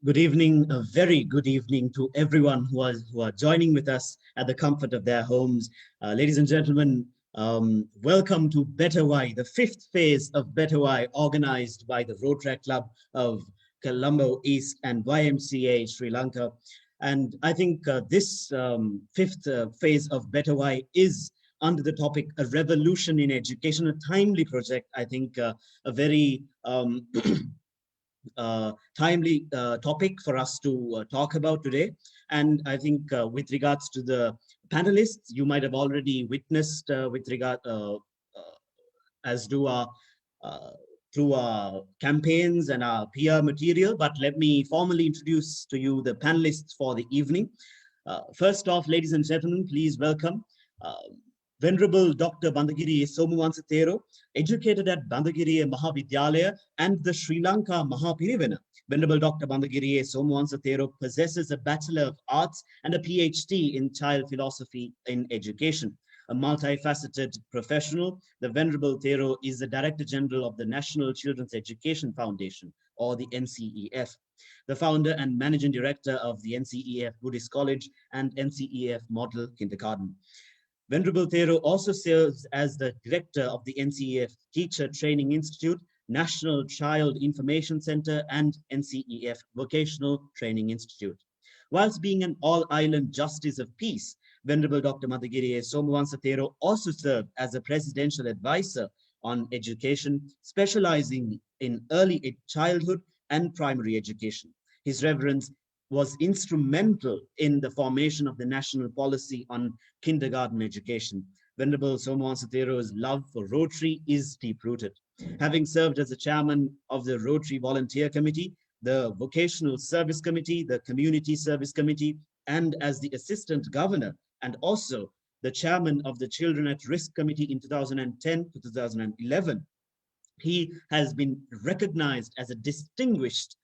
Good evening, a very good evening to everyone who are joining with us at the comfort of their homes. Ladies and gentlemen, welcome to Better Why, the fifth phase of Better Why, organized by the Rotary Club of Colombo East and YMCA Sri Lanka. And I think this fifth phase of Better Why is under the topic A Revolution in Education, a timely project, I think a very timely topic for us to talk about today. And I think with regards to the panelists, you might have already witnessed as do our uh, through our campaigns and our PR material. But let me formally introduce to you the panelists for the evening. First off, ladies and gentlemen, please welcome uh, Venerable Dr. Bandagiri Somuwansatero, educated at Bandagiri Mahavidyalaya and the Sri Lanka Mahapirivena. Venerable Dr. Bandagiri Somuwansatero possesses a Bachelor of Arts and a PhD in Child Philosophy in Education. A multifaceted professional, the Venerable Thero is the Director General of the National Children's Education Foundation, or the NCEF, the founder and managing director of the NCEF Buddhist College and NCEF Model Kindergarten. Venerable Thero also serves as the director of the NCEF Teacher Training Institute, National Child Information Center, and NCEF Vocational Training Institute. Whilst being an all-island Justice of Peace, Venerable Dr. Madhagiri Somuwansatero also served as a presidential advisor on education, specializing in early childhood and primary education. His Reverence was instrumental in the formation of the national policy on kindergarten education. Venerable Somuwansatero's love for Rotary is deep-rooted. Having served as the chairman of the Rotary Volunteer Committee, the Vocational Service Committee, the Community Service Committee, and as the Assistant Governor, and also the chairman of the Children at Risk Committee in 2010 to 2011, he has been recognized as a distinguished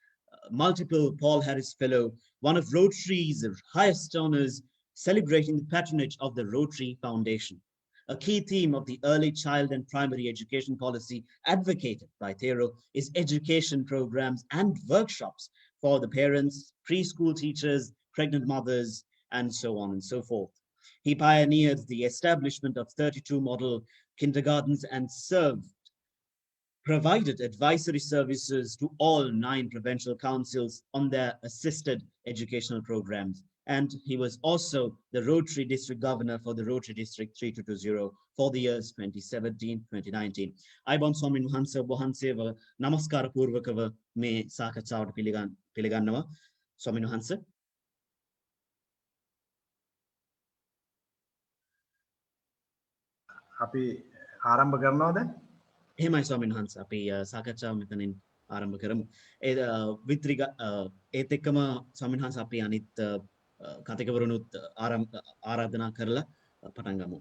multiple Paul Harris Fellow, one of Rotary's highest honors, celebrating the patronage of the Rotary Foundation. A key theme of the early child and primary education policy advocated by Thero is education programs and workshops for the parents, preschool teachers, pregnant mothers, and so on and so forth. He pioneered the establishment of 32 model kindergartens and provided advisory services to all 9 provincial councils on their assisted educational programs. And he was also the Rotary District Governor for the Rotary District 3220 for the years 2017-2019. Aibon Swamin Wahanse Wahanseva Namaskara Purvakava me Sakachawat Piligannawa. Swamin Wahanse. අපි ආරම්භ කරනවද? එහෙමයි ස්වාමීන් වහන්සේ අපි සාකච්ඡාව මෙතනින් ආරම්භ කරමු. ඒත් එක්කම ස්වාමීන් වහන්සේ අපි අනිත් කතිකවරුනුත් ආරාධනා කරලා පටන් ගමු.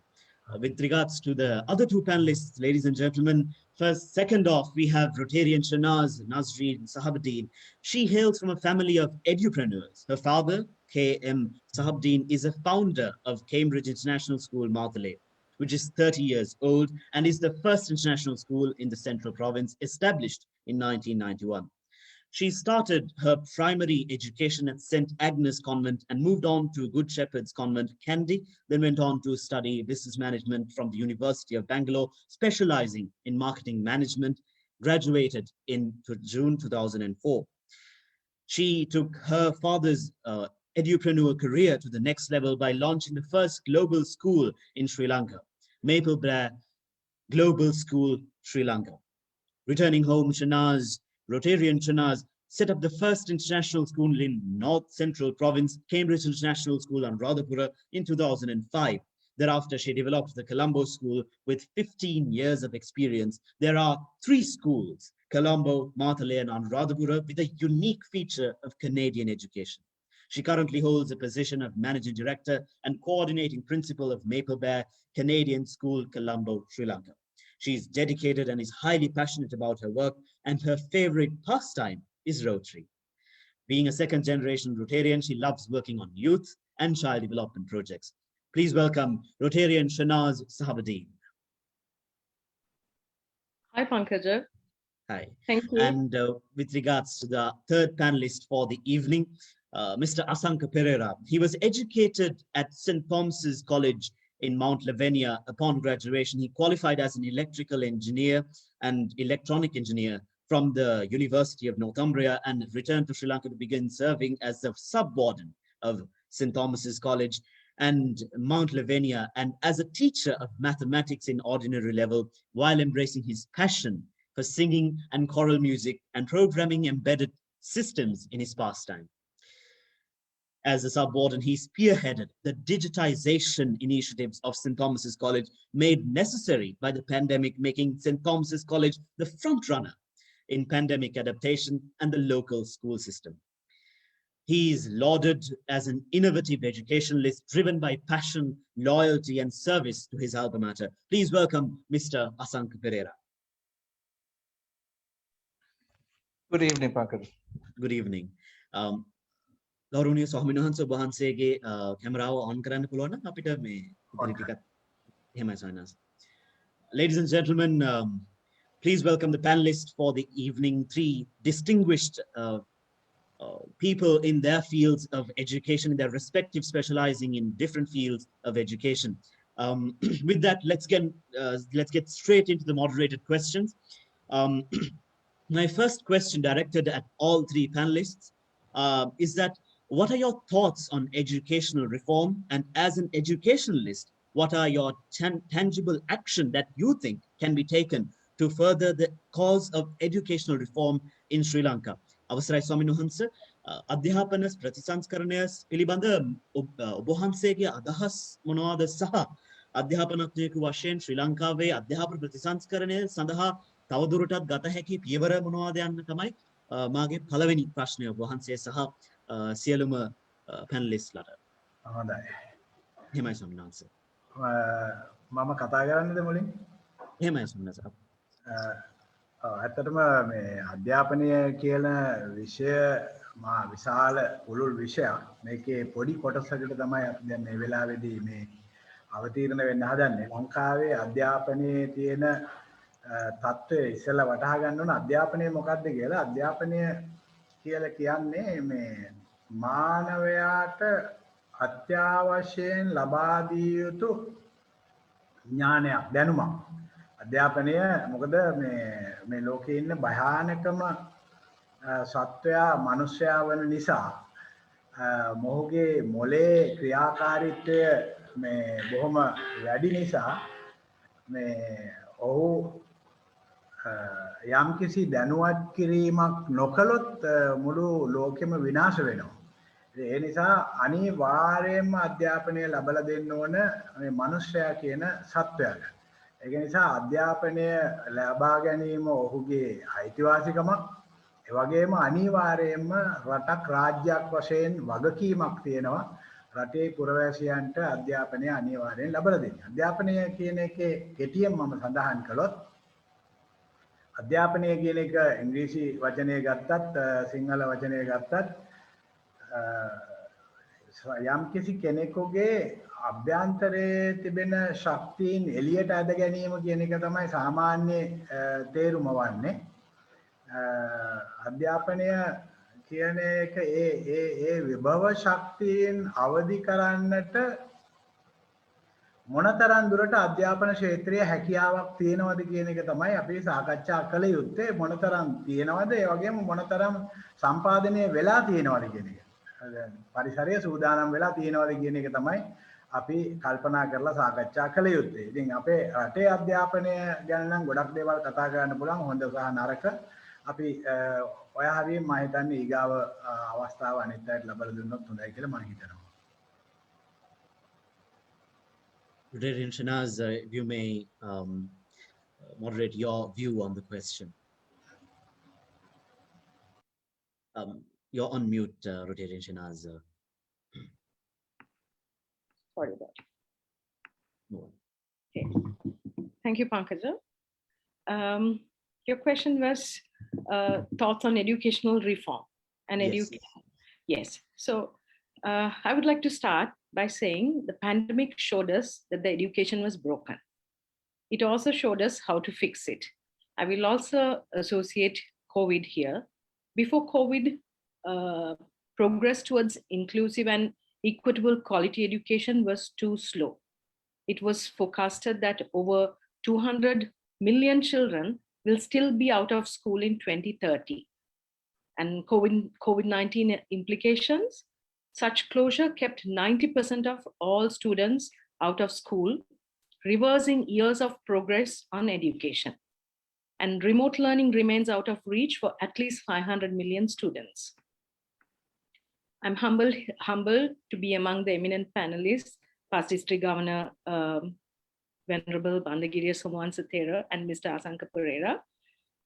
With regards to the other 2 panelists, ladies and gentlemen, second off, we have Rotarian Shanaz Nazreen Sahabuddin. She hails from a family of edupreneurs. Her father, K.M. Sahabuddin, is a founder of Cambridge International School, Marthalee, which is 30 years old and is the first international school in the Central Province, established in 1991. She started her primary education at St. Agnes Convent and moved on to Good Shepherd's Convent, Kandy, then went on to study business management from the University of Bangalore, specializing in marketing management, graduated in June 2004. She took her father's edupreneur career to the next level by launching the first global school in Sri Lanka, Maple Blair Global School, Sri Lanka. Returning home, Rotarian Shanaz set up the first international school in North Central Province, Cambridge International School on Radhapura in 2005. Thereafter, she developed the Colombo School with 15 years of experience. There are 3 schools, Colombo, Marthalee, and Anuradhapura, with a unique feature of Canadian education. She currently holds the position of Managing Director and Coordinating Principal of Maple Bear Canadian School, Colombo, Sri Lanka. She is dedicated and is highly passionate about her work, and her favorite pastime is Rotary. Being a second-generation Rotarian, she loves working on youth and child development projects. Please welcome Rotarian Shanaz Sahabuddin. Hi, Pankaja. Hi. Thank you. And with regards to the third panelist for the evening, Mr. Asanka Pereira. He was educated at St. Thomas's College in Mount Lavinia. Upon graduation, he qualified as an electrical engineer and electronic engineer from the University of Northumbria and returned to Sri Lanka to begin serving as the sub-warden of St. Thomas's College and Mount Lavinia, and as a teacher of mathematics in ordinary level, while embracing his passion for singing and choral music and programming embedded systems in his pastime. As a sub-warden, he spearheaded the digitization initiatives of St. Thomas's College made necessary by the pandemic, making St. Thomas's College the front runner in pandemic adaptation and the local school system. He is lauded as an innovative educationalist driven by passion, loyalty, and service to his alma mater. Please welcome Mr. Asanka Pereira. Good evening, Pankaj. Good evening. ගෞරවනීය ස්වාමීන් වහන්සේ ඔබ වහන්සේගේ කැමරාව on කරන්න පුළුවන් නම් අපිට මේ ඉදිරි ටිකත් එහෙමයි ස්වාමීන් වහන්සේ. Ladies and gentlemen, please welcome the panelists for the evening, three distinguished people in their fields of education, in their respective specializing in different fields of education. With that, let's get straight into the moderated questions. My first question directed at all three panelists is that what are your thoughts on educational reform? And as an educationalist, what are your tangible action that you think can be taken to further the cause of educational reform in Sri Lanka? අවසරයි ස්වාමීන් වහන්සේ, අධ්‍යාපන ප්‍රතිසංස්කරණය පිළිබඳ ඔබ වහන්සේගේ අදහස් මොනවාද සහ අධ්‍යාපනඥයෙකු වශයෙන් ශ්‍රී ලංකාවේ අධ්‍යාපන ප්‍රතිසංස්කරණය සඳහා තවදුරටත් ගත හැකි පියවර මොනවාද යන්න තමයි මාගේ පළවෙනි ප්‍රශ්නය ඔබ වහන්සේ සහ සියලුම පැනලිස්ට්ලට. හොඳයි. එහෙමයි ස්වාමීන් වහන්සේ. මම කතා කරන්නද මුලින්? එහෙමයි ස්වාමීන් වහන්සේ. ඇත්තටම මේ අධ්‍යාපනය කියන විෂය මා විශාල පුළුල් විෂයක්. මේකේ පොඩි කොටසකට තමයි අපි දැන් මේ වෙලාවේදී මේ අවතීර්ණ වෙන්න හදන්නේ. ලංකාවේ අධ්‍යාපනයේ තියෙන තත්ත්වය ඉස්සෙල්ලා වටහා ගන්න ඕන. අධ්‍යාපනය මොකක්ද කියලා. අධ්‍යාපනය කියලා කියන්නේ මේ මානවයාට අත්‍යවශ්‍යයෙන් ලබා දිය යුතු ඥානයක්, දැනුමක්. අධ්‍යාපනය මොකද මේ ලෝකේ ඉන්න භයානකම සත්වයා මනුෂ්‍යයා වන නිසා මොහුගේ මොලේ ක්‍රියාකාරීත්වය මේ බොහොම වැඩි නිසා මේ ඔහු යම්කිසි දැනුවත් කිරීමක් නොකළොත් මුළු ලෝකෙම විනාශ වෙනවා. ඒ නිසා අනිවාර්යයෙන්ම අධ්‍යාපනය ලැබලා දෙන්න ඕන මේ මනුෂ්‍යයා කියන සත්වයාට. ඒක නිසා අධ්‍යාපනය ලබා ගැනීම ඔහුගේ අයිතිවාසිකමක්. ඒ වගේම අනිවාර්යයෙන්ම රටක් රාජ්‍යයක් වශයෙන් වගකීමක් තියෙනවා රටේ පුරවැසියන්ට අධ්‍යාපනය අනිවාර්යෙන් ලබා දෙන්න. අධ්‍යාපනය කියන එකේ කෙටියෙන් මම සඳහන් කළොත් අධ්‍යාපනය කියන එක ඉංග්‍රීසි වචනය ගත්තත් සිංහල වචනය ගත්තත් යම්කිසි කෙනෙකුගේ අභ්‍යන්තරයේ තිබෙන ශක්තියින් එළියට ඇද ගැනීම කියන එක තමයි සාමාන්‍ය තේරුම වන්නේ. අධ්‍යාපනය කියන එක ඒ විභව ශක්තියින් අවදි කරන්නට මොනතරම් දුරට අධ්‍යාපන ක්ෂේත්‍රයේ හැකියාවක් තියෙනවද කියන එක තමයි අපි සාකච්ඡා කළ යුත්තේ. මොනතරම් තියෙනවද, ඒ වගේම මොනතරම් සම්පාදනය වෙලා තියෙනවද කියන එක. පරිසරය සූදානම් වෙලා තියෙනවද කියන එක තමයි අපි කල්පනා කරලා සාකච්ඡා කළ යුත්තේ. ඉතින් අපේ රටේ අධ්‍යාපනය ගැන නම් ගොඩක් දේවල් කතා කරන්න පුළුවන්, හොඳ සහ නරක. අපි ඔය හරියෙන් මම හිතන්නේ ඊගාව අවස්ථාව අනිත් අයට ලබා දුන්නොත් හොඳයි කියලා මම හිතනවා. Brigadier Shanaz, if you may moderate your view on the question. You're on mute, Brigadier Shanaz. Sorry about that. No. Okay. Thank you, Pankaja. Your question was thoughts on educational reform and Yes. education. Yes. So I would like to start by saying the pandemic showed us that the education was broken. It also showed us how to fix it. I will also associate COVID here. Before COVID, progress towards inclusive and equitable quality education was too slow. It was forecasted that over 200 million children will still be out of school in 2030. And COVID-19 implications, such closure kept 90% of all students out of school, reversing years of progress on education. And remote learning remains out of reach for at least 500 million students. I'm humbled to be among the eminent panelists, Past District Governor Venerable Bandagiriya Somoansathera and Mr. Asanka Pereira.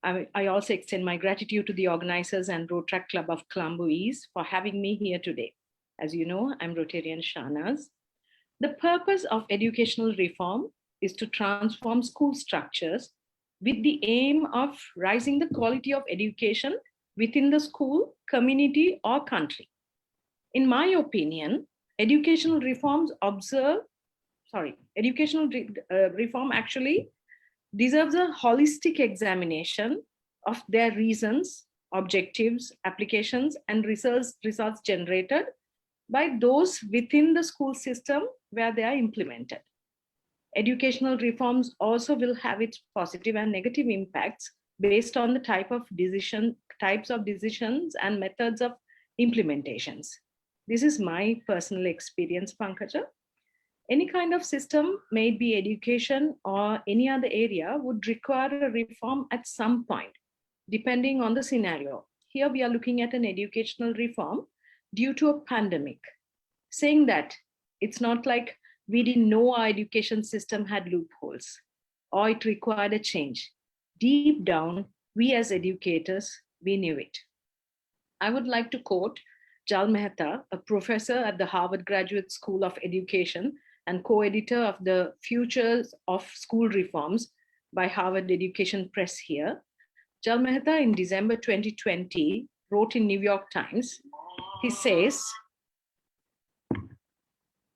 I also extend my gratitude to the organizers and Rotaract Club of Colombo East for having me here today. As you know, I'm Rotarian Shahnaz. The purpose of educational reform is to transform school structures with the aim of raising the quality of education within the school, community, or country. In my opinion, educational reform actually deserves a holistic examination of their reasons, objectives, applications, and results generated by those within the school system where they are implemented. Educational reforms also will have its positive and negative impacts based on the types of decisions and methods of implementations. This is my personal experience, Pankaja. Any kind of system, may it be education or any other area, would require a reform at some point, depending on the scenario. Here we are looking at an educational reform due to a pandemic, saying that it's not like we didn't know our education system had loopholes or it required a change. Deep down, we as educators, we knew it. I would like to quote Jal Mehta, a professor at the Harvard Graduate School of Education and co-editor of the Futures of School Reforms by Harvard Education Press here. Jal Mehta in December 2020 wrote in New York Times, he says,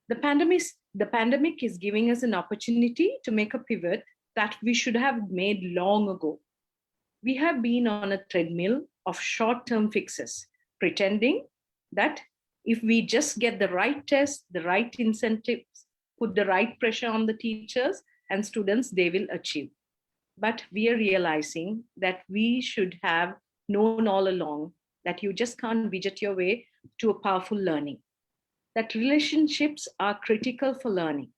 the pandemic is giving us an opportunity to make a pivot that we should have made long ago. We have been on a treadmill of short-term fixes, pretending that if we just get the right tests, the right incentives, put the right pressure on the teachers and students, they will achieve. But we are realizing that we should have known all along that you just can't widget your way to a powerful learning, that relationships are critical for learning,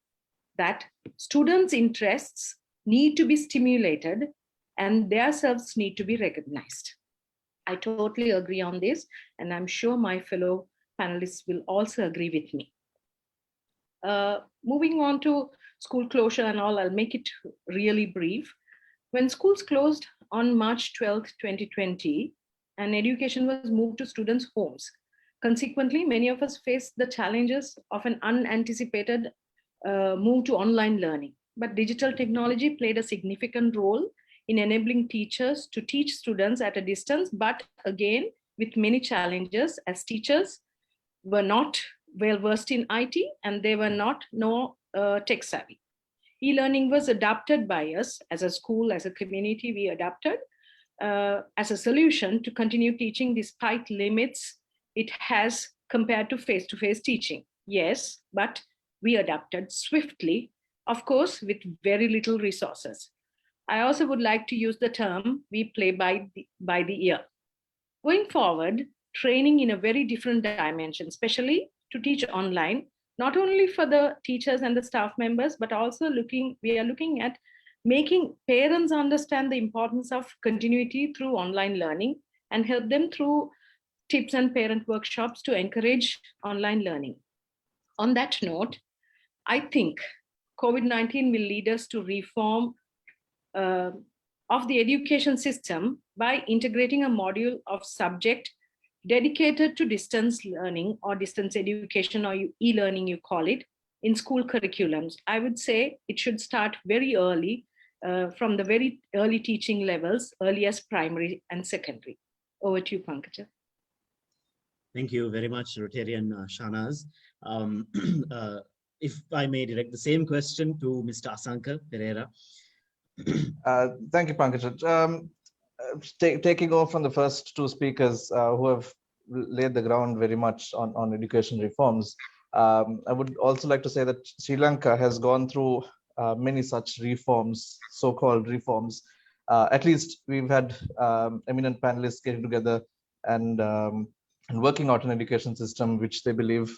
that students' interests need to be stimulated and their selves need to be recognized. I totally agree on this, and I'm sure my fellow panelists will also agree with me. Moving on to school closure and all, I'll make it really brief. When schools closed on March 12th, 2020, and education was moved to students' homes, consequently, many of us faced the challenges of an unanticipated move to online learning. But digital technology played a significant role in enabling teachers to teach students at a distance, but again, with many challenges, as teachers were not well versed in IT and they were not tech savvy. E-learning was adapted by us as a school, as a community, we adapted as a solution to continue teaching despite limits it has compared to face-to-face teaching. Yes, but we adapted swiftly, of course, with very little resources. I also would like to use the term we play by the ear. Going forward, training in a very different dimension, especially to teach online, not only for the teachers and the staff members, but also we are looking at making parents understand the importance of continuity through online learning and help them through tips and parent workshops to encourage online learning. On that note, I think COVID-19 will lead us to reform of the education system by integrating a module of subject dedicated to distance learning or distance education, or e-learning you call it, in school curriculums. I would say it should start very early, from the very early teaching levels, early as primary and secondary. Over to you, Pankaja. Thank you very much, Rotarian Shahnaz. If I may direct the same question to Mr. Asanka Pereira. Thank you, Pankaj. Taking off from the first two speakers who have laid the ground very much on education reforms, I would also like to say that Sri Lanka has gone through many such reforms, so-called reforms. At least we've had eminent panelists getting together and and working out an education system which they believe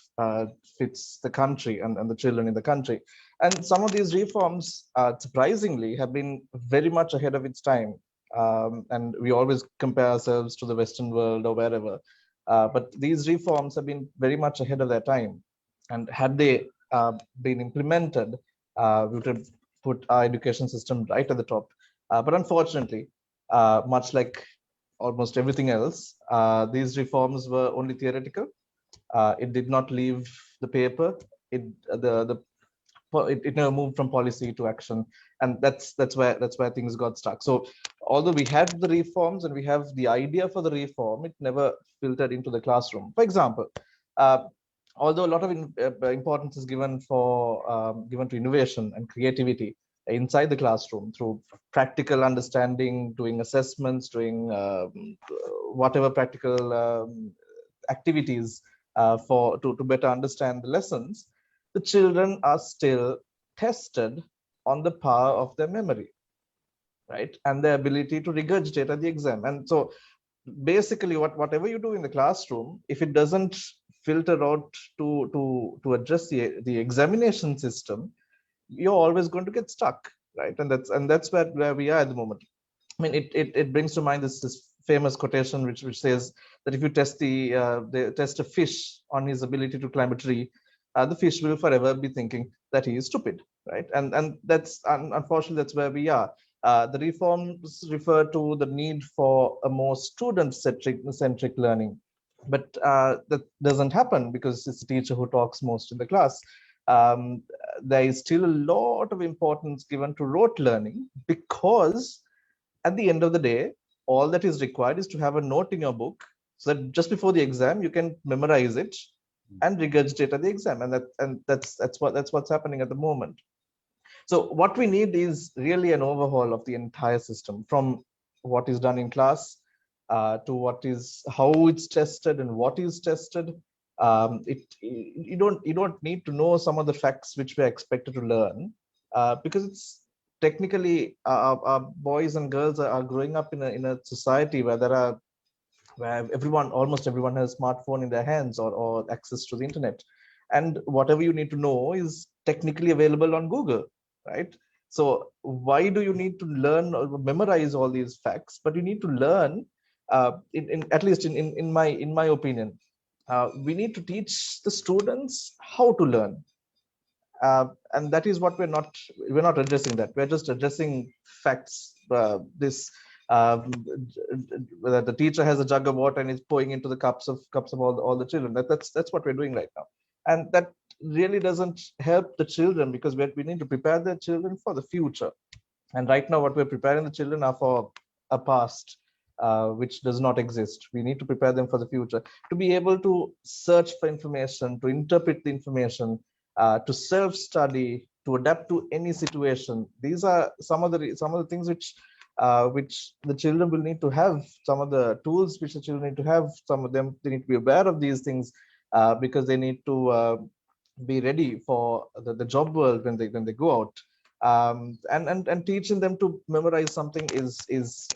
fits the country and the children in the country. And some of these reforms, surprisingly, have been very much ahead of its time. And we always compare ourselves to the Western world or wherever. But these reforms have been very much ahead of their time. And had they been implemented, we would have put our education system right at the top. But unfortunately, much like almost everything else, these reforms were only theoretical. It did not leave the paper. It never moved from policy to action, and that's where things got stuck. So although we had the reforms and we have the idea for the reform, it never filtered into the classroom. For example, uh, although a lot of importance is given to innovation and creativity inside the classroom through practical understanding, doing assessments, doing whatever practical activities to better understand the lessons, the children are still tested on the power of their memory, right, and their ability to regurgitate at the exam. And so basically whatever you do in the classroom, if it doesn't filter out to address the examination system, you're always going to get stuck, right? And that's where we are at the moment. I mean, it brings to mind this famous quotation which says that if you test a fish on his ability to climb a tree, the fish will forever be thinking that he is stupid, right? And unfortunately that's where we are. The reforms refer to the need for a more student-centric learning, but that doesn't happen because it's the teacher who talks most in the class. Um, there is still a lot of importance given to rote learning, because at the end of the day, all that is required is to have a note in your book so that just before the exam you can memorize it and regurgitate at the exam. And that's what's happening at the moment. So what we need is really an overhaul of the entire system, from what is done in class to how it's tested and what is tested. You don't need to know some of the facts which we're expected to learn, because it's technically our boys and girls are growing up in a society where almost everyone has a smartphone in their hands, or access to the internet, and whatever you need to know is technically available on Google, right? So why do you need to learn or memorize all these facts? But you need to learn, at least in my opinion, we need to teach the students how to learn, and that is what we're not addressing. That we're just addressing facts. This Whether the teacher has a jug of water and is pouring into the cups of all the children. That's what we're doing right now, and that really doesn't help the children, because we need to prepare the children for the future. And right now, what we're preparing the children are for a past which does not exist. We need to prepare them for the future, to be able to search for information, to interpret the information, to self-study, to adapt to any situation. These are some of the things which the children will need to have. Some of the tools which the children need to have. Some of them, they need to be aware of these things, because they need to be ready for the job world when they go out. And teaching them to memorize something is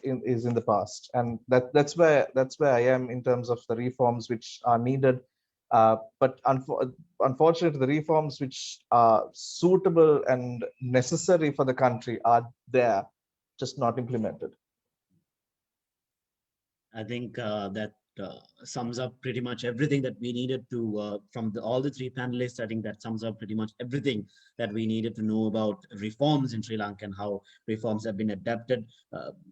in the past, and that's where I am in terms of the reforms which are needed. But unfortunately, the reforms which are suitable and necessary for the country are there, just not implemented. I think that sums up pretty much everything that we needed to, from all the three panelists. I think that sums up pretty much everything that we needed to know about reforms in Sri Lanka and how reforms have been adapted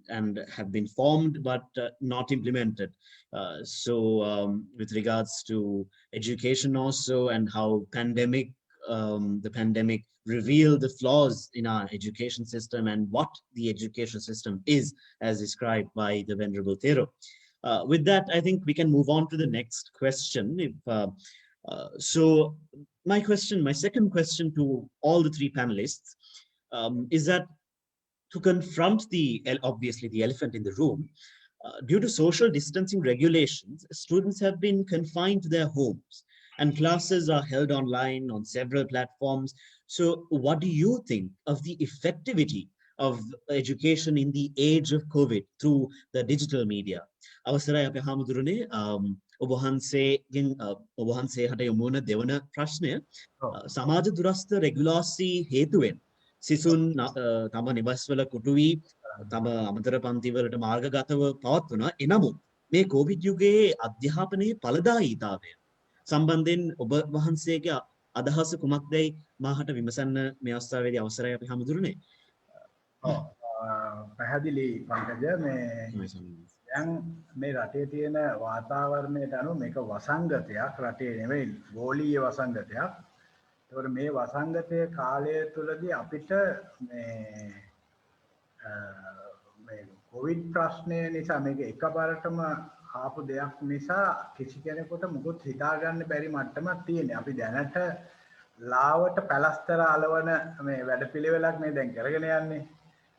and have been formed, but not implemented. With regards to education also, and how the pandemic revealed the flaws in our education system and what the education system is, as described by the Venerable Thero. With that, I think we can move on to the next question. So my second question to all the three panelists is that to confront obviously the elephant in the room. Due to social distancing regulations, students have been confined to their homes and classes are held online on several platforms. So what do you think of the effectivity of education in the age of COVID through the digital media? අවසරයි අපේ හාමුදුරනේ ඔබ වහන්සේගෙන් ඔබ වහන්සේ හට යොමු වන දෙවන ප්‍රශ්නය සමාජ දුරස්ත රෙගුලාසි හේතුවෙන් සිසුන් තම නිවස්වල කුටු වී තම අමතර පන්තිවලට මාර්ගගතව පවත්වනවා. එනමුත් මේ කොවිඩ් යුගයේ අධ්‍යාපනයේ ඵලදායීතාවය සම්බන්ධයෙන් ඔබ වහන්සේගේ අදහස කුමක්දයි මාහට විමසන්න මේ අවස්ථාවේදී අවසරයි අපි හමුදුරනේ. පැහැදිලි පංකජ මේ දැන් මේ රටේ තියෙන වාතාවරණයට අනුව මේක වසංගතයක් රටේ නෙවෙයි ගෝලීය වසංගතයක්. ඒකට මේ වසංගතයේ කාලය තුලදී අපිට මේ කොවිඩ් ප්‍රශ්නය නිසා මේක එකපාරටම ආපු දෙයක් නිසා කිසි කෙනෙකුට මුකුත් හිතා ගන්න බැරි මට්ටමක් තියෙනවා. අපි දැනට ලාවට පැලස්තර අලවන මේ වැඩපිළිවෙලක් නේ දැන් කරගෙන යන්නේ.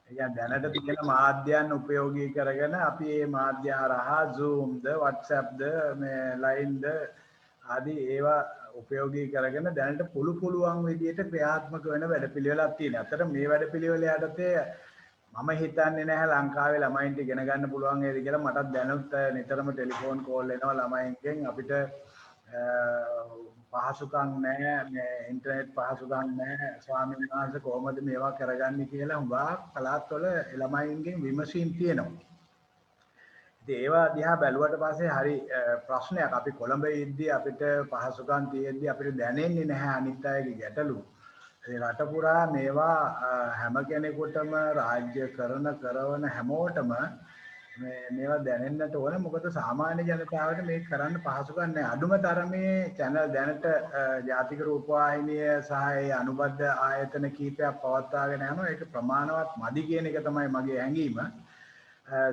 ඒ කියන්නේ දැනට තියෙන මාධ්‍යයන් උපයෝගී කරගෙන අපි මේ මාධ්‍ය හරහා Zoom ද WhatsApp ද මේ Line ද ආදී ඒවා උපයෝගී කරගෙන දැනට පුළුවන් විදියට ක්‍රියාත්මක වෙන වැඩපිළිවෙලක් තියෙනවා. අතට මේ වැඩපිළිවෙල යටතේ මම හිතන්නේ නැහැ ලංකාවේ ළමයින්ට ඉගෙන ගන්න පුළුවන් වේද කියලා. මටත් දැනුත් නිතරම ටෙලිෆෝන් කෝල් එනවා ළමයින්ගෙන් අපිට පහසුකම් නැහැ මේ ඉන්ටර්නෙට් පහසුකම් නැහැ ස්වාමීන් වහන්සේ කොහොමද මේවා කරගන්නේ කියලා හුඟක් පළාත්වල ළමයින්ගෙන් විමසීම් තියෙනවා. ඉතින් ඒවා දිහා බැලුවට පස්සේ හරි ප්‍රශ්නයක්. අපි කොළඹ ඉද්දී අපිට පහසුකම් තියෙද්දී අපිට දැනෙන්නේ නැහැ අනිත් අයගේ ගැටලු. ඒ රට පුරා මේවා හැම කෙනෙකුටම රාජ්‍ය කරවන හැමෝටම මේවා දැනෙන්නට ඕන. මොකද සාමාන්‍ය ජනතාවට මේක කරන්න පහසුකම් නැහැ. අඩුම තරමේ channel දැනට ජාතික රූපවාහිනිය සහ ඒ අනුබද්ධ ආයතන කීපයක් පවත්වාගෙන යනවා. ඒක ප්‍රමාණවත් මදි කියන එක තමයි මගේ හැඟීම.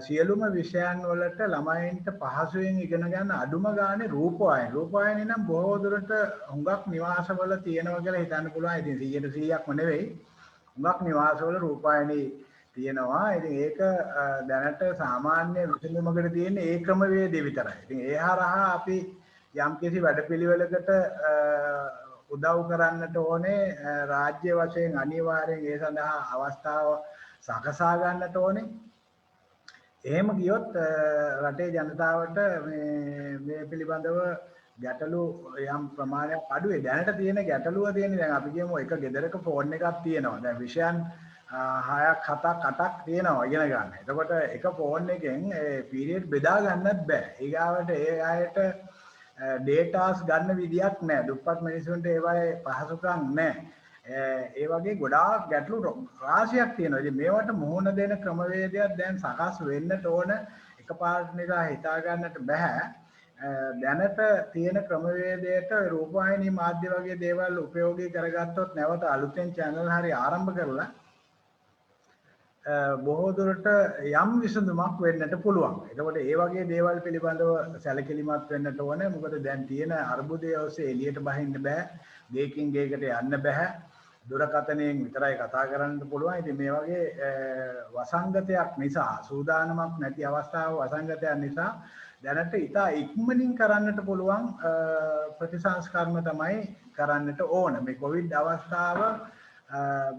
සියලුම විෂයන් වලට ළමයින්ට පහසුවෙන් ඉගෙන ගන්න අඩුම ගානේ රූපවාහිනිය නම් බොහෝ දුරට හුඟක් නිවාසවල තියෙනවා කියලා හිතන්න පුළුවන්. ඉතින් 100%ක්ම නෙවෙයි. හුඟක් නිවාසවල රූපවාහිනී තියෙනවා. ඉතින් ඒක දැනට සාමාන්‍ය විසඳුමකට තියෙන ඒ ක්‍රමවේදය විතරයි. ඉතින් ඒ හරහා අපි යම්කිසි වැඩපිළිවෙලකට උදව් කරන්නට ඕනේ. රාජ්‍ය වශයෙන් අනිවාර්යෙන් ඒ සඳහා අවස්ථාව සකසා ගන්නට ඕනේ. එහෙම ගියොත් රටේ ජනතාවට මේ පිළිබඳව ගැටලු යම් ප්‍රමාණයක් අඩුවේ. දැනට තියෙන ගැටලුව තියෙන්නේ දැන් අපි කියමු එක ගෙදරක ෆෝන් එකක් තියෙනවා. දැන් විෂයන් 6ක් 7ක් 8ක් තියෙනවා ඉගෙන ගන්න. එතකොට එක ෆෝන් එකෙන් පීරියඩ් බෙදා ගන්නත් බෑ. ඊගාවට ඒ අයට ඩේටාස් ගන්න විදියක් නැහැ. දුප්පත් මිනිස්සුන්ට ඒවායේ පහසුකම් නැහැ. ඒ වගේ ගොඩාක් ගැටලු රාශියක් තියෙනවා. ඉතින් මේවට මුහුණ දෙන ක්‍රමවේදයක් දැන් සකස් වෙන්නට ඕන. එකපාරට නිසා හිතා ගන්නට බෑ. දැනට තියෙන ක්‍රමවේදයට රූපවාහිනී මාධ්‍ය වගේ දේවල් උපයෝගී කරගත්තොත් නැවත අලුතෙන් channel හරි ආරම්භ කරලා බොහෝ දුරට යම් විසඳුමක් වෙන්නට පුළුවන්. එතකොට ඒ වගේ දේවල් පිළිබඳව සැලකිලිමත් වෙන්නට ඕනේ. මොකද දැන් තියෙන අර්බුදය ඔස්සේ එළියට බහින්න බෑ. ගේකින් ගේකට යන්න බෑ. දුරකථනයෙන් විතරයි කතා කරන්න පුළුවන්. ඉතින් මේ වගේ වසංගතයක් නිසා සූදානමක් නැති අවස්ථාව වසංගතයක් නිසා දැනට ඉතා ඉක්මනින් කරන්නට පුළුවන් ප්‍රතිසංස්කරණ තමයි කරන්නට ඕන. මේ කොවිඩ් අවස්ථාව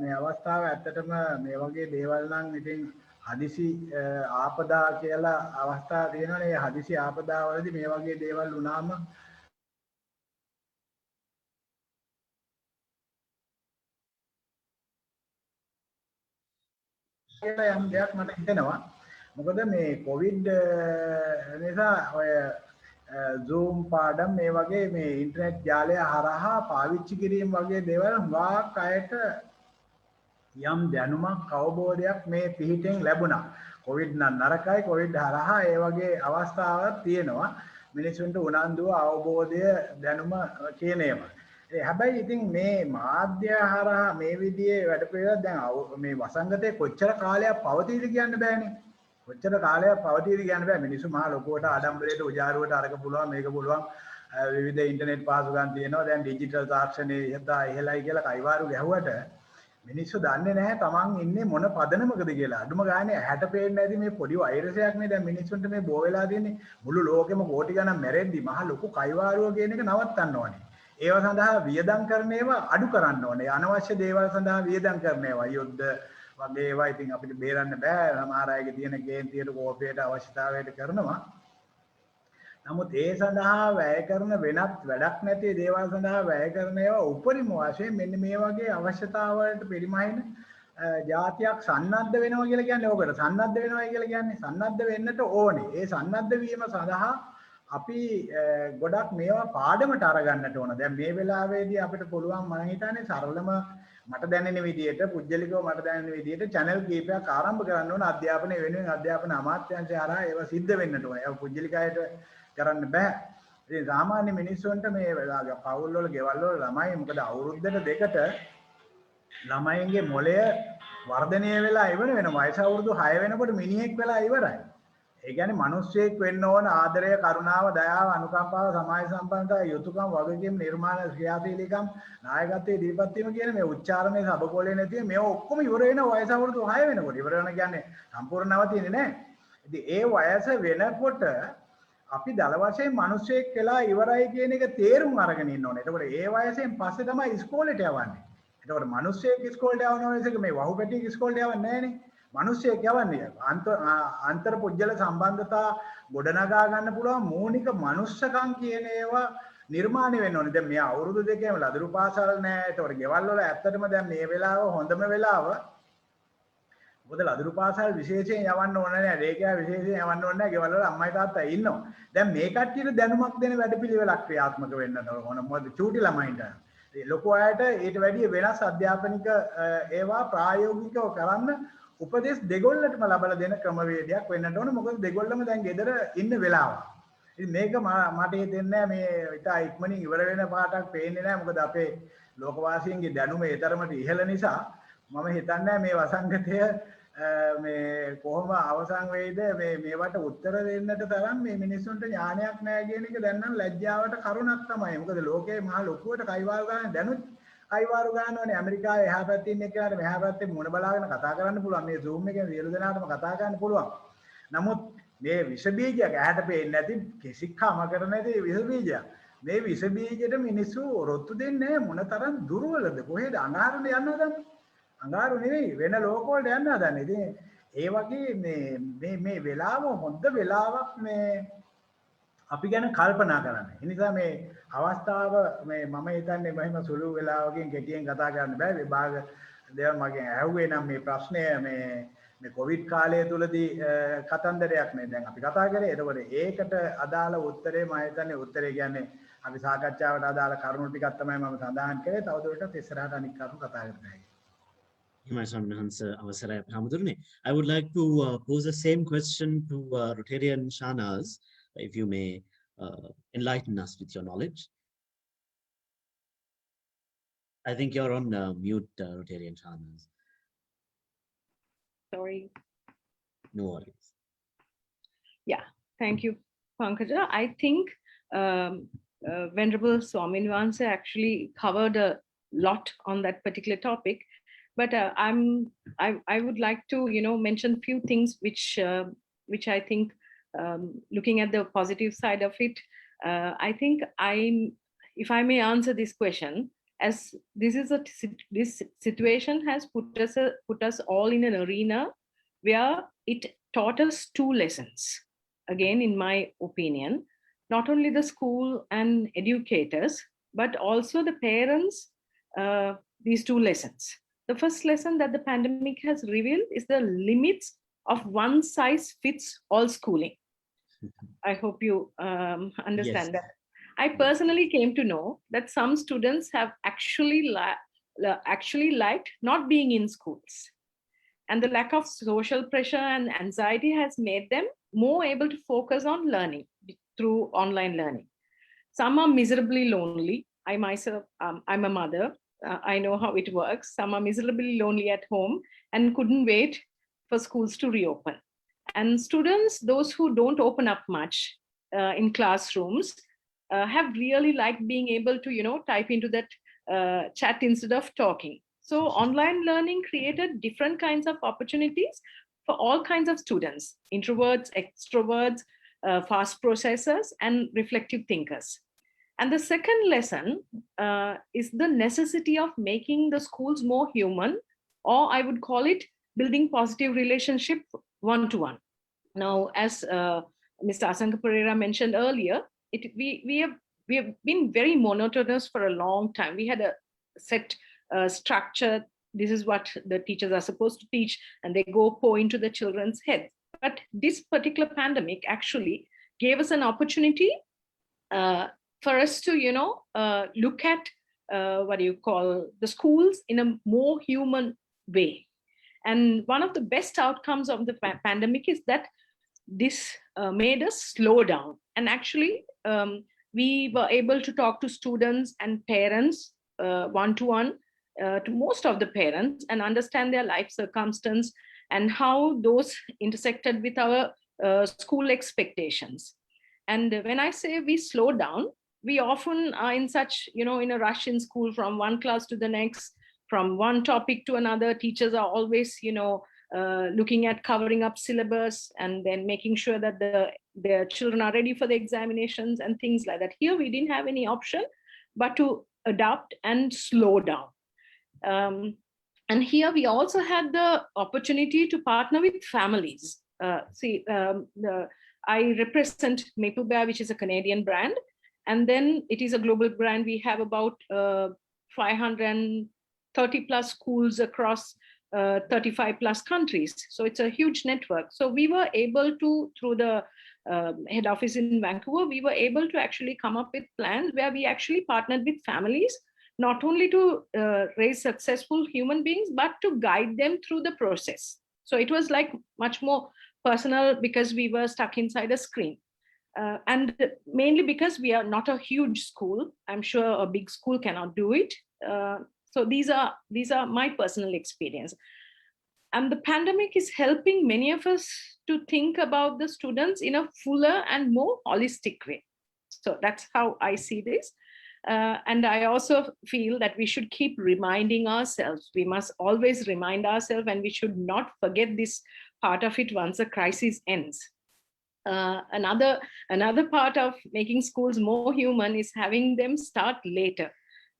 මේ අවස්ථාව ඇත්තටම මේ වගේ දේවල් නම් ඉතින් හදිසි ආපදා කියලා අවස්ථා තියෙනවනේ. මේ හදිසි ආපදාවලදී මේ වගේ දේවල් වුණාම කියලා යම් දෙයක් මට හිතෙනවා. මොකද මේ කොවිඩ් නිසා ඔය Zoom පාඩම් මේ වගේ මේ ඉන්ටර්නෙට් ජාලය හරහා පාවිච්චි කිරීම වගේ දේවල් හුඟක් අයට යම් දැනුමක් අවබෝධයක් මේ පිහිටෙන් ලැබුණා. කොවිඩ් නම් නරකයි. කොවිඩ් හරහා ඒ වගේ අවස්ථාවක් තියෙනවා. මිනිසුන්ට උනන්දුව අවබෝධය දැනුම කියන ඒවා. හැබැයි ඉතින් මේ මාධ්‍ය හරහා මේ විදිහේ වැඩ පිළිවෙල දැන් මේ වසංගතේ කොච්චර කාලයක් පවතීද කියන්න බෑනේ. කොච්චර කාලයක් පවතීද කියන්න බෑ. මිනිස්සු මහා ලොකුවට ආඩම්බරයට උජාරුවට අරක පුළුවන් මේක පුළුවන් විවිධ ඉන්ටර්නෙට් පහසුකම් තියෙනවා. දැන් ඩිජිටල් තාක්ෂණයේ ඉහළයි කියලා කයිවාරු ගැහුවට මිනිස්සු දන්නේ නැහැ තමන් ඉන්නේ මොන පදනමකද කියලා. අඩුම ගානේ ඇහැට පේන්නේ නැති මේ පොඩි වෛරසයක් නේ දැන් මිනිස්සුන්ට මේ බෝ වෙලා තියෙන්නේ. මුළු ලෝකෙම කෝටි ගණන් මැරෙද්දි මහ ලොකු කයිවාරුව කියන එක නවත්තන්න ඕනේ. ඒව සඳහා වියදම් කරන ඒවා අඩු කරන්න ඕනේ. අනවශ්‍ය දේවල් සඳහා වියදම් කරන ඒවා යුද්ධ වගේ ඒවා ඉතින් අපිට බේරන්න බෑ. සමහර අයගේ තියෙන කේන්තියට කෝපයට අවශ්‍යතාවයට කරනවා. නමුත් ඒ සඳහා වැය කරන වෙනත් වැඩක් නැති දේවල් සඳහා වැය කරන ඒවා උපරිම වශයෙන් මෙන්න මේ වගේ අවශ්‍යතාවලට පරිමහින ජාතියක් සන්නද්ධ වෙනවා කියලා කියන්නේ ඕකට. සන්නද්ධ වෙනවා කියලා කියන්නේ සන්නද්ධ වෙන්නට ඕනේ. ඒ සන්නද්ධ වීම සඳහා අපි ගොඩක් මේවා පාඩමට අරගන්නට ඕන. දැන් මේ වෙලාවේදී අපිට පුළුවන් මම හිතන්නේ සරලම මට දැනෙන විදිහට පුජ්‍යලිකව මට දැනෙන විදිහට channel කීපයක් ආරම්භ කරන්න ඕන. අධ්‍යාපනය වෙනුවෙන් අධ්‍යාපන අමාත්‍යාංශය හරහා ඒවා සිද්ධ වෙන්නට ඕන. ඒවා පුජ්‍යලිකයට කරන්න බෑ. ඉතින් සාමාන්‍ය මිනිස්සුන්ට මේ පවුල් වල ගෙවල් වල ළමයි මොකද අවුරුද්දට දෙකට ළමයින්ගේ මොළය වර්ධනය වෙලා ඉවර වෙනවා. වයස අවුරුදු 6 වෙනකොට මිනිහෙක් වෙලා ඉවරයි. ඒ කියන්නේ මිනිස්සෙක් වෙන්න ඕන ආදරය, කරුණාව, දයාව, අනුකම්පාව, සමාජ සම්බන්ධතා, යුතුයකම්, වගකීම්, නිර්මාණ ක්‍රියාශීලීකම්, නායකත්වයේ දීපත් වීම කියන මේ උච්චාරණයේ සබකෝලේ නැති මේව ඔක්කොම ඉවර වෙනවා වයස අවුරුදු 6 වෙනකොට. ඉවර වෙන කියන්නේ සම්පූර්ණ නවතින්නේ නැහැ. ඉතින් ඒ වයස වෙනකොට අපි දල වශයෙන් මිනිස්සෙක් වෙලා ඉවරයි කියන එක තේරුම් අරගෙන ඉන්න ඕනේ. එතකොට ඒ වයසෙන් පස්සේ තමයි ඉස්කෝලේට යවන්නේ. එතකොට මිනිස්සෙක් ඉස්කෝලේට යවන වයසක මේ වහුපැටියෙක් ඉස්කෝලේට යවන්නේ නැහනේ. මිනිස්සෙක් යවන්නේ අන්තර් පුජ්‍යල සම්බන්ධතා ගොඩනගා ගන්න පුළුවන් මූලික මනුස්සකම් කියන ඒවා නිර්මාණය වෙන්න ඕනේ. දැන් මේ අවුරුදු දෙකේම ලදරු පාසල් නැහැ. එතකොට ගෙවල් වල ඇත්තටම දැන් මේ වෙලාව හොඳම වෙලාව. මොකද ලදරු පාසල් විශේෂයෙන් යවන්න ඕන නැහැ. රේඛා විශේෂයෙන් යවන්න ඕන නැහැ. ගෙවල් වල අම්මයි තාත්තා ඉන්නවා. දැන් මේ කට්ටියට දැනුමක් දෙන වැඩපිළිවෙලක් ක්‍රියාත්මක වෙන්න ඕන. මොකද චූටි ළමයින්ට ලොකු අයට ඊට වැඩිය වෙනස් අධ්‍යාපනික ඒවා ප්‍රායෝගිකව කරන්න උපදෙස් දෙගොල්ලටම ලබා දෙන ක්‍රමවේදයක් වෙන්නට ඕන. මොකද දෙගොල්ලම දැන් ගෙදර ඉන්න වෙලාව. ඉතින් මේක මට හිතෙන්නේ මේ ඉතා ඉක්මනින් ඉවර වෙන පාටක් පේන්නේ නැහැ. මොකද අපේ ලෝකවාසීන්ගේ දැනුම ඒ තරමට ඉහළ නිසා මම හිතන්නේ මේ වසංගතය මේ කොහොම අවසන් වෙයිද මේවට උත්තර දෙන්නට තරම් මේ මිනිස්සුන්ට ඥානයක් නැහැ කියන එක දැන් නම් ලැජ්ජාවට කරුණක් තමයි. මොකද ලෝකේ මහා ලොකුවට කයිවාරු ගන්න දැනුත් කයිවාරු ගන්නවනේ. ඇමරිකාවේ එහා පැත්තේ ඉන්න එක්කනට මෙහා පැත්තේ මොන බලාගෙන කතා කරන්න පුළුවන්. මේ Zoom එකෙන් සියලු දෙනාටම කතා කරන්න පුළුවන්. නමුත් මේ විස බීජයක් ඇහැට පේන්නේ නැති කිසිකම කර නැති විස බීජයක්. මේ විස බීජෙට මිනිස්සු රොත්තු දෙන්නේ මොනතරම් දුර්වලද? කොහෙද අඟහරුනේ යන්නවද? අඟහරු නෙවෙයි වෙන ලෝක වලට යන්න හදන්නේ. ඉතින් ඒ වගේ මේ වෙලාව හොඳ වෙලාවක් මේ අපි ගැන කල්පනා කරන්න. ඒ නිසා මේ අවස්ථාව මේ මම හිතන්නේ මම සුළු වෙලාවකින් කෙටියෙන් කතා කරන්න බෑ. විභාග දේවල් මගෙන් ඇහුවේ නම් මේ ප්‍රශ්නය මේ කොවිඩ් කාලය තුලදී කතන්දරයක් නේ දැන් අපි කතා කරේ. ඒකවල ඒකට අදාළ උත්තරේ මම හිතන්නේ උත්තරේ කියන්නේ අපි සාකච්ඡාවට අදාළ කරුණු ටිකක් තමයි මම සඳහන් කරේ. තවදුරටත් ඉස්සරහට අනික් කරුණු කතා කරන්න. I would like to pose the same question to Rotarian Shahnaz, if you may enlighten us with your knowledge. I think you're on mute, Rotarian Shahnaz. Sorry. No worries. Yeah, thank you, Pankaja. I think Venerable Swaminwansa actually covered a lot on that particular topic. But I would like to, mention few things which I think, looking at the positive side of it, I think if I may answer this question, as this situation has put us all in an arena where it taught us two lessons. Again, in my opinion, not only the school and educators, but also the parents, these two lessons. The first lesson that the pandemic has revealed is the limits of one size fits all schooling. I hope you understand Yes. that. I personally came to know that some students have actually liked not being in schools. And the lack of social pressure and anxiety has made them more able to focus on learning through online learning. Some are miserably lonely. I myself, I'm a mother. I know how it works. Some are miserably lonely at home and couldn't wait for schools to reopen. And students, those who don't open up much in classrooms, have really liked being able to, type into that chat instead of talking. So online learning created different kinds of opportunities for all kinds of students, introverts, extroverts, fast processors, and reflective thinkers. And the second lesson is the necessity of making the schools more human, or I would call it building positive relationship one-to-one. Now, as Mr. Asanka Pereira mentioned earlier, we have been very monotonous for a long time. We had a set structure. This is what the teachers are supposed to teach, and they go pour into the children's heads. But this particular pandemic actually gave us an opportunity for us to, look at the schools in a more human way. And one of the best outcomes of the pandemic is that this made us slow down. And actually, we were able to talk to students and parents one-to-one, to most of the parents, and understand their life circumstance and how those intersected with our school expectations. And when I say we slow down, we often are in such, in a rush in school, from one class to the next, from one topic to another. Teachers are always, looking at covering up syllabus and then making sure that their children are ready for the examinations and things like that. Here, we didn't have any option but to adapt and slow down. And here we also had the opportunity to partner with families. I represent Maple Bear, which is a Canadian brand. And then it is a global brand. We have about 530 plus schools across 35 plus countries. So it's a huge network. So we were able to, through the head office in Vancouver, we were able to actually come up with plans where we actually partnered with families, not only to raise successful human beings, but to guide them through the process. So it was like much more personal because we were stuck inside a screen. And mainly because we are not a huge school. I'm sure a big school cannot do it. So these are my personal experience. And the pandemic is helping many of us to think about the students in a fuller and more holistic way. So that's how I see this. And I also feel that we should keep reminding ourselves. We must always remind ourselves, and we should not forget this part of it once the crisis ends. Another part of making schools more human is having them start later,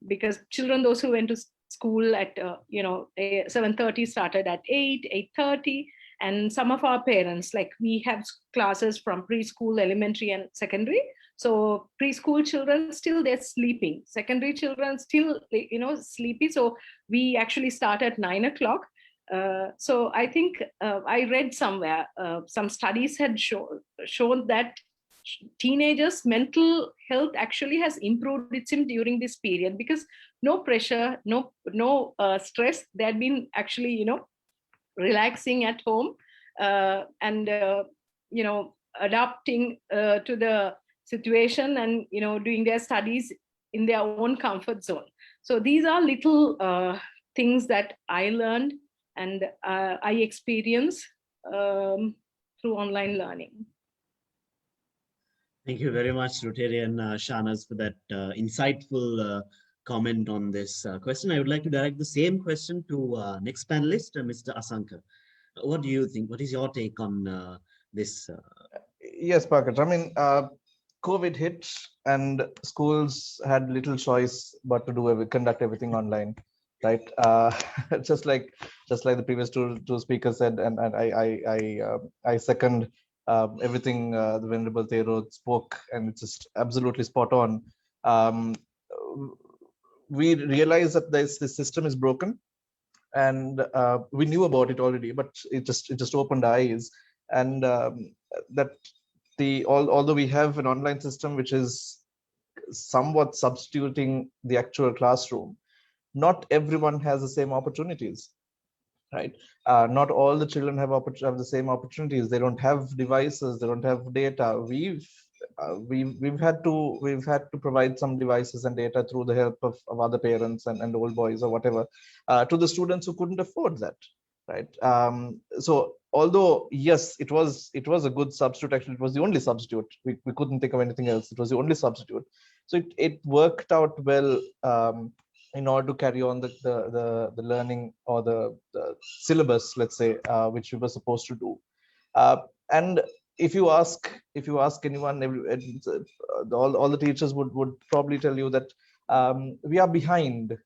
because children, those who went to school at 7:30, started at 8:30, and some of our parents, like we have classes from preschool, elementary, and secondary. So preschool children still, they're sleeping. Secondary children still sleepy. So we actually start at 9 o'clock. So I think I read somewhere, some studies had shown that teenagers' mental health actually has improved during this period, because no pressure, no stress. They had been actually, relaxing at home and, adapting to the situation and, doing their studies in their own comfort zone. So these are little things that I learned and I experience through online learning. Thank you very much, Rotary and Shahnaz, for that insightful comment on this question. I would like to direct the same question to next panelist, Mr. Asanka. What do you think? What is your take on this? Yes, Pankaj. I mean, COVID hit and schools had little choice but to conduct everything online, right? Just like the previous two speakers said, and I second everything the Venerable Thero spoke, and it's just absolutely spot on. We realize that this system is broken, and we knew about it already, but it just opened eyes, and that although we have an online system which is somewhat substituting the actual classroom, not everyone has the same opportunities, right? Not all the children have the same opportunities. They don't have devices, they don't have data. We've had to provide some devices and data through the help of other parents and old boys or whatever to the students who couldn't afford that, right? So although yes, it was a good substitute. Actually, it was the only substitute. We couldn't think of anything else. It was the only substitute. So it worked out well in order to carry on the learning or the syllabus, let's say, which we were supposed to do. And if you ask anyone, all the teachers would probably tell you that we are behind.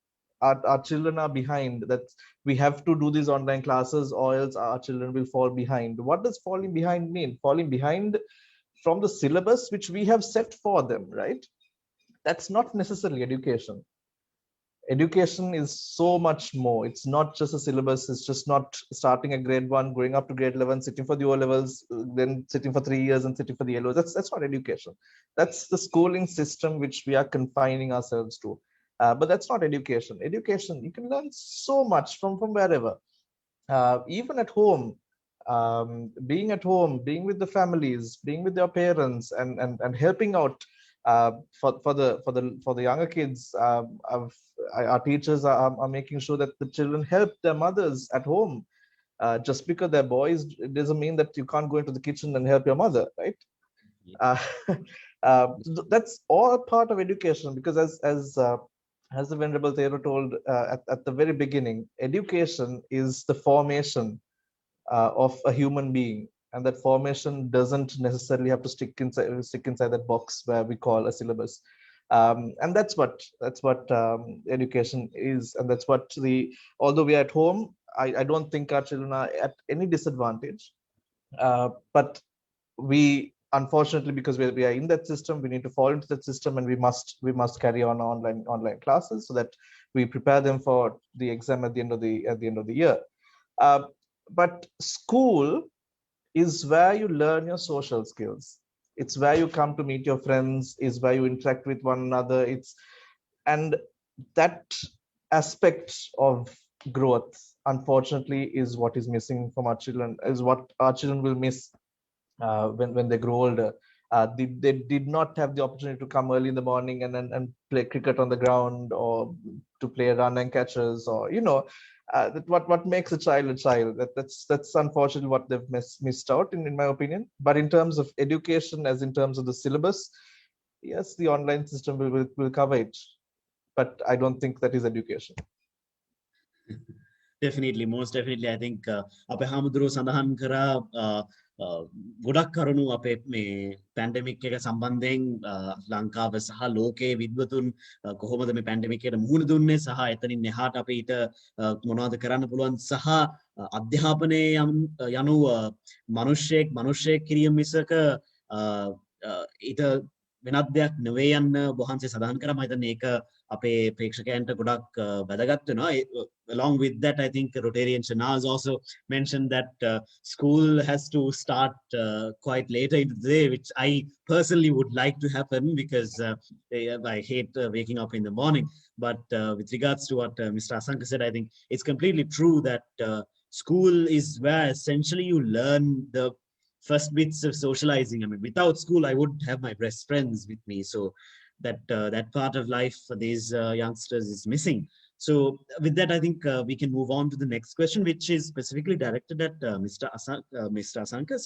Our children are behind. That we have to do these online classes, or else our children will fall behind. What does falling behind mean? Falling behind from the syllabus which we have set for them, right? That's not necessarily education. Education is so much more. It's not just a syllabus. It's just not starting at grade 1, going up to grade 11, sitting for the O levels, then sitting for 3 years and sitting for the LOs. That's not education. That's the schooling system which we are confining ourselves to. But that's not education. Education, you can learn so much from wherever. Even at home, being at home, being with the families, being with their parents, and helping out for the younger kids. Our teachers are making sure that the children help their mothers at home. Just because they're boys, it doesn't mean that you can't go into the kitchen and help your mother, right? Uh, that's all part of education, because as the Venerable Thero told at the very beginning, education is the formation of a human being, and that formation doesn't necessarily have to stick inside that box where we call a syllabus. And that's what education is, and that's what although we are at home, I don't think our children are at any disadvantage, but we, unfortunately, because we are in that system, we need to fall into that system, and we must carry on online classes so that we prepare them for the exam at the end of the year. But school is where you learn your social skills. It's where you come to meet your friends, is where you interact with one another. And that aspect of growth, unfortunately, is what is missing from our children, is what our children will miss when they grow older. They did not have the opportunity to come early in the morning and play cricket on the ground, or to play run and catchers, or that what makes a child a child. That's unfortunately what they've missed out in my opinion. But in terms of education, as in terms of the syllabus, yes, the online system will cover it, but I don't think that is education. Definitely, most definitely. I think අපේ හාමුදුරුවෝ සඳහන් කරා ගොඩක් කරුණු අපේ මේ pandemic එක සම්බන්ධයෙන් ලංකාව සහ ලෝකයේ විද්වතුන් කොහොමද මේ පැන්ඩමික් එකට මුහුණ දුන්නේ සහ එතනින් එහාට අපි ඊට මොනවද කරන්න පුළුවන් සහ අධ්‍යාපනයේ යනු මිනිස්සෙක් කිරීම මිසක ඊට වෙනත් දෙයක් නෙවෙයි යන්න වහන්සේ සඳහන් කරා. මම හිතන්නේ ඒක අපේ ප්‍රේක්ෂකයන්ට ගොඩක් වැදගත් වෙනවා. Along with that, I think Rotarian Shanaz also mentioned that school has to start quite later in the day, which I personally would like to happen, because I hate waking up in the morning. But with regards to what Mr. Asanka said, I think it's completely true that school is where essentially you learn the first bits of socializing. I mean, without school, I wouldn't have my best friends with me. So that part of life for these youngsters is missing. So with that, I think we can move on to the next question, which is specifically directed at Mr. Asanka.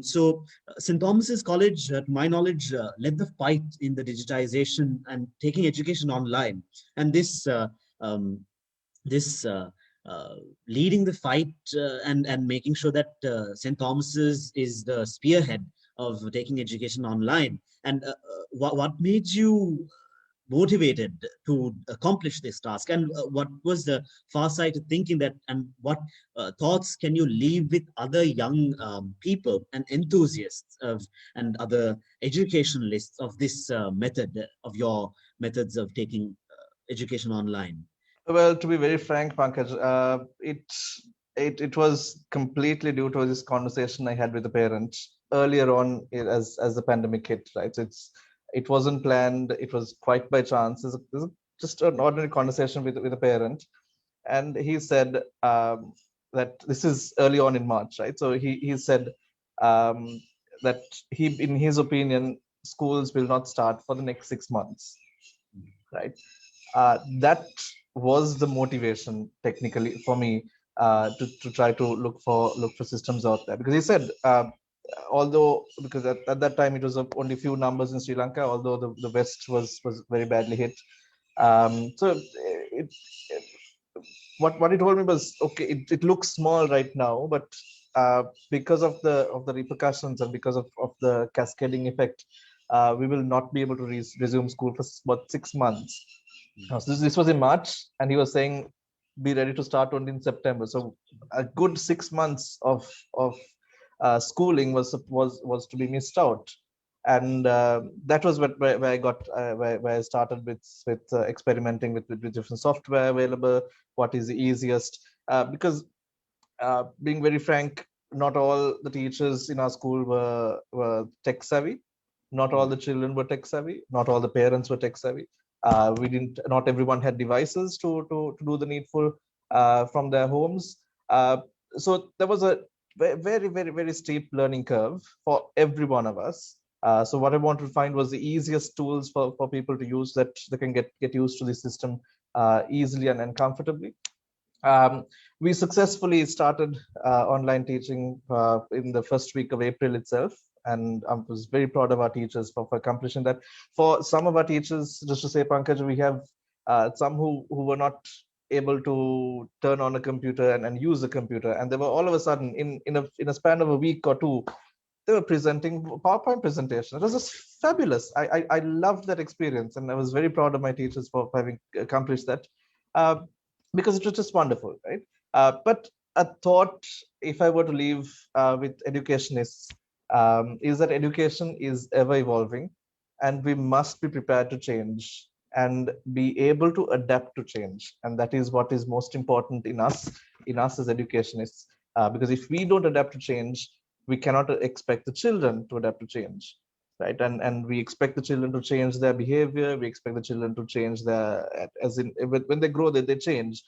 So St. Thomas's College, to my knowledge, led the fight in the digitization and taking education online. And this leading the fight and making sure that St. Thomas's is the spearhead of taking education online. And what made you motivated to accomplish this task, and what was the far-sighted thinking that, and what thoughts can you leave with other young people and enthusiasts and other educationalists of this method, of your methods of taking education online? Well, to be very frank, Pankaj, it was completely due to this conversation I had with the parents earlier on as the pandemic hit, right? So it wasn't planned. It was quite by chance. It was just an ordinary conversation with a parent, and he said that this is early on in March, right? So he said that in his opinion, schools will not start for the next 6 months, right? That was the motivation technically for me to try to look for systems out there, because he said although, because at that time it was only few numbers in Sri Lanka, although the West was very badly hit. So what he told me was, okay, it looks small right now, but because of the repercussions and because of the cascading effect, we will not be able to resume school for about 6 months. Now, so this was in March, and he was saying, be ready to start only in September. So a good 6 months of schooling was to be missed out, and that was where I got where I started with experimenting with different software available. What is the easiest? Because being very frank, not all the teachers in our school were tech savvy. Not all the children were tech savvy. Not all the parents were tech savvy. We didn't. Not everyone had devices to do the needful from their homes. So there was a very steep learning curve for every one of us. So what I wanted to find was the easiest tools for people to use, that they can get used to the system easily and comfortably. We successfully started online teaching in the first week of April itself, and I was very proud of our teachers for accomplishing that. For some of our teachers, just to say, Pankaj, we have some who were not able to turn on a computer and use a computer, and they were all of a sudden in a span of a week or two, they were presenting PowerPoint presentation. It was just fabulous. I loved that experience, and I was very proud of my teachers for having accomplished that. Because it was just wonderful, right? But a thought, if I were to leave with educationists, is that education is ever evolving, and we must be prepared to change and be able to adapt to change. And that is what is most important in us as educationists. Because if we don't adapt to change, we cannot expect the children to adapt to change, right? And we expect the children to change their behavior. We expect the children to change their, as in when they grow, they change.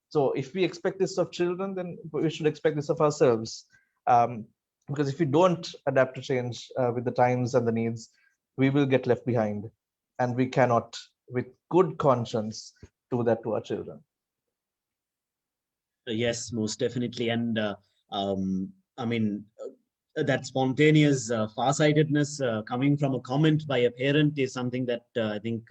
So if we expect this of children, then we should expect this of ourselves. Because if we don't adapt to change with the times and the needs, we will get left behind, and we cannot, with good conscience, do that to our children. Yes, most definitely. And I mean, that spontaneous farsightedness coming from a comment by a parent is something that I think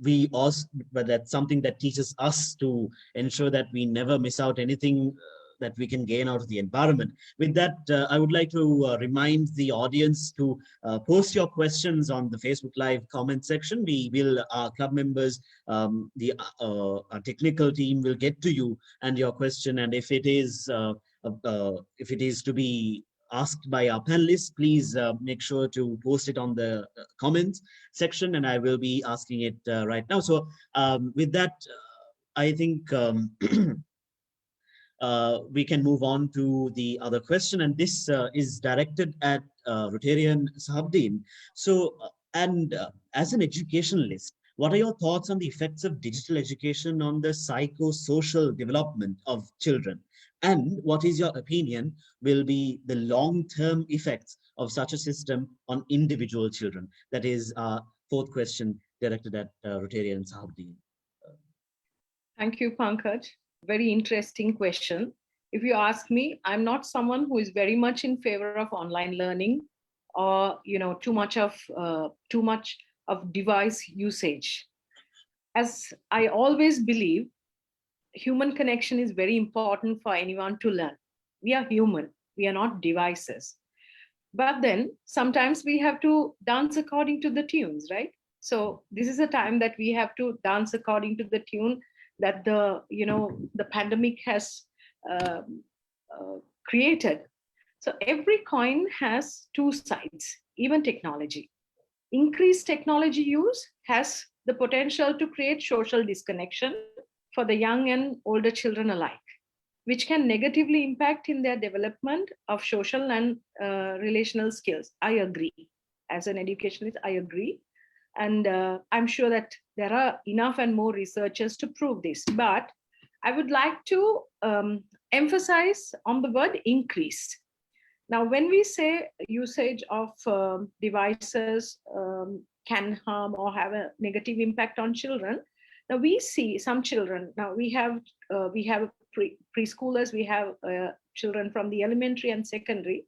we also, but that's something that teaches us to ensure that we never miss out anything that we can gain out of the environment. With that, I would like to remind the audience to post your questions on the Facebook Live comment section. We will, our club members, our technical team will get to you and your question. And if it is to be asked by our panelists, please make sure to post it on the comments section, and I will be asking it right now. So with that, I think we can move on to the other question, and this is directed at Rotarian Sahabdeen. So, as an educationalist, what are your thoughts on the effects of digital education on the psychosocial development of children? And what is your opinion will be the long-term effects of such a system on individual children? That is our fourth question directed at Rotarian Sahabdeen. Thank you, Pankaj. Very interesting question. If you ask me, I'm not someone who is very much in favor of online learning or too much of device usage. As I always believe, human connection is very important for anyone to learn. We are human. We are not devices. But then sometimes we have to dance according to the tunes, right? So this is a time that we have to dance according to the tune that the pandemic has uh, created. So every coin has two sides, even technology. Increased technology use has the potential to create social disconnection for the young and older children alike, which can negatively impact in their development of social and relational skills. I agree. As an educationist, I agree. And I'm sure that there are enough and more researchers to prove this. But I would like to emphasize on the word increased. Now, when we say usage of devices can harm or have a negative impact on children, now we see some children. Now we have preschoolers, we have children from the elementary and secondary.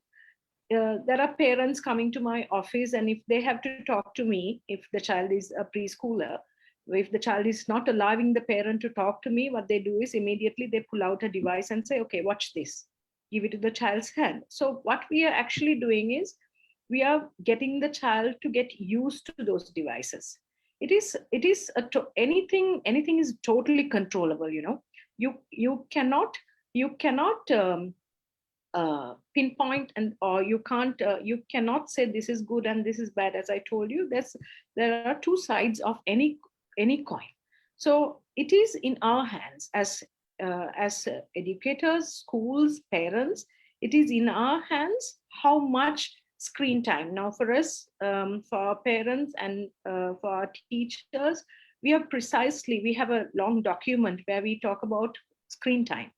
There are parents coming to my office, and if they have to talk to me, if the child is a preschooler, if the child is not allowing the parent to talk to me, what they do is immediately they pull out a device and say, okay, watch this, give it to the child's hand. So what we are actually doing is we are getting the child to get used to those devices. Anything is totally controllable. You cannot pinpoint, and or you cannot say this is good and this is bad. As I told you, there are two sides of any coin. So it is in our hands as educators, schools, parents. It is in our hands how much screen time. Now for us, for our parents and for our teachers, we have a long document where we talk about screen time.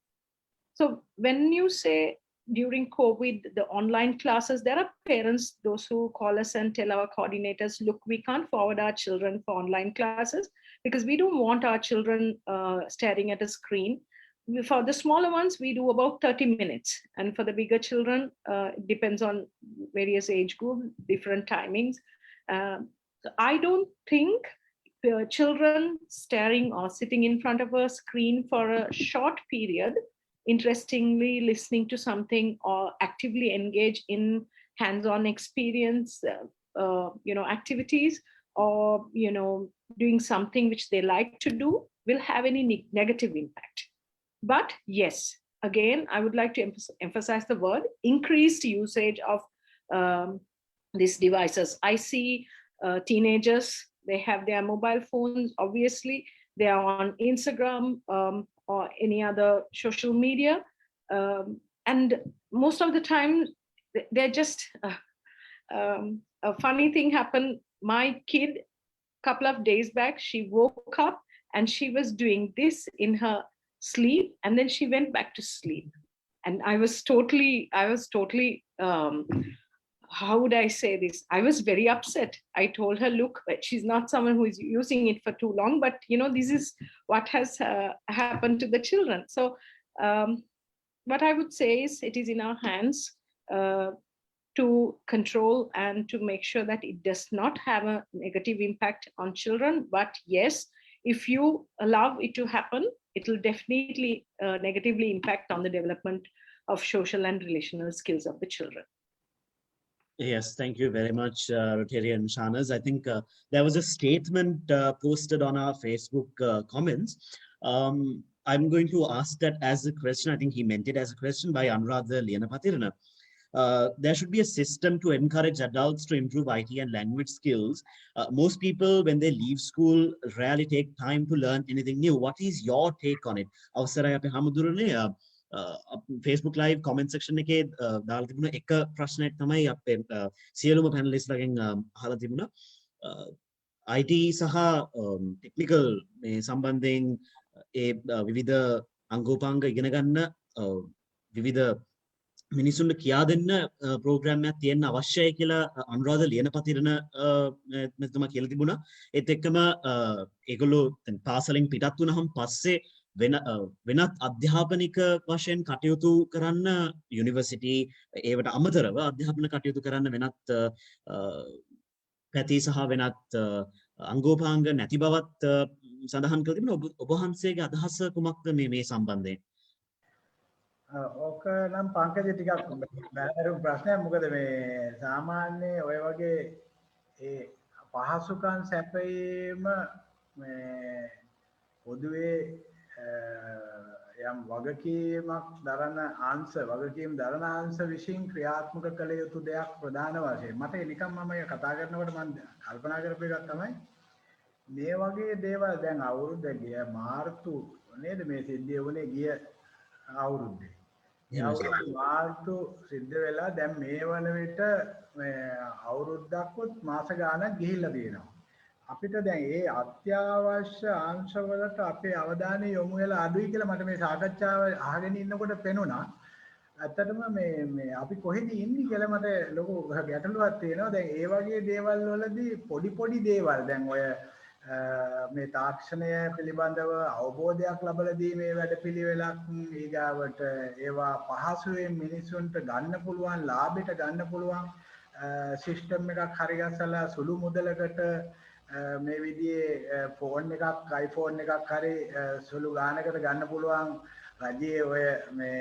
So when you say during COVID, the online classes, there are parents, those who call us and tell our coordinators, look, we can't forward our children for online classes because we don't want our children staring at a screen. For the smaller ones, we do about 30 minutes. And for the bigger children, it depends on various age groups, different timings. So I don't think children staring or sitting in front of a screen for a short period, interestingly listening to something or actively engage in hands-on experience, activities, or doing something which they like to do, will have any negative impact. But yes, again, I would like to emphasize the word increased usage of these devices. I see teenagers, they have their mobile phones, obviously they are on Instagram or any other social media, and most of the time they're just a funny thing happened. My kid, couple of days back, she woke up and she was doing this in her sleep, and then she went back to sleep. And I was totally how would I say this? I was very upset. I told her, look, she's not someone who is using it for too long, but this is what has happened to the children. So what I would say is it is in our hands to control and to make sure that it does not have a negative impact on children. But yes, if you allow it to happen, it will definitely negatively impact on the development of social and relational skills of the children. Yes, thank you very much, Rotary and Shahnaz. I think there was a statement posted on our Facebook comments. I'm going to ask that as a question. I think he meant it as a question by Anuradha Lianapathirana. There should be a system to encourage adults to improve IT and language skills. Most people, when they leave school, rarely take time to learn anything new. What is your take on it? Facebook live comment section එකේ දාලා තිබුණ එක ප්‍රශ්නයක් තමයි අපේ සියලුම පැනලිස්ට් ලගෙන් අහලා තිබුණා IT සහ ටෙක්නිකල් මේ සම්බන්ධයෙන් ඒ විවිධ අංගෝපාංග ඉගෙන ගන්න විවිධ මිනිසුන්ට කියා දෙන්න ප්‍රෝග්‍රෑම් එකක් තියෙන්න අවශ්‍යයි කියලා අනුරාධ ලියනපතිරණ මෙතුමා කියලා තිබුණා. ඒත් එක්කම ඒගොල්ලෝ පාසලෙන් පිටත් වුණාම පස්සේ වෙනත් අධ්‍යාපනික වශයෙන් කටයුතු කරන්න යුනිවර්සිටි ඒවට අමතරව අධ්‍යාපන කටයුතු කරන්න වෙනත් පැති සහ වෙනත් අංගෝපාංග නැති බවත් සඳහන් කර තිබෙනවා. ඔබ වහන්සේගේ අදහස කුමක්ද මේ සම්බන්ධයෙන්? ඕක නම් පංකජ ටිකක් බැලුම් ප්‍රශ්නයක්. මොකද මේ සාමාන්‍ය ඔය වගේ ඒ පහසුකම් සැපයීම මේ පොදුවේ යම් වගකීමක් දරන අංශ විසින් ක්‍රියාත්මක කළ යුතු දෙයක් ප්‍රධාන වශයෙන්. මට නිකන් මම කතා කරනකොට මම කල්පනා කරපු එකක් තමයි මේ වගේ දේවල් දැන් අවුරුද්ද ගිය මාර්තු නේද මේ සිද්ධිය වුණේ ගිය අවුරුද්දේ. මාර්තු සිද්ධ වෙලා දැන් මේ වන විට අවුරුද්දක්වත් මාස ගාණක් ගිහිල්ලා තියෙනවා. අපිට දැන් ඒ අත්‍යවශ්‍ය අංශවලට අපේ අවධානය යොමු වෙලා අඩුයි කියලා මට මේ සාකච්ඡාව අහගෙන ඉන්නකොට පෙනුණා. ඇත්තටම මේ අපි කොහෙද ඉන්නේ කියලා මට ලොකු ගැටලුවක් තියෙනවා. දැන් ඒ වගේ දේවල් වලදී පොඩි දේවල් දැන් ඔය මේ තාක්ෂණය පිළිබඳව අවබෝධයක් ලබා දීමේ වැඩපිළිවෙලක් ඊගාවට ඒවා පහසුවෙන් මිනිසුන්ට ගන්න පුළුවන් ලාභයට ගන්න පුළුවන් සිස්ටම් එකක් හරි ගස්සලා සුළු මුදලකට මේ විදිහේ ෆෝන් එකක් iPhone එකක් හරි සුළු ගානකට ගන්න පුළුවන් රජයේ ඔය මේ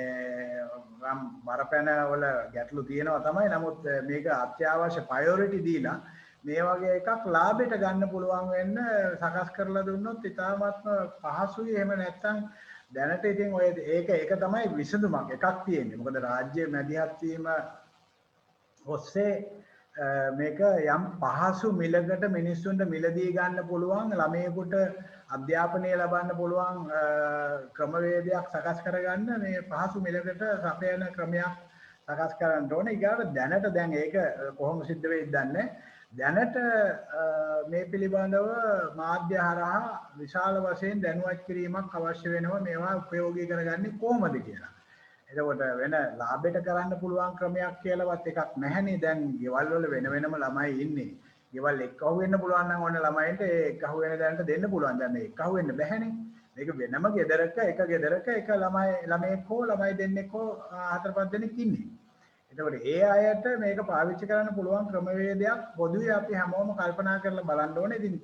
බරපැන වල ගැටලු තියෙනවා තමයි. නමුත් මේක අත්‍යවශ්‍ය ප්‍රයොරිටි දීලා මේ වගේ එකක් ලාභයට ගන්න පුළුවන් වෙන්න සකස් කරලා දුන්නොත් ඉතාමත්ම පහසුයි. එහෙම නැත්නම් දැනට ඉතින් ඔය ඒක තමයි විසඳුමක් එකක් තියෙන්නේ. මොකද රාජ්‍ය මැදිහත් වීම ඔස්සේ මේක යම් පහසු මිලකට මිනිස්සුන්ට මිලදී ගන්න පුළුවන්, ළමයෙකුට අධ්‍යාපනය ලබන්න පුළුවන් ක්‍රමවේදයක් සකස් කරගන්න මේ පහසු මිලකට සපයන ක්‍රමයක් සකස් කරන්න ඕනේ. ඊගාට දැනට දැන් ඒක කොහොම සිද්ධ වෙයිද දන්නේ. දැනට මේ පිළිබඳව මාධ්‍ය හරහා විශාල වශයෙන් දැනුවත් කිරීමක් අවශ්‍ය වෙනවා මේවා ප්‍රයෝගී කරගන්නේ කොහොමද කියලා. එතකොට වෙන ලාභයට කරන්න පුළුවන් ක්‍රමයක් කියලාවත් එකක් නැහැනේ. දැන් ගෙවල් වල වෙන වෙනම ළමයි ඉන්නේ. ගෙවල් එක්කහුව වෙන්න පුළුවන් නම් ඕන ළමයින්ට ඒ එක්කහුව වෙන දැනට දෙන්න පුළුවන්. දැන් මේ එක්කහුව වෙන්න බැහැනේ. මේක වෙනම ගෙදරක එක ළමයෙක් හෝ ළමයි දෙන්නෙක් හෝ 4-5 දෙනෙක් ඉන්නේ. එතකොට ඒ අයට මේක පාවිච්චි කරන්න පුළුවන් ක්‍රමවේදයක් පොදුවේ අපි හැමෝම කල්පනා කරලා බලන්න ඕනේ. ඉතින්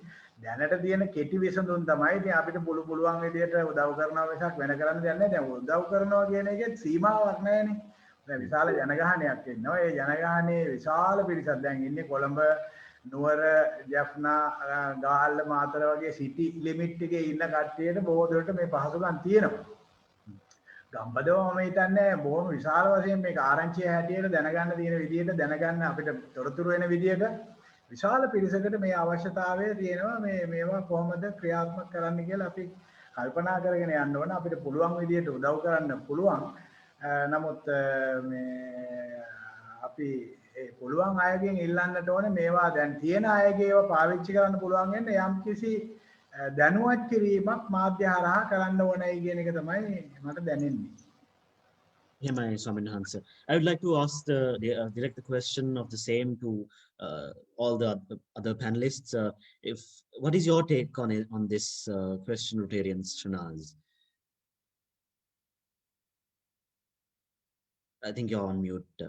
දැනට තියෙන කෙටි විසඳුම් තමයි ඉතින් අපිට පුළුවන් විදියට උදව් කරනවා මිසක් වෙන කරන්න දෙයක් නැහැ. දැන් උදව් කරනවා කියන එකේ සීමාවක් නැහැනේ. දැන් විශාල ජනගහනයක් ඉන්නවා. ඒ ජනගහනයේ විශාල පිරිසක් දැන් ඉන්නේ කොළඹ, නුවර, ජෆ්නා, ගාල්ල, මාතර වගේ සිටි ලිමිට් එකේ ඉන්න කට්ටියට බොහෝ දුරට මේ පහසුකම් තියෙනවා. ගම්බදව මම හිතන්නේ බොහොම විශාල වශයෙන් මේක ආරංචිය හැටියට දැනගන්න තියෙන විදිහට දැනගන්න අපිට තොරතුරු වෙන විදිහට විශාල පිරිසකට මේ අවශ්‍යතාවය තියෙනවා. මේවා කොහොමද ක්‍රියාත්මක කරන්න කියලා අපි කල්පනා කරගෙන යන්න ඕන. අපිට පුළුවන් විදිහට උදව් කරන්න පුළුවන්. නමුත් මේ අපි ඒ පුළුවන් අයගෙන් ඉල්ලන්නට ඕනේ මේවා දැන් තියෙන අයගේ ඒවා පාවිච්චි කරන්න පුළුවන් වෙන්නේ යම්කිසි දැනුවත් කිරීමක් මාධ්‍ය හරහා කරන්න ඕනයි කියන එක තමයි මට දැනෙන්නේ. Hemai Swaminathan. I would like to ask direct the question of the same to all the other panelists. What is your take on this question, Rotarians, Shanaz? I think you're on mute.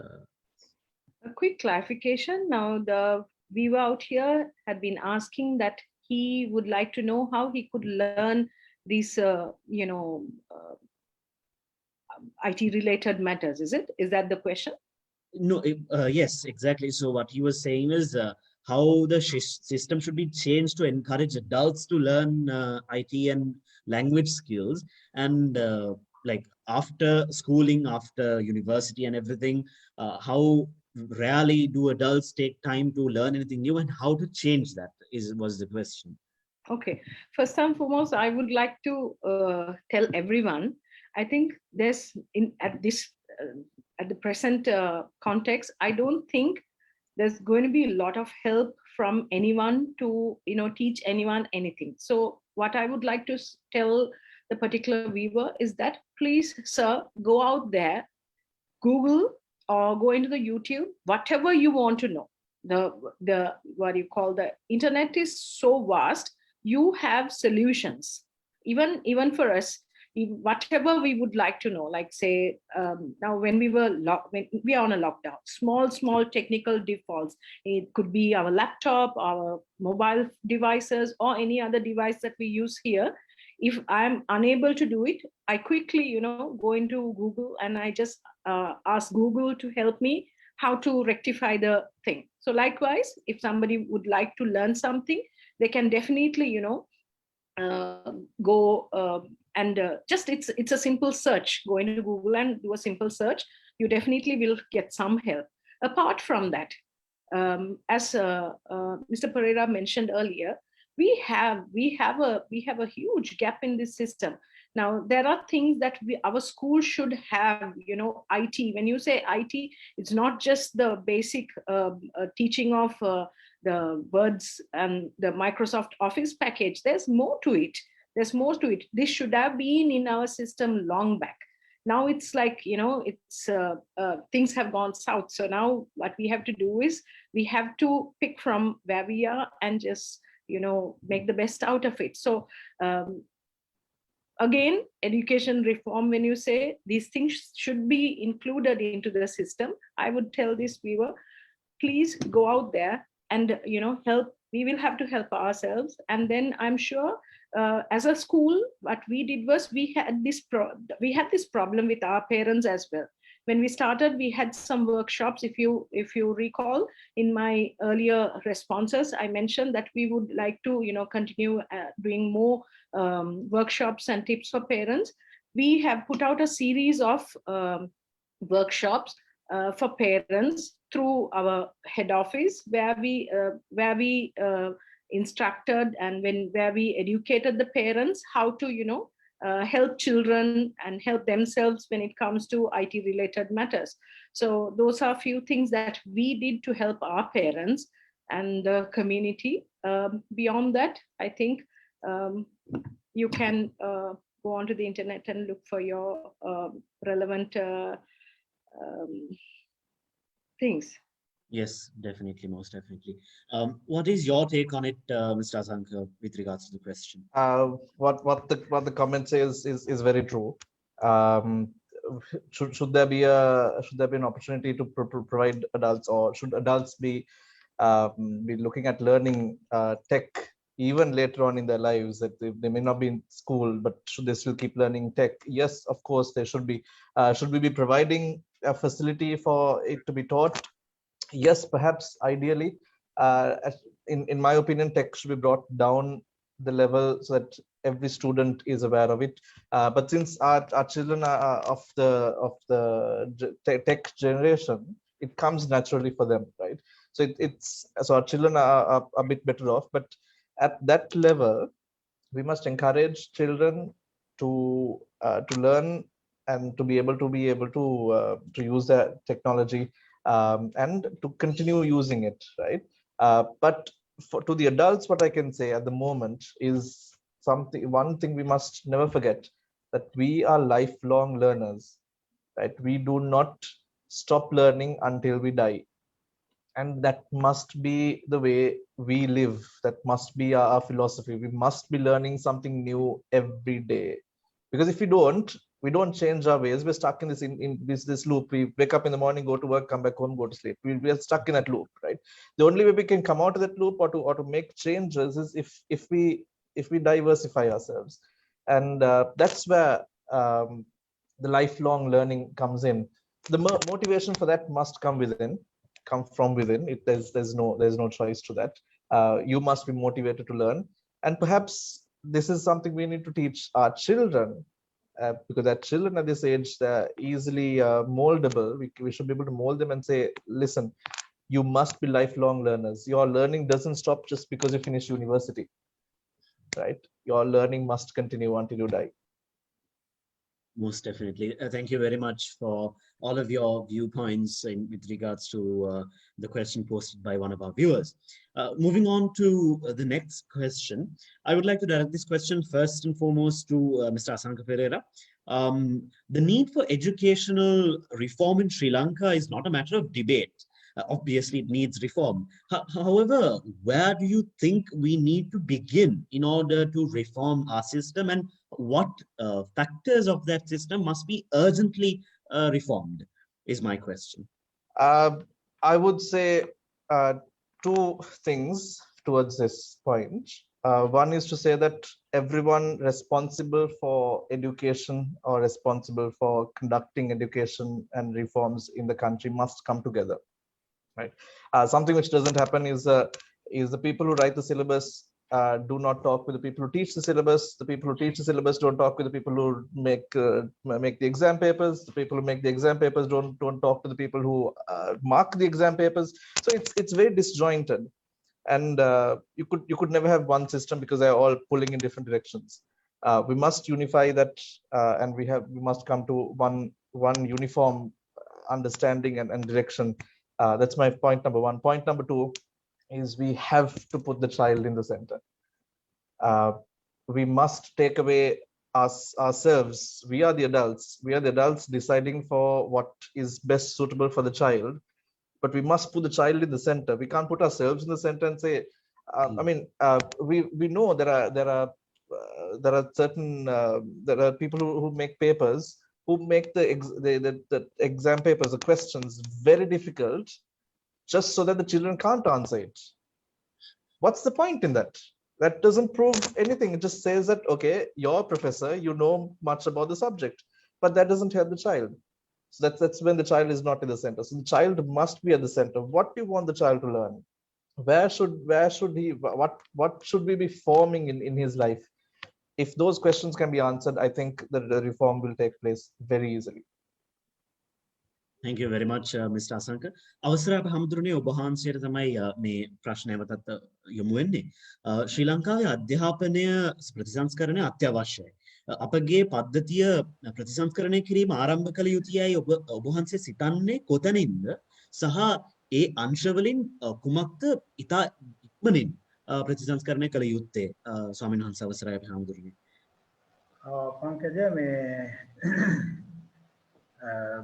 A quick clarification. Now, the viewer out here had been asking that he would like to know how he could learn these, IT related matters. Is that the question? No, yes, exactly. So what he was saying is how the system should be changed to encourage adults to learn IT and language skills. And like after schooling, after university and everything, how rarely do adults take time to learn anything new, and how to change that was the question. Okay. First and foremost, I would like to tell everyone, I think there's at the present context, I don't think there's going to be a lot of help from anyone to teach anyone anything. So what I would like to tell the particular viewer is that please, sir, go out there, Google or go into the YouTube, whatever you want to know. The what you call the internet is so vast. You have solutions. Even for us, whatever we would like to know, like say now when we are on a lockdown, small technical defaults, it could be our laptop, our mobile devices, or any other device that we use here. If I'm unable to do it, I quickly go into Google and I just ask Google to help me how to rectify the thing. So likewise, if somebody would like to learn something, they can definitely go and just it's a simple search. Go into Google and do a simple search. You definitely will get some help. Apart from that, as Mr. Pereira mentioned earlier, we have a huge gap in this system. Now there are things that our school should have. IT. When you say IT, it's not just the basic teaching of the words and the Microsoft Office package. There's more to it. This should have been in our system long back. Now it's like things have gone south. So now what we have to do is we have to pick from where we are and just make the best out of it. So again, education reform, when you say these things should be included into the system, I would tell this viewer, please go out there and help we will have to help ourselves. And then I'm sure as a school, what we did was we had this problem with our parents as well. When we started, we had some workshops. If you recall, in my earlier responses, I mentioned that we would like to continue doing more workshops and tips for parents. We have put out a series of workshops for parents through our head office, where we instructed and where we educated the parents how to help children and help themselves when it comes to IT related matters. So those are a few things that we did to help our parents and the community. Beyond that, I think you can go onto the internet and look for your relevant things. Yes, definitely, most definitely. What is your take on it, Mr. Asanka, with regards to the question? What the comment says is very true. Should there be an opportunity to provide adults, or should adults be looking at learning tech even later on in their lives, that they may not be in school, but should they still keep learning tech? Yes, of course, they should be. Should we be providing a facility for it to be taught? Yes, perhaps ideally. In my opinion, tech should be brought down the level so that every student is aware of it. But since our children are of the tech generation, it comes naturally for them, right? So so our children are a bit better off. But at that level, we must encourage children to learn and to be able to use that technology, and to continue using it, right? But to the adults, what I can say at the moment is one thing we must never forget, that we are lifelong learners, right? We do not stop learning until we die. And that must be the way we live. That must be our philosophy. We must be learning something new every day, because if we don't change our ways, we're stuck in this loop. We wake up in the morning, go to work, come back home, go to sleep. We are stuck in that loop, right? The only way we can come out of that loop, or to make changes, is if we diversify ourselves. And that's where the lifelong learning comes in. The motivation for that must come from within. There's no choice to that. You must be motivated to learn. And perhaps this is something we need to teach our children, because our children at this age, they're easily moldable. We should be able to mold them and say, listen, you must be lifelong learners. Your learning doesn't stop just because you finish university, right? Your learning must continue until you die. Most definitely. Thank you very much for all of your viewpoints with regards to the question posted by one of our viewers. Moving on to the next question, I would like to direct this question first and foremost to Mr. Asanka Pereira. The need for educational reform in Sri Lanka is not a matter of debate. Obviously, it needs reform. However, where do you think we need to begin in order to reform our system, and what factors of that system must be urgently reformed, is my question. I would say two things towards this point. One is to say that everyone responsible for education or responsible for conducting education and reforms in the country must come together, right? Something which doesn't happen is the people who write the syllabus do not talk with the people who teach the syllabus. The people who teach the syllabus don't talk with the people who make the exam papers. The people who make the exam papers don't talk to the people who mark the exam papers. So it's very disjointed, and you could never have one system, because they're all pulling in different directions. We must unify that, and we must come to one uniform understanding and direction. That's my point number one. Point number two is we have to put the child in the center. We must take away ourselves. We are the adults. We are the adults deciding for what is best suitable for the child, but we must put the child in the center. We can't put ourselves in the center and say, we know there are people who make papers, who make the exam papers, the questions very difficult, just so that the children can't answer it. What's the point in that? That doesn't prove anything. It just says that, okay, you're a professor, you know much about the subject, but that doesn't help the child. So that's when the child is not in the center. So the child must be at the center. What do you want the child to learn? Where should he, what should we be forming in his life? If those questions can be answered, I think that the reform will take place very easily. Thank you very much, Mr. Asanka. අවසරයි අප හැමදෙරෝනේ ඔබ වහන්සේට තමයි මේ ප්‍රශ්නය වතත් යොමු වෙන්නේ. ශ්‍රී ලංකාවේ අධ්‍යාපනය ප්‍රතිසංස්කරණය අත්‍යවශ්‍යයි. අපගේ පද්ධතිය ප්‍රතිසංස්කරණය කිරීම ආරම්භ කළ යුතුයයි ඔබ වහන්සේ සිතන්නේ කොතනින්ද සහ ඒ අංශවලින් කුමක්ද ඉතා ඉක්මනින් ප්‍රතිසංස්කරණය කළ යුත්තේ ස්වාමීන් වහන්සේ අවසරයි අප හැමදෙරෝනේ. පංකජ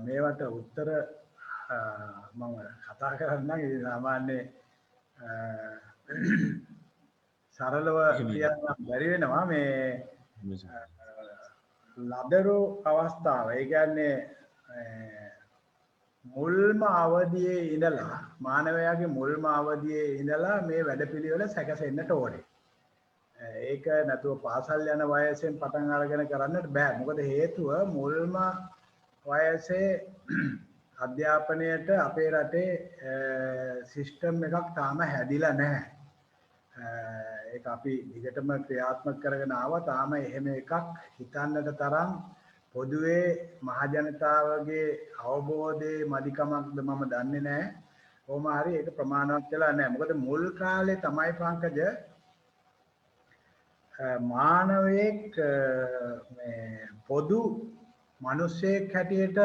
මේවට උත්තර මම කතා කරන්නම්. ඉතින් සාමාන්‍ය සරලව කියන්න බැරි වෙනවා. මේ ලදරු අවස්ථාව, ඒ කියන්නේ මුල්ම අවදියේ ඉඳලා මානවයාගේ මුල්ම අවදියේ ඉඳලා මේ වැඩපිළිවෙල සැකසෙන්නට ඕනේ. ඒක නැතුව පාසල් යන වයසෙන් පටන් අරගෙන කරන්නට බෑ. මොකද හේතුව මුල්ම වයසේ අධ්‍යාපනයට අපේ රටේ සිස්ටම් එකක් තාම හැදිලා නැහැ. ඒක අපි දිගටම ක්‍රියාත්මක කරගෙන ආවා. තාම එහෙම එකක් හිතන්නට තරම් පොදුවේ මහ ජනතාවගේ අවබෝධයේ මදිකමක්ද මම දන්නේ නැහැ. කොහොම හරි ඒක ප්‍රමාණවත් වෙලා නැහැ. මොකද මුල් කාලේ තමයි පංකජ මානවයෙක් මේ පොදු මිනිසෙක් හැටියට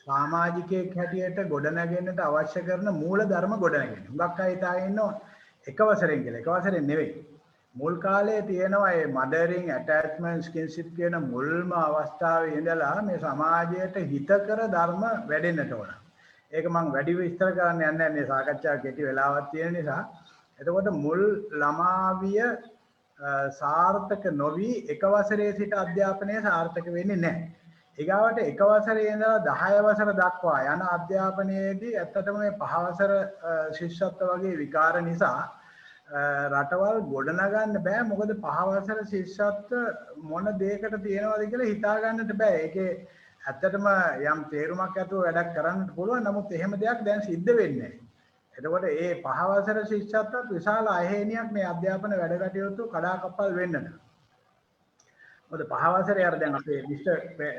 සමාජිකයෙක් හැටියට ගොඩනගෙන්නට අවශ්‍ය කරන මූල ධර්ම ගොඩනගෙන. හුඟක් අය හිතාගෙන ඉන්නවා එක වසරෙන් කියලා. එක වසරෙන් නෙවෙයි. මුල් කාලේ තියෙනවා මේ මදරින් ඇටැච්මන්ට් ස්කින්ෂිප් කියන මුල්ම අවස්ථාවේ ඉඳලා මේ සමාජයට හිතකර ධර්ම වැඩෙන්නට ඕන. ඒක මම වැඩි විස්තර කරන්න යන්නේ නැහැ. මේ සාකච්ඡාව කෙටි වෙලාවක් තියෙන නිසා. එතකොට මුල් ළමාවිය සාර්ථක නොවි එක වසරේ සිට අධ්‍යාපනය සාර්ථක වෙන්නේ නැහැ. ඊගාවට එක වසරේ ඉඳලා 10 වසර දක්වා යන අධ්‍යාපනයේදී ඇත්තටම මේ 5 වසර ශිෂ්‍යත්ව වගේ විකාර නිසා රටවල් ගොඩනගන්න බෑ. මොකද 5 වසර ශිෂ්‍යත්ව මොන දෙයකට තියෙනවද කියලා හිතා ගන්නට බෑ. ඒකේ ඇත්තටම යම් තේරුමක් ඇතුව වැඩක් කරන්නත් පුළුවන්. නමුත් එහෙම දෙයක් දැන් සිද්ධ වෙන්නේ නැහැ. එතකොට මේ 5 වසර ශිෂ්‍යත්වයට විශාල අහේනියක් මේ අධ්‍යාපන වැඩ කටයුතු කඩාකප්පල් වෙන්නට. මොකද 5 වසරේ අර දැන් අපේ මිස්ටර්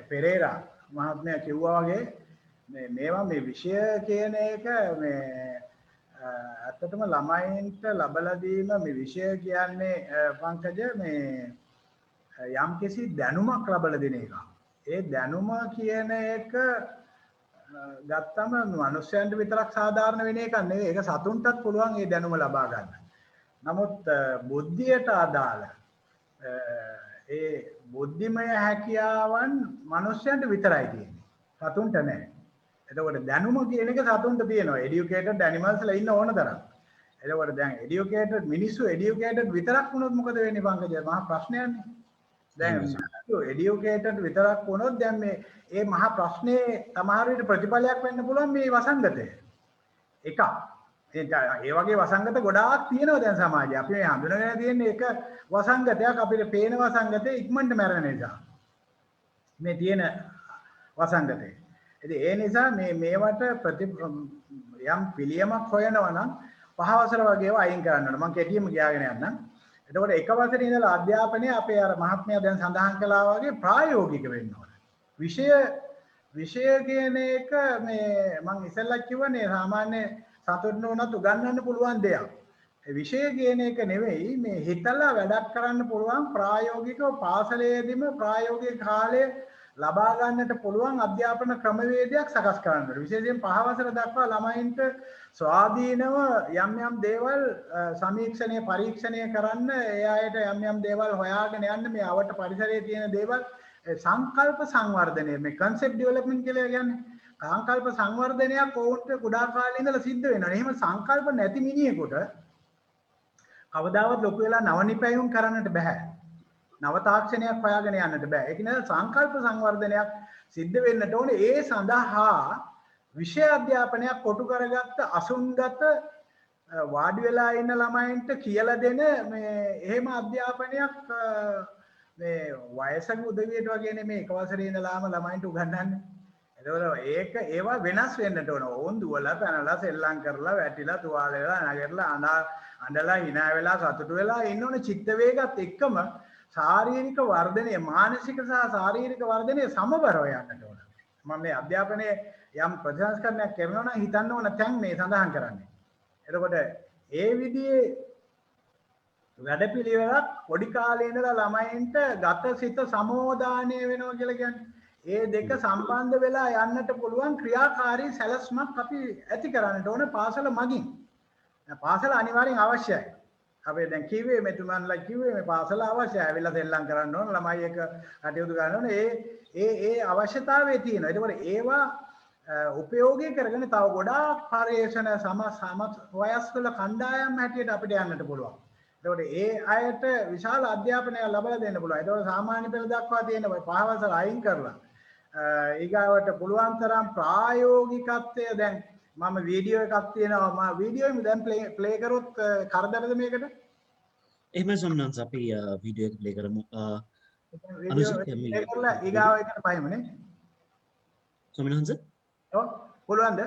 පෙරේරා මහත්මයා කිව්වා වගේ මේවා මේ විෂය කියන එක මේ ඇත්තටම ළමයින්ට ලබලා දීම මේ විෂය කියන්නේ පංකජ මේ යම්කිසි දැනුමක් ලබලා දෙන එක. ඒ දැනුම කියන එක ගත්තම මනුස්සයන්ට විතරක් සාධාරණ වෙන එකක් නෙවෙයි. ඒක සතුන්ටත් පුළුවන් මේ දැනුම ලබා ගන්න. නමුත් බුද්ධියට අදාළ ඒ බුද්ධිමය හැකියාවන් මනුස්සයන්ට විතරයි තියෙන්නේ. සතුන්ට නැහැ. එතකොට දැනුම කියන එක සතුන්ට තියෙනවා. එඩියුකේටඩ් ඇනිමල්ස්ලා ඉන්න ඕන තරම්. එතකොට දැන් එඩියුකේටඩ් මිනිස්සු එඩියුකේටඩ් විතරක් වුණොත් මොකද වෙන්නේ පංකජ? මහා ප්‍රශ්නයක්නේ. දැන් එඩියුකේටඩ් විතරක් වුණොත් දැන් මේ මහා ප්‍රශ්නේ සමහර විට ප්‍රතිඵලයක් වෙන්න පුළුවන් මේ වසංගතය. එකක්. ඒ වගේ වසංගත ගොඩාක් තියෙනවා දැන් සමාජයේ. අපි මේ හඳුනගෙන තියෙන එක වසංගතයක් අපිට පේන වසංගතේ ඉක්මනට මැරෙන නිසා. මේ තියෙන වසංගතේ. ඉතින් ඒ නිසා මේවට යම් පිළියමක් හොයනවා නම් 5 වසර වගේ ඒවා අයින් කරන්න ඕන. මම කෙටියෙන්ම ගියාගෙන යන්නම්. එතකොට එක වසරේ ඉඳලා අධ්‍යාපනය අපේ අර මහත්මයා දැන් සඳහන් කළා වගේ ප්‍රායෝගික වෙන්න ඕන. විෂය කියන එක මේ මම ඉස්සෙල්ලා කිව්වනේ සාමාන්‍ය සතුටුන උනත් උගන්වන්න පුළුවන් දෙයක්. ඒ විෂය කියන එක නෙවෙයි මේ හිතලා වැඩක් කරන්න පුළුවන් ප්‍රායෝගිකව පාසලේදීම ප්‍රායෝගික කාලය ලබා ගන්නට පුළුවන් අධ්‍යාපන ක්‍රමවේදයක් සකස් කරන්න ඕනේ. විශේෂයෙන් 5 වසර දක්වා ළමයින්ට ස්වාධීනව යම් දේවල් සමීක්ෂණය පරීක්ෂණය කරන්න, ඒ අයට යම් දේවල් හොයාගෙන යන්න, මේ අවට පරිසරයේ තියෙන දේවල් සංකල්ප සංවර්ධනය, මේ concept development කියලා කියන්නේ සංකල්ප සංවර්ධනයක් ඔවුන්ට කුඩා කාලේ ඉඳලා සිද්ධ වෙනවා. එහෙම සංකල්ප නැති මිනිහෙකුට කවදාවත් ලොකු වෙලා නවනිපැයුම් කරන්නට බෑ. නව තාක්ෂණයක් හොයාගෙන යන්නට බෑ. ඒක නේද සංකල්ප සංවර්ධනයක් සිද්ධ වෙන්නට ඕනේ. ඒ සඳහා විෂය අධ්‍යාපනයක් කොටු කරගත්ත අසුන්ගත වාඩි වෙලා ඉන්න ළමයින්ට කියලා දෙන මේ එහෙම අධ්‍යාපනයක් මේ වයසක උදවියට වගේ නෙමේ එක වසරේ ඉඳලාම ළමයින්ට උගන්වන්නේ. එතකොට ඒක ඒවා වෙනස් වෙන්නට ඕන. ඕන් දුවලා පැනලා සෙල්ලම් කරලා වැටිලා තුවාල වෙලා නැගිටලා අඬලා hina වෙලා සතුටු වෙලා ඉන්න ඕන චිත්ත වේගත් එක්කම ශාරීරික වර්ධනය මානසික සහ ශාරීරික වර්ධනය සමබරව යන්නට ඕන. මම මේ අධ්‍යාපනයේ යම් ප්‍රතිසංස්කරණයක් කරනවා නම් හිතන්න ඕන තැන් මේ සඳහන් කරන්නේ. එතකොට ඒ විදිහේ වැඩපිළිවෙලක් පොඩි කාලේ ඉඳලා ළමයින්ට ගත සිත සමෝදානය වෙනවා කියලා කියන්නේ. ඒ දෙක සම්බන්ධ වෙලා යන්නට පුළුවන් ක්‍රියාකාරී සැලැස්මක් අපි ඇති කරන්නට ඕන පාසල මගින්. පාසල අනිවාර්යෙන් අවශ්‍යයි. අපි දැන් කිව්වේ මෙතුමන්ලා කිව්වේ මේ පාසල අවශ්‍යයි. ඇවිල්ලා සෙල්ලම් කරන්න ඕන ළමයි එක කටයුතු කරන්න ඕන. ඒ අවශ්‍යතාවය තියෙනවා. ඒකෝර ඒවා උපයෝගී කරගෙන තව ගොඩාක් පරිශ්‍රණ සම වයස්වල කණ්ඩායම් හැටියට අපිට යන්නට පුළුවන්. ඒකෝර ඒ අයට විශාල අධ්‍යාපනයක් ලබා දෙන්න පුළුවන්. ඒකෝර සාමාන්‍ය පෙළ දක්වා තියෙන ඔය පහවසල අයින් කරලා ඊගාවට පුළුවන් තරම් ප්‍රායෝගිකත්වය දැන් මම වීඩියෝ එකක් තියෙනවා මම වීඩියෝ එක දැන් ප්ලේ කරොත් කරදරද මේකට එහෙම සම්නන්ස් අපි වීඩියෝ එක ප්ලේ කරමු ඊගාව එකට පයිමනේ සම්නන්ස් ඔව් පුළුවන්ද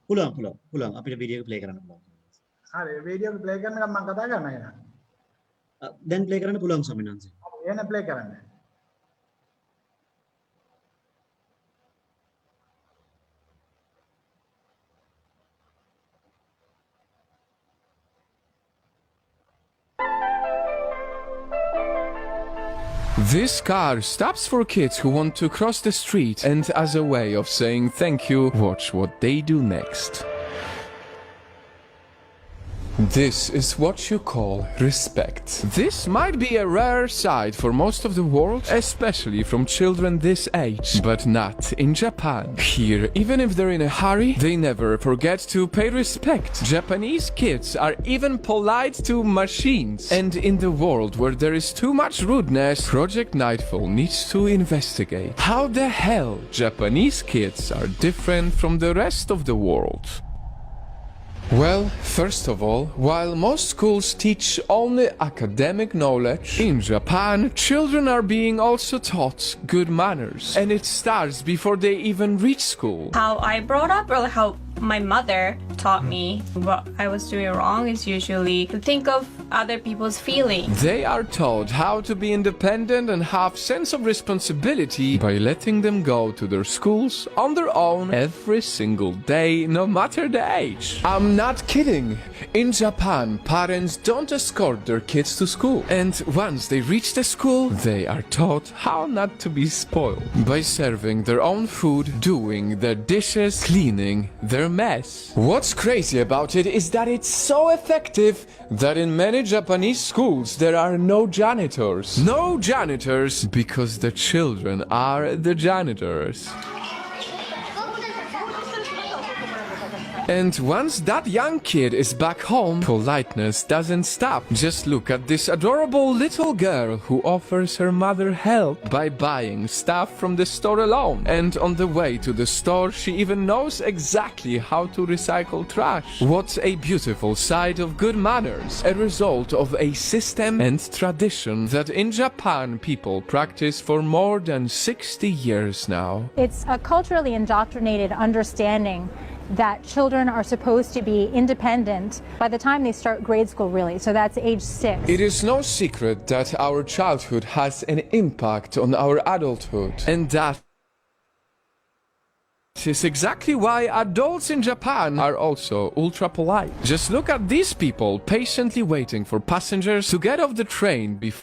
පුළුවන් අපිට වීඩියෝ එක ප්ලේ කරන්න පුළුවන් හරි වීඩියෝ එක ප්ලේ කරනකම් මම කතා කරනවා එහෙනම් දැන් ප්ලේ කරන්න පුළුවන් සම්නන්ස් එහෙනම් ප්ලේ කරන්න This car stops for kids who want to cross the street, and as a way of saying thank you, watch what they do next. This is what you call respect. This might be a rare sight for most of the world, especially from children this age, but not in Japan. Here, even if they're in a hurry, they never forget to pay respect. Japanese kids are even polite to machines. And in the world where there is too much rudeness, Project Nightfall needs to investigate how the hell Japanese kids are different from the rest of the world. Well, first of all, while most schools teach only academic knowledge, in Japan, children are being also taught good manners. And it starts before they even reach school. How I brought up, or how my mother taught me what I was doing wrong is usually to think of other people's feelings. They are taught how to be independent and have sense of responsibility by letting them go to their schools on their own every single day, no matter the age. I'm not kidding. In Japan, parents don't escort their kids to school. And once they reach the school, they are taught how not to be spoiled by serving their own food, doing their dishes, cleaning their mess. What's crazy about it is that it's so effective that in many Japanese schools there are no janitors. No janitors because the children are the janitors. And once that young kid is back home, politeness doesn't stop. Just look at this adorable little girl who offers her mother help by buying stuff from the store alone. And on the way to the store, she even knows exactly how to recycle trash. What a beautiful side of good manners. A result of a system and tradition that in Japan people practice for more than 60 years now. It's a culturally indoctrinated understanding that children are supposed to be independent by the time they start grade school, really. So that's age 6. It is no secret that our childhood has an impact on our adulthood. And that is exactly why adults in Japan are also ultra polite. Just look at these people patiently waiting for passengers to get off the train before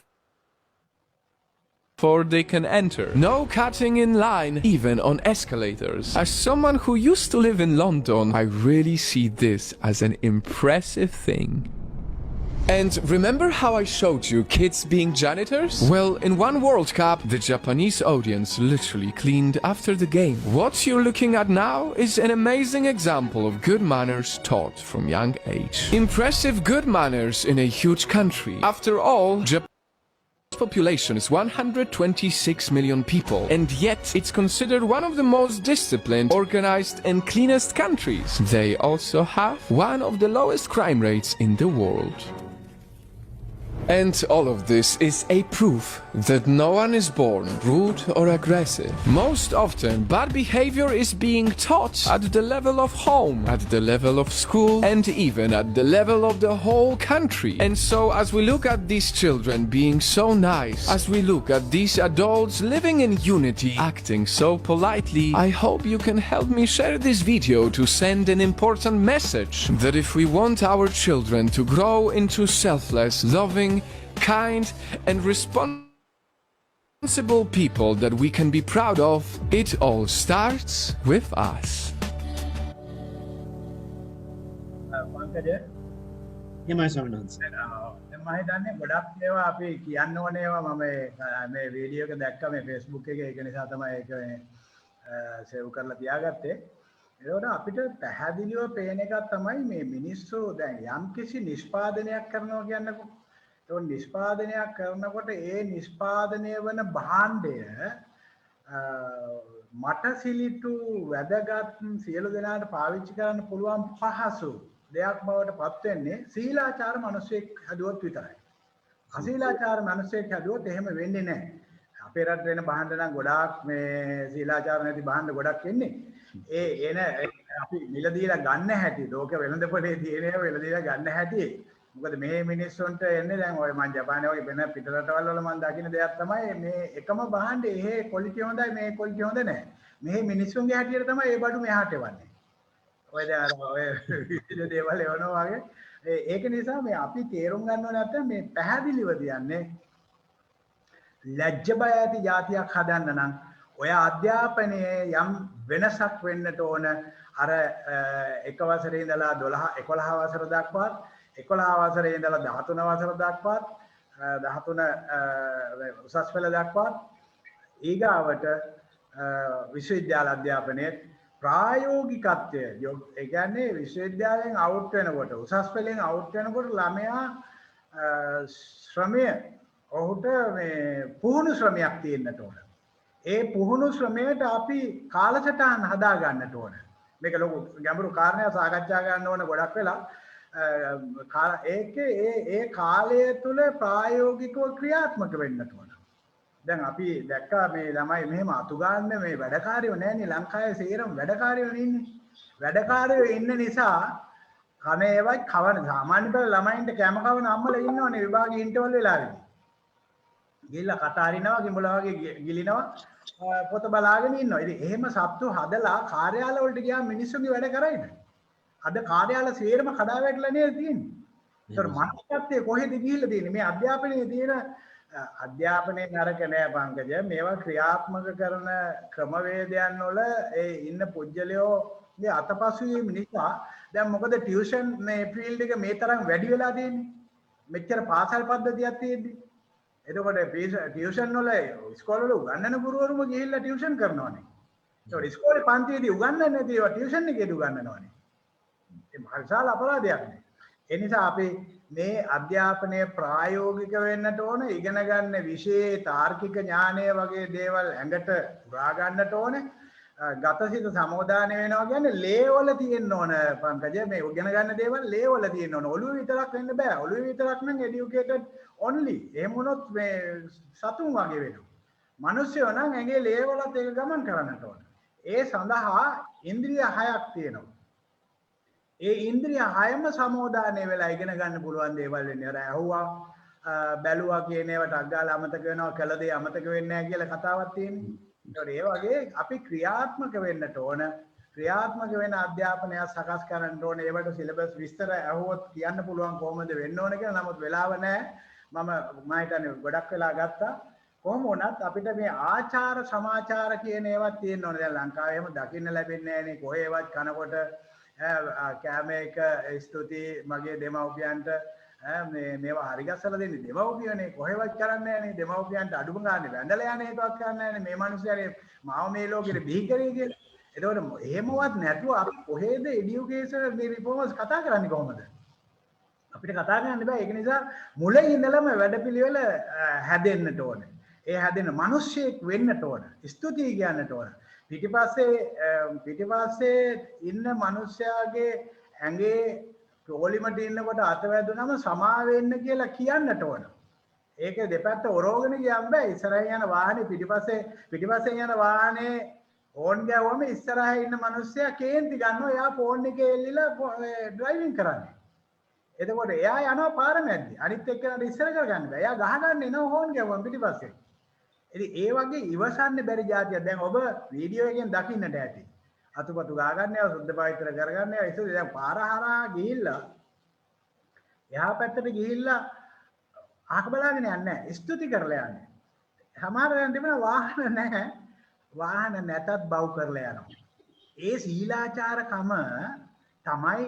they can enter. No cutting in line, even on escalators. As someone who used to live in London, I really see this as an impressive thing. And remember how I showed you kids being janitors? Well, in one World Cup, the Japanese audience literally cleaned after the game. What you're looking at now is an amazing example of good manners taught from young age. Impressive good manners in a huge country. After all, population is 126 million people, and yet it's considered one of the most disciplined, organized, and cleanest countries. They also have one of the lowest crime rates in the world. And all of this is a proof that no one is born rude or aggressive. Most often, bad behavior is being taught at the level of home, at the level of school, and even at the level of the whole country. And so, as we look at these children being so nice, as we look at these adults living in unity, acting so politely, I hope you can help me share this video to send an important message that if we want our children to grow into selfless, loving, kind, and responsible people that we can be proud of, it all starts with us. පංකජ Hemai Swaminathan. මම හිතන්නේ ගොඩක් ඒවා අපි කියන්න ඕනේ ඒවා මම මේ වීඩියෝ එක දැක්ක මේ Facebook එකේ ඒක නිසා තමයි ඒක සේව් කරලා තියාගත්තේ. ඒකට අපිට පැහැදිලිව පේන එකක් තමයි මේ මිනිස්සු දැන් යම්කිසි නිෂ්පාදනයක් කරනවා කියන්නකො. ඒක නිෂ්පාදනයක් කරනකොට ඒ නිෂ්පාදනය වන භාණ්ඩය මට සිලිටු වැදගත් සියලු දෙනාට පාවිච්චි කරන්න පුළුවන් පහසු දෙයක් බවට පත් වෙන්නේ සීලාචාර මිනිස්සෙක් හදුවොත් විතරයි. අසීලාචාර මිනිස්සෙක් හදුවොත් එහෙම වෙන්නේ නැහැ. අපේ රට වෙන භාණ්ඩ නම් ගොඩාක් මේ සීලාචාර නැති භාණ්ඩ ගොඩක් එන්නේ. එන අපි මිල දීලා ගන්න හැටි ලෝක වෙළඳපොලේ තියෙන වෙළ දීලා ගන්න හැටි. මොකද මේ මිනිස්සුන්ට එන්නේ දැන් ඔය මං ජපානයේ වගේ වෙන පිට රටවල් වල මං දකින්න දෙයක් තමයි මේ එකම භාණ්ඩේ එහෙ ක්වොලිටි හොඳයි මේ ක්වොලිටි හොඳ නැහැ. මේ මිනිස්සුන්ගේ හැටියට තමයි ඒ බඩු මෙහාට එවන්නේ. ඔය දැන් ඔය විවිධ දේවල් එවනවා වගේ. ඒක නිසා මේ අපි තේරුම් ගන්නව නැත්නම් මේ පැහැදිලිව කියන්නේ ලැජ්ජ බය ඇති જાතියක් හදන්න නම් ඔය අධ්‍යාපනයේ යම් වෙනසක් වෙන්නට ඕන. අර එක වසරේ ඉඳලා 12 11 වසර දක්වාත් 11 වසරේ ඉඳලා 13 වසර දක්වාත් 13 උසස් පෙළ දක්වාත් ඊගාවට විශ්වවිද්‍යාල අධ්‍යාපනයේ ප්‍රායෝගිකත්වය ඒ කියන්නේ විශ්වවිද්‍යාලයෙන් අවුට් වෙනකොට උසස් පෙළෙන් අවුට් වෙනකොට ළමයා ශ්‍රමය ඔහුට මේ පුහුණු ශ්‍රමයක් තියෙන්නට ඕන. ඒ පුහුණු ශ්‍රමයට අපි කාලසටහන් හදා ගන්නට ඕන. මේක ලොකු ගැඹුරු කාරණයක් සාකච්ඡා ගන්න ඕන ගොඩක් වෙලා. ඒකේ ඒ කාලය තුල ප්‍රායෝගිකව ක්‍රියාත්මක වෙන්නට ඕන. දැන් අපි දැක්කා මේ ළමයි මෙහෙම අතු ගන්න මේ වැඩකාරයෝ නැන්නේ ලංකාවේ සේරම වැඩකාරයෝ ඉන්නේ. වැඩකාරයෝ ඉන්න නිසා කන ඒවත් කවන සාමාන්‍ය පෙළ ළමයින්ට කැම කවන අම්මලා ඉන්නවනේ විභාගේ ඉන්ටර්වල් වෙලාවෙදී. ගිහිල්ලා කට අරිනවා කිඹුලා වගේ ගිලිනවා පොත බලාගෙන ඉන්නවා. ඉතින් එහෙම සත්තු හදලා කාර්යාල වලට ගියාම මිනිස්සුන්ගේ වැඩ කරයිද? අද කාර්යාල සේරම කඩා වැටලා නේද තියෙන්නේ. ඒතර මානසිකත්වයේ කොහෙද ගිහිල්ලා තියෙන්නේ? මේ අධ්‍යාපනයේ තියෙන අධ්‍යාපනයේ නරක නෑ පංකජ. මේවා ක්‍රියාත්මක කරන ක්‍රමවේදයන් වල ඒ ඉන්න පුජ්‍යලයෝ මේ අතපසුවීම නිසා දැන් මොකද ටියුෂන් මේ ෆීල්ඩ් එක මේ තරම් වැඩි වෙලා තියෙන්නේ. මෙච්චර පාසල් පද්ධතියක් තියෙද්දි. එතකොට ටියුෂන් වල ඉස්කෝල වල උගන්වන ගුරුවරුම ගිහිල්ලා ටියුෂන් කරනවානේ. ඒතකොට ඉස්කෝලේ පන්තියේදී උගන්වන්නේ නැති ඒවා ටියුෂන් එකේදී උගන්වනවානේ. ඒ මහල්සාල අපරාධයක් නේ. ඒ නිසා අපි මේ අධ්‍යාපනයේ ප්‍රායෝගික වෙන්නට ඕන. ඉගෙන ගන්න විෂයේ තාර්කික ඥානය වගේ දේවල් ඇඟට පුරා ගන්නට ඕනේ. ගතසිත සමෝදානය වෙනවා කියන්නේ ලේවල තියෙන්න ඕන පංකජ. මේ ඉගෙන ගන්න දේවල් ලේවල තියෙන්න ඕන. ඔළුවේ විතරක් වෙන්න බෑ. ඔළුවේ විතරක් නම් educated only. එහෙම වුණොත් මේ සතුන් වගේ වෙනවා. මිනිස්සුયો නම් ඇඟේ ලේවලත් ඒක ගමන් කරන්නට ඕන. ඒ සඳහා ඉන්ද්‍රිය 6ක් තියෙනවා. ඒ ඉන්ද්‍රිය 6ම සමෝදානය වෙලා ඉගෙන ගන්න පුළුවන් දේවල් වෙන්නේ. අර ඇහුවා බැලුවා කියන ඒවාට අග්ගාලා අමතක වෙනවා, කළ දේ අමතක වෙන්නේ නැහැ කියලා කතාවක් තියෙන්නේ. ඒතකොට ඒ වගේ අපි ක්‍රියාත්මක වෙන්නට ඕන. ක්‍රියාත්මක වෙන අධ්‍යාපනය සකස් කරන්න ඕන. ඒවට සිලබස් විස්තර ඇහුවොත් කියන්න පුළුවන් කොහොමද වෙන්න ඕන කියලා. නමුත් වෙලාව නැහැ. මම හිතන්නේ ගොඩක් වෙලා ගත්තා. කොහොම වුණත් අපිට මේ ආචාර සමාචාර කියන ඒවා තියෙන්න ඕනේ. දැන් ලංකාවේ එහෙම දකින්න ලැබෙන්නේ නැහැ නේ. කොහේවත් කනකොට කෑම එක ස්තුතියි මගේ දෙමව්පියන්ට මේවා හරි ගස්සලා දෙන්නේ දෙමව්පියනේ. කොහෙවත් කරන්නේ නැහැ නේ. දෙමව්පියන්ට අඩුම ගානේ වැඳලා යන එකක් කරන්නේ නැහැ නේ. මේ මිනිස්සුන්ගේ මාව මේ ලෝකෙට බිහි කරේ කියලා. එතකොට එහෙමවත් නැතුව අපි කොහෙද এডুকেෂන් මේ රිෆෝමර්ස් කතා කරන්නේ කොහොමද? අපිට කතා කරන්න බෑ. ඒක නිසා මුලින් ඉඳලම වැඩපිළිවෙල හැදෙන්නට ඕනේ. ඒ හැදෙන මිනිස්සෙක් වෙන්නට ඕන. ස්තුතියි කියන්නට ඕන. පිටිපස්සේ ඉන්න මිනිස්යාගේ ඇඟේ ටෝලිමට ඉන්නකොට අත වැදුනම සමා වෙන්න කියලා කියන්නට ඕන. ඒක දෙපැත්ත ඔරෝගෙන ගියම් බෑ. ඉස්සරහින් යන වාහනේ පිටිපස්සේ යන වාහනේ ඕන් ගෑවම ඉස්සරහා ඉන්න මිනිස්සයා කේන්ති ගන්නවා. එයා ෆෝන් එකේ එල්ලලා ඩ්‍රයිවිං කරන්නේ. එතකොට එයා යනවා පාර මැද්දේ. අනිත් එක්කනට ඉස්සර කරගන්න බෑ. එයා ගහගන්න එනවා හෝන් ගැවුවම පිටිපස්සේ. ඉතින් ඒ වගේ ඉවසන්න බැරි જાතියක් දැන් ඔබ වීඩියෝ එකෙන් දකින්නට ඇති. අතුපතු ගාගන්න ඒවා සුද්ධ පවිත්‍ර කරගන්න ඒවා ඉතින් දැන් පාර හරහා ගිහිල්ලා එහා පැත්තට ගිහිල්ලා ආක බලාගෙන යන්නේ නැහැ. ස්තුති කරලා යන්නේ. සමහර වෙලාවට තිබෙන වාහන නැහැ. වාහන නැතත් බව් කරලා යනවා. ඒ සීලාචාරකම තමයි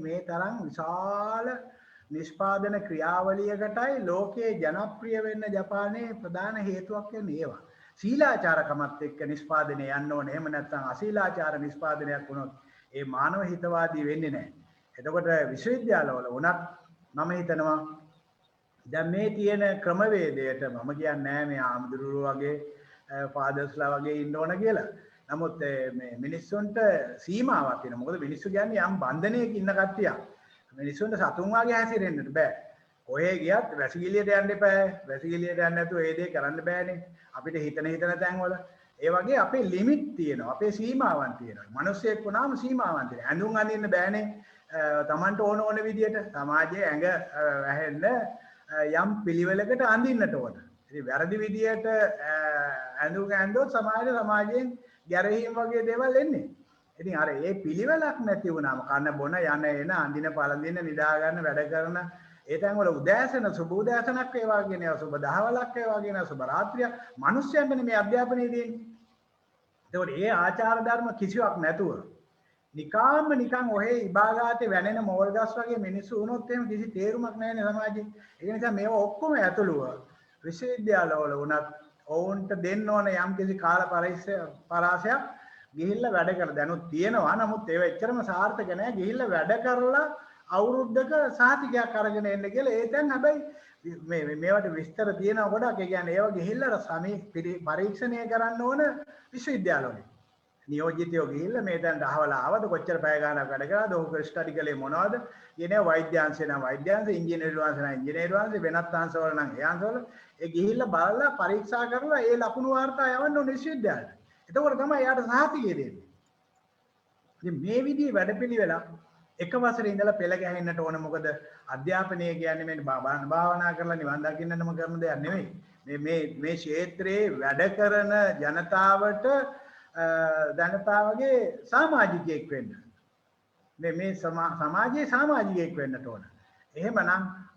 මේ තරම් විශාල නිෂ්පාදන ක්‍රියාවලියකටයි ලෝකයේ ජනප්‍රිය වෙන්න ජපානයේ ප්‍රධාන හේතුවක් වෙන්නේ ඒවා. සීලාචාරකමත් එක්ක නිෂ්පාදනය යන්න ඕනේ. එහෙම නැත්නම් අසීලාචාර නිෂ්පාදනයක් වුණොත් ඒ මානව හිතවාදී වෙන්නේ නැහැ. එතකොට විශ්වවිද්‍යාලවල උනත් මම හිතනවා දැන් මේ තියෙන ක්‍රමවේදයට මම කියන්නේ නැහැ මේ ආම්දුරු වගේ ෆාදර්ස්ලා වගේ ඉන්න ඕන කියලා. නමුත් මේ මිනිස්සුන්ට සීමාවක් තියෙනවා. මොකද මිනිස්සු කියන්නේ යම් බන්ධනයක ඉන්න කට්ටියක්. මිනිස්සුන්ට සතුන් වාගේ හැසිරෙන්නට බෑ. කොහේ ගියත් වැසිකිළියට යන්න එපා. වැසිකිළියට යන්න නැතුව ඒ දේ කරන්න බෑනේ. අපිට හිතන තැන්වල ඒ වගේ අපේ ලිමිට් තියෙනවා. අපේ සීමාවන් තියෙනවා. මිනිස්සෙක් වුණාම සීමාවන් තියෙනවා. ඇඳුම් අඳින්න බෑනේ. Tamanට ඕන විදියට සමාජයේ ඇඟ වැහෙන්න යම් පිළිවෙලකට අඳින්නට ඕන. ඉතින් වැරදි විදියට ඇඳුම් ඇඳොත් සමාජයෙන් ගැරහීම් වගේ දේවල් එන්නේ. ඉතින් අර ඒ පිළිවෙලක් නැති වුණාම කන්න බොන යන එන අඳින පළඳින නිදා ගන්න වැඩ කරන ඒ තැන් වල උදෑසන සුබ උදෑසනක් වේවා කියන ඒවා සුබ දහවලක් වේවා කියන සුබ රාත්‍රිය මිනිස්යන්ටනේ මේ අධ්‍යාපනයේ තියෙන්නේ. ඒකෝට ඒ ආචාර ධර්ම කිසිවක් නැතුව නිකන් ඔහේ ඉබාගාතේ වැනෙන මෝල් ගස් වගේ මිනිස්සු වුණොත් එහෙම කිසි තේරුමක් නැහැනේ සමාජයේ. ඒ නිසා මේවා ඔක්කොම ඇතුළුව විශ්වවිද්‍යාලවල වුණත් ඔවුන්ට දෙන්න ඕන යම් කිසි කාල පරාසයක් ගිහිල්ලා වැඩ කර දැනුත් තියෙනවා. නමුත් ඒව එච්චරම සාර්ථක නැහැ. ගිහිල්ලා වැඩ කරලා අවුරුද්දක සාතිකයක් අරගෙන එන්න කියලා. ඒ දැන් හැබැයි මේවට විස්තර තියෙනවා ගොඩක්. ඒ කියන්නේ ඒව ගිහිල්ලා පරීක්ෂණය කරන්න ඕන විශ්වවිද්‍යාලවල. නියෝජිතයෝ ගිහිල්ලා මේ දැන් අහවලා ආවද කොච්චර පැය ගාණක් වැඩ කරාද ඔහු ස්ටඩි කළේ මොනවද කියන වෛද්‍යාංශේ නම් වෛද්‍යාංශ ඉංජිනේරු වංශ නම් ඉංජිනේරු වංශ වෙනත් අංශවල නම් ඒ අංශවල ඒ ගිහිල්ලා බලලා පරීක්ෂා කරලා ඒ ලකුණු වාර්තා යවන්න ඕන විශ්වවිද්‍යාලයට. එතකොට තමයි යාට සහතිකය දෙන්නේ. ඉතින් මේ විදිහේ වැඩපිළිවෙල එක වසරේ ඉඳලා පෙළ ගැහෙන්නට ඕන. මොකද අධ්‍යාපනය කියන්නේ මේ භාවනා කරලා නිවන් දකින්නම කරන දෙයක් නෙවෙයි. මේ ක්ෂේත්‍රයේ වැඩ කරන ජනතාවගේ සමාජිකයෙක් වෙන්න. මේ සමාජයේ සමාජිකයෙක් වෙන්නට ඕන. එහෙමනම්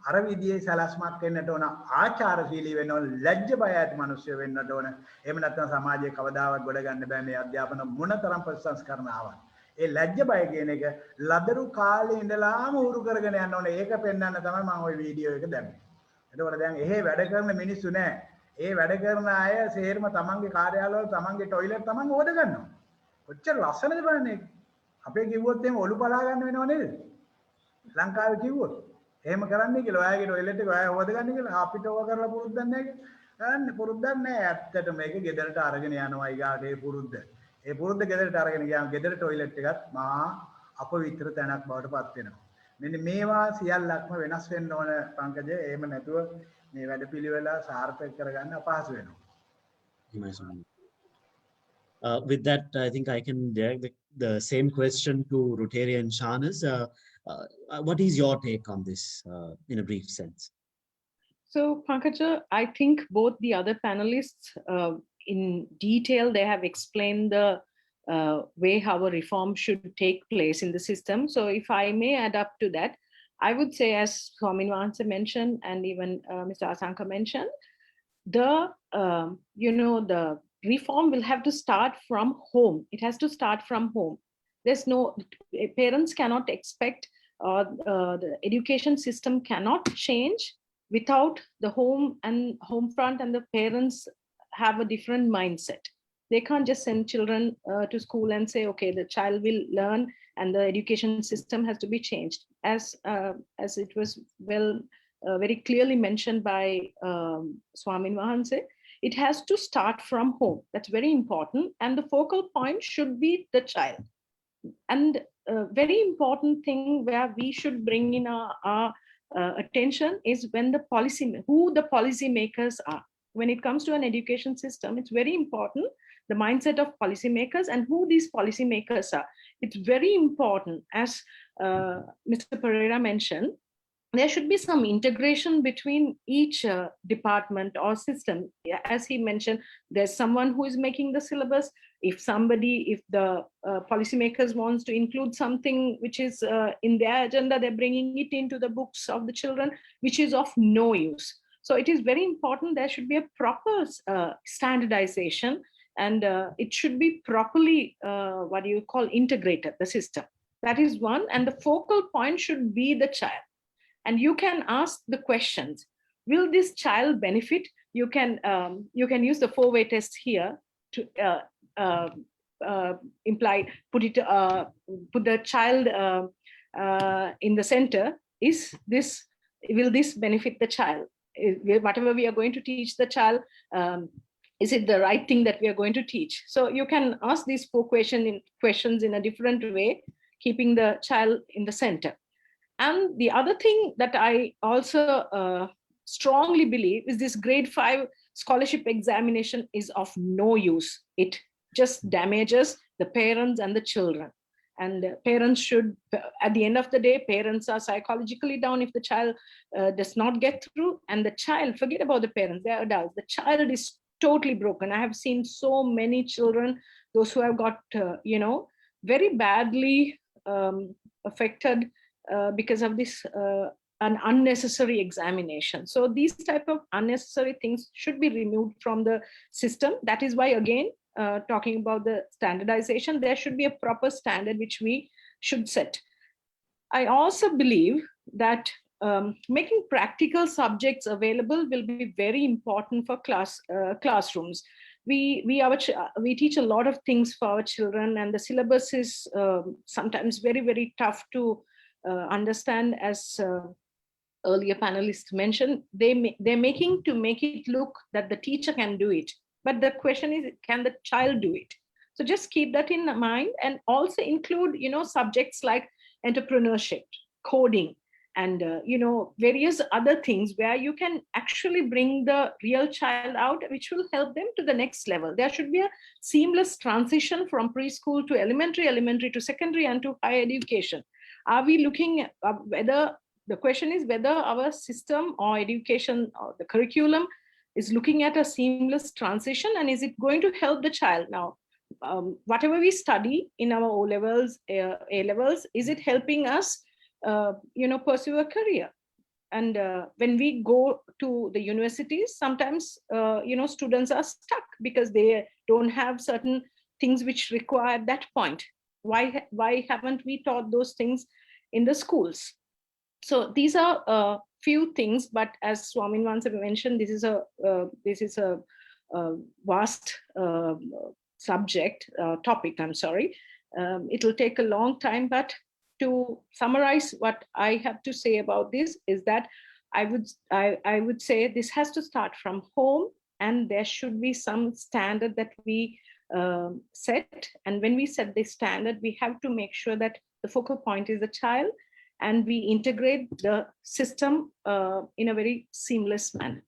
අර විදිහේ සැලැස්මක් වෙන්නට ඕන. ආචාරශීලී වෙන්න ඕන. ලැජ්ජ බය ඇති මිනිස්සු වෙන්නට ඕන. එහෙම නැත්නම් සමාජයේ කවදාවත් ගොඩ ගන්න බෑ මේ අධ්‍යාපන මොනතරම් ප්‍රතිසංස්කරණ ආවත්. ඒ ලැජ්ජ බය කියන එක ලදරු කාලේ ඉඳලාම උරු කරගෙන යන්න ඕනේ. ඒක පෙන්වන්න තමයි මම ওই වීඩියෝ එක දැම්මේ. එතකොට දැන් එහෙ වැඩ කරන මිනිස්සු නෑ. ඒ වැඩ කරන අය සේරම තමන්ගේ කාර්යාලවල තමන්ගේ টয়ලට් තමන් හොද ගන්නවා. කොච්චර ලස්සනද බලන්න ඒක. අපේ කිව්වොත් එහෙම ඔලු පලා ගන්න වෙනව නේද? ලංකාවේ කිව්වොත්. එහෙම කරන්නේ කියලා ඔයාගේ টয়ලට් එක ඔයා හොද ගන්න කියලා අපිට ඕවා කරලා පුරුද්දක් නැහැ කියලා. ගන්න පුරුද්දක් නැහැ. ඇත්තට මේක ගෙදරට අරගෙන යනවා ඊගාට ඒ පුරුද්ද. ඒ පුරුද්ද ගෙදරට අරගෙන ගියාම ගෙදර টয়ලට් එකත් මහා අපවිත්‍ර තැනක් බවට පත් වෙනවා. මෙන්න මේවා සියල්ලක්ම වෙනස් වෙන්න ඕන පංකජ. එහෙම නැතුව මේ වැඩපිළිවෙල සාර්ථක කරගන්න අපහසු වෙනවා. With that, I think I can direct the same question to Rotary and Shanas. What is your take on this in a brief sense? So, Pankaja, I think both the other panelists, in detail, they have explained the way how a reform should take place in the system. So, if I may add up to that, I would say, as Swamin Vansa mentioned, and even Mr. Asanka mentioned, the reform will have to start from home. It has to start from home. There's no, parents cannot expect, the education system cannot change without the home front and the parents have a different mindset. They can't just send children to school and say, okay, the child will learn and the education system has to be changed. As it was very clearly mentioned by Swamin Wahanse, it has to start from home. That's very important. And the focal point should be the child. And a very important thing where we should bring in our attention is when who the policy makers are. When it comes to an education system, it's very important, the mindset of policymakers and who these policymakers are. It's very important, as Mr. Pereira mentioned, there should be some integration between each department or system. As he mentioned, there's someone who is making the syllabus. If the policymakers wants to include something which is in their agenda, they're bringing it into the books of the children, which is of no use. So it is very important there should be a proper standardization, and it should be properly, integrated, the system. That is one, and the focal point should be the child. And you can ask the questions, will this child benefit? You can use the 4-way test here to put the child in the center. Will this benefit the child? Whatever we are going to teach the child, is it the right thing that we are going to teach? So you can ask these 4 questions in a different way, keeping the child in the center. And the other thing that I also strongly believe is this grade 5 scholarship examination is of no use. It just damages the parents and the children. And parents should, at the end of the day, parents are psychologically down if the child does not get through. And the child, forget about the parents, they're adults. The child is totally broken. I have seen so many children, those who have got, very badly affected because of this an unnecessary examination. So these type of unnecessary things should be removed from the system. That is why, again, talking about the standardization, there should be a proper standard which we should set. I also believe that making practical subjects available will be very important for classrooms. We teach a lot of things for our children, and the syllabus is sometimes very, very tough to understand. As earlier panelists mentioned, they're making to make it look that the teacher can do it. But the question is, can the child do it? So just keep that in mind, and also include, subjects like entrepreneurship, coding, and various other things where you can actually bring the real child out, which will help them to the next level. There should be a seamless transition from preschool to elementary to secondary and to higher education. Are we looking at the question is whether our system or education or the curriculum is looking at a seamless transition, and is it going to help the child? Now, whatever we study in our O-levels, A-levels, is it helping us pursue a career? And when we go to the universities, sometimes students are stuck because they don't have certain things which require that point. Why haven't we taught those things in the schools? So these are a few things, but as Swamin Wahanse mentioned, this is a vast topic. I'm sorry. It will take a long time, but to summarize what I have to say about this is that I would say this has to start from home, and there should be some standard that we set. And when we set this standard, we have to make sure that the focal point is the child, and we integrate the system in a very seamless manner.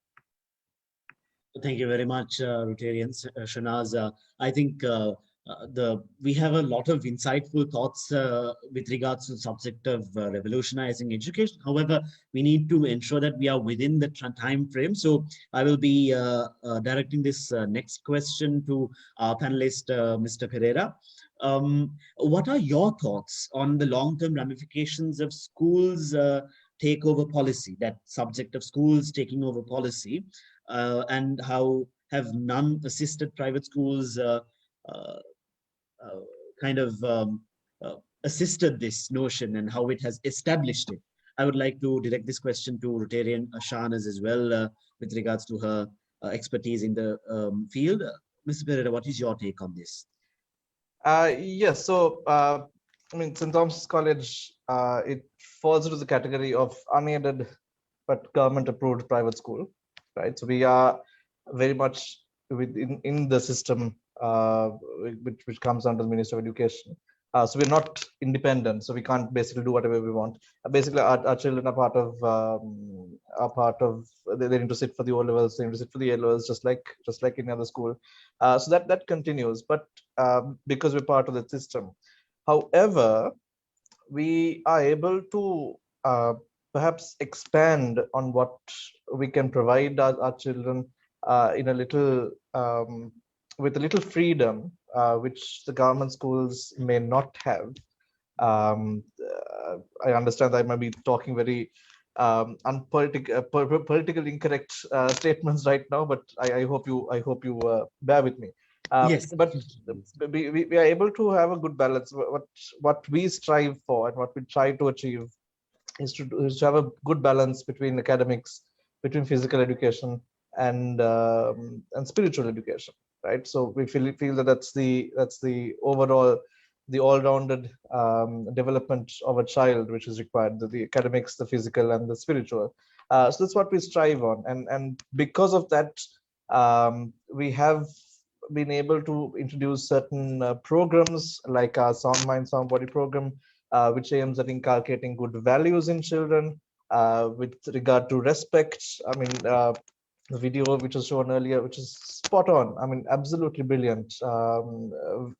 Thank you very much, Rotarians. Shanaz, I think we have a lot of insightful thoughts with regards to the subject of revolutionizing education. However, we need to ensure that we are within the time frame. So I will be directing this next question to our panelist, Mr. Pereira. What are your thoughts on the long-term ramifications of schools takeover policy, that subject of schools taking over policy, and how have non-assisted private schools assisted this notion, and how it has established it? I would like to direct this question to Rotarian Shahnaz as well, with regards to her expertise in the field. Mr. Pereira, what is your take on this? Yes, so I mean, St. Thomas College, it falls into the category of unaided but government-approved private school, right? So we are very much in the system, which comes under the Ministry of Education. So we're not independent, so we can't basically do whatever we want. Basically, our children are part of. They need to sit for the O levels, they need to sit for the A levels, just like any other school. So that continues, but because we're part of the system. However, we are able to perhaps expand on what we can provide our children in a little with a little freedom, which the government schools may not have. I understand that I might be talking very politically incorrect statements right now, but I hope you bear with me. Yes. But we are able to have a good balance. What we strive for and what we try to achieve is to have a good balance between academics, between physical education, and spiritual education, right? So we feel that that's the overall, the all-rounded development of a child which is required, the academics, the physical, and the spiritual. So that's what we strive on, and because of that, we have been able to introduce certain programs like our Sound Mind, Sound Body program, which aims at inculcating good values in children with regard to respect. I mean, the video which was shown earlier, which is spot on. I mean, absolutely brilliant.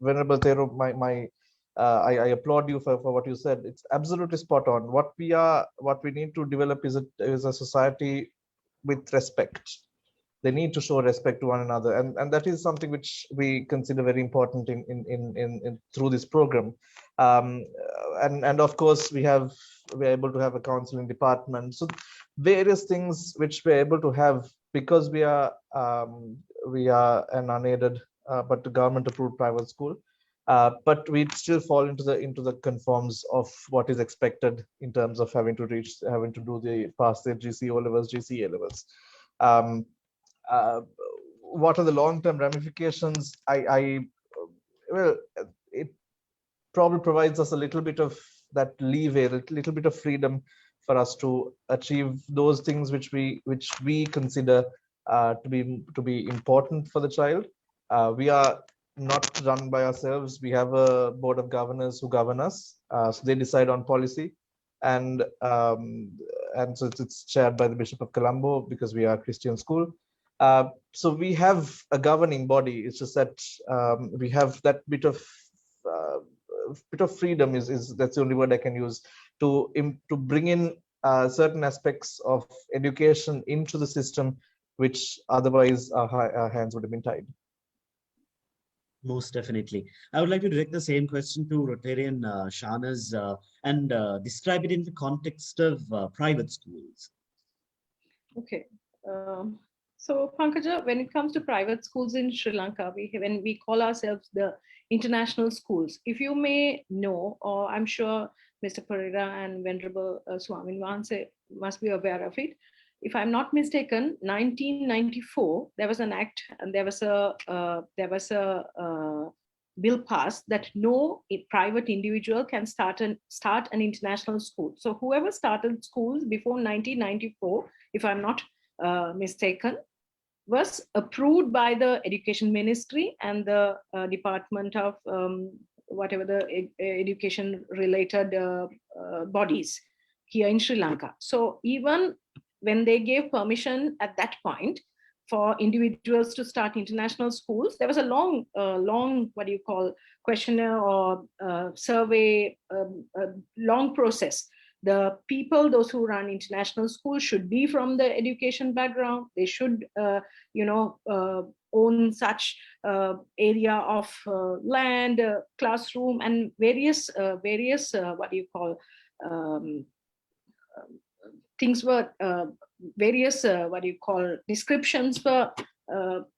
Venerable Thero, I applaud you for what you said. It's absolutely spot on. What we need to develop is a society with respect. They need to show respect to one another, and that is something which we consider very important in through this program. And of course we're able to have a counseling department, so various things which we're able to have because we are an unaided but government approved private school, but we still fall into the conforms of what is expected in terms of having to pass the GCE levels, GCE levels. What are the long-term ramifications? Well, it probably provides us a little bit of that leeway, a little bit of freedom for us to achieve those things which we consider to be important for the child. We are not run by ourselves. We have a board of governors who govern us, so they decide on policy, and so it's chaired by the Bishop of Colombo because we are a Christian school. So we have a governing body. It's just that we have that bit of freedom. Is that's the only word I can use to bring in certain aspects of education into the system, which otherwise our hands would have been tied. Most definitely. I would like to direct the same question to Rotarian Shahnaz and describe it in the context of private schools. Okay. So Pankaja, when it comes to private schools in Sri Lanka, when we call ourselves the international schools, if you may know, or I'm sure Mr. Pereira and Venerable Swamin Vanse must be aware of it. If I'm not mistaken, 1994, there was an act and there was a bill passed that no private individual can start an international school. So whoever started schools before 1994, if I'm not mistaken, was approved by the Education Ministry and the Department of whatever the education related bodies here in Sri Lanka. So even when they gave permission at that point for individuals to start international schools, there was a long, what do you call, questionnaire or survey, long process. The people, those who run international schools, should be from the education background. They should, own such area of land, classroom, and various what do you call, things were various what do you call, descriptions were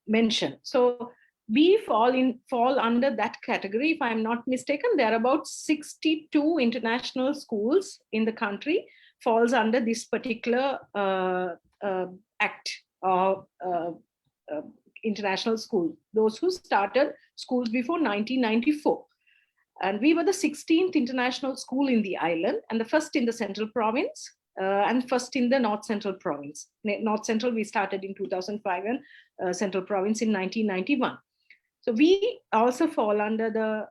mentioned. So we fall under that category. If I'm not mistaken, there are about 62 international schools in the country falls under this particular act of international school, those who started schools before 1994. And we were the 16th international school in the island, and the first in the central province, and first in the North Central province. North Central, we started in 2005, and Central province in 1991. So we also fall under the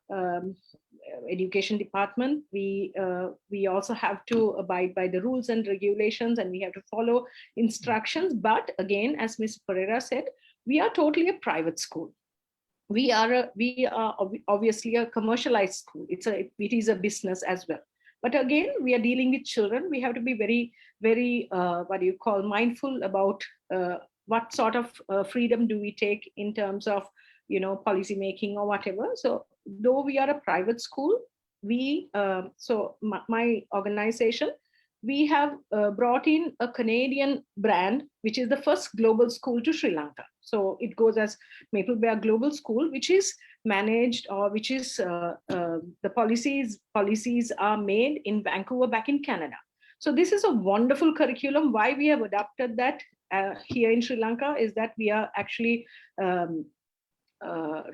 education department. We also have to abide by the rules and regulations, and we have to follow instructions. But again, as Ms. Pereira said, we are totally a private school. We are obviously a commercialized school. It is a business as well. But again, we are dealing with children. We have to be very, very, mindful about what sort of freedom do we take in terms of, policy making or whatever. So though we are a private school, my organization, we have brought in a Canadian brand, which is the first global school to Sri Lanka. So it goes as Maple Bear Global School, which is managed, or which is the policies are made in Vancouver, back in Canada. So this is a wonderful curriculum. Why we have adopted that here in Sri Lanka is that we are actually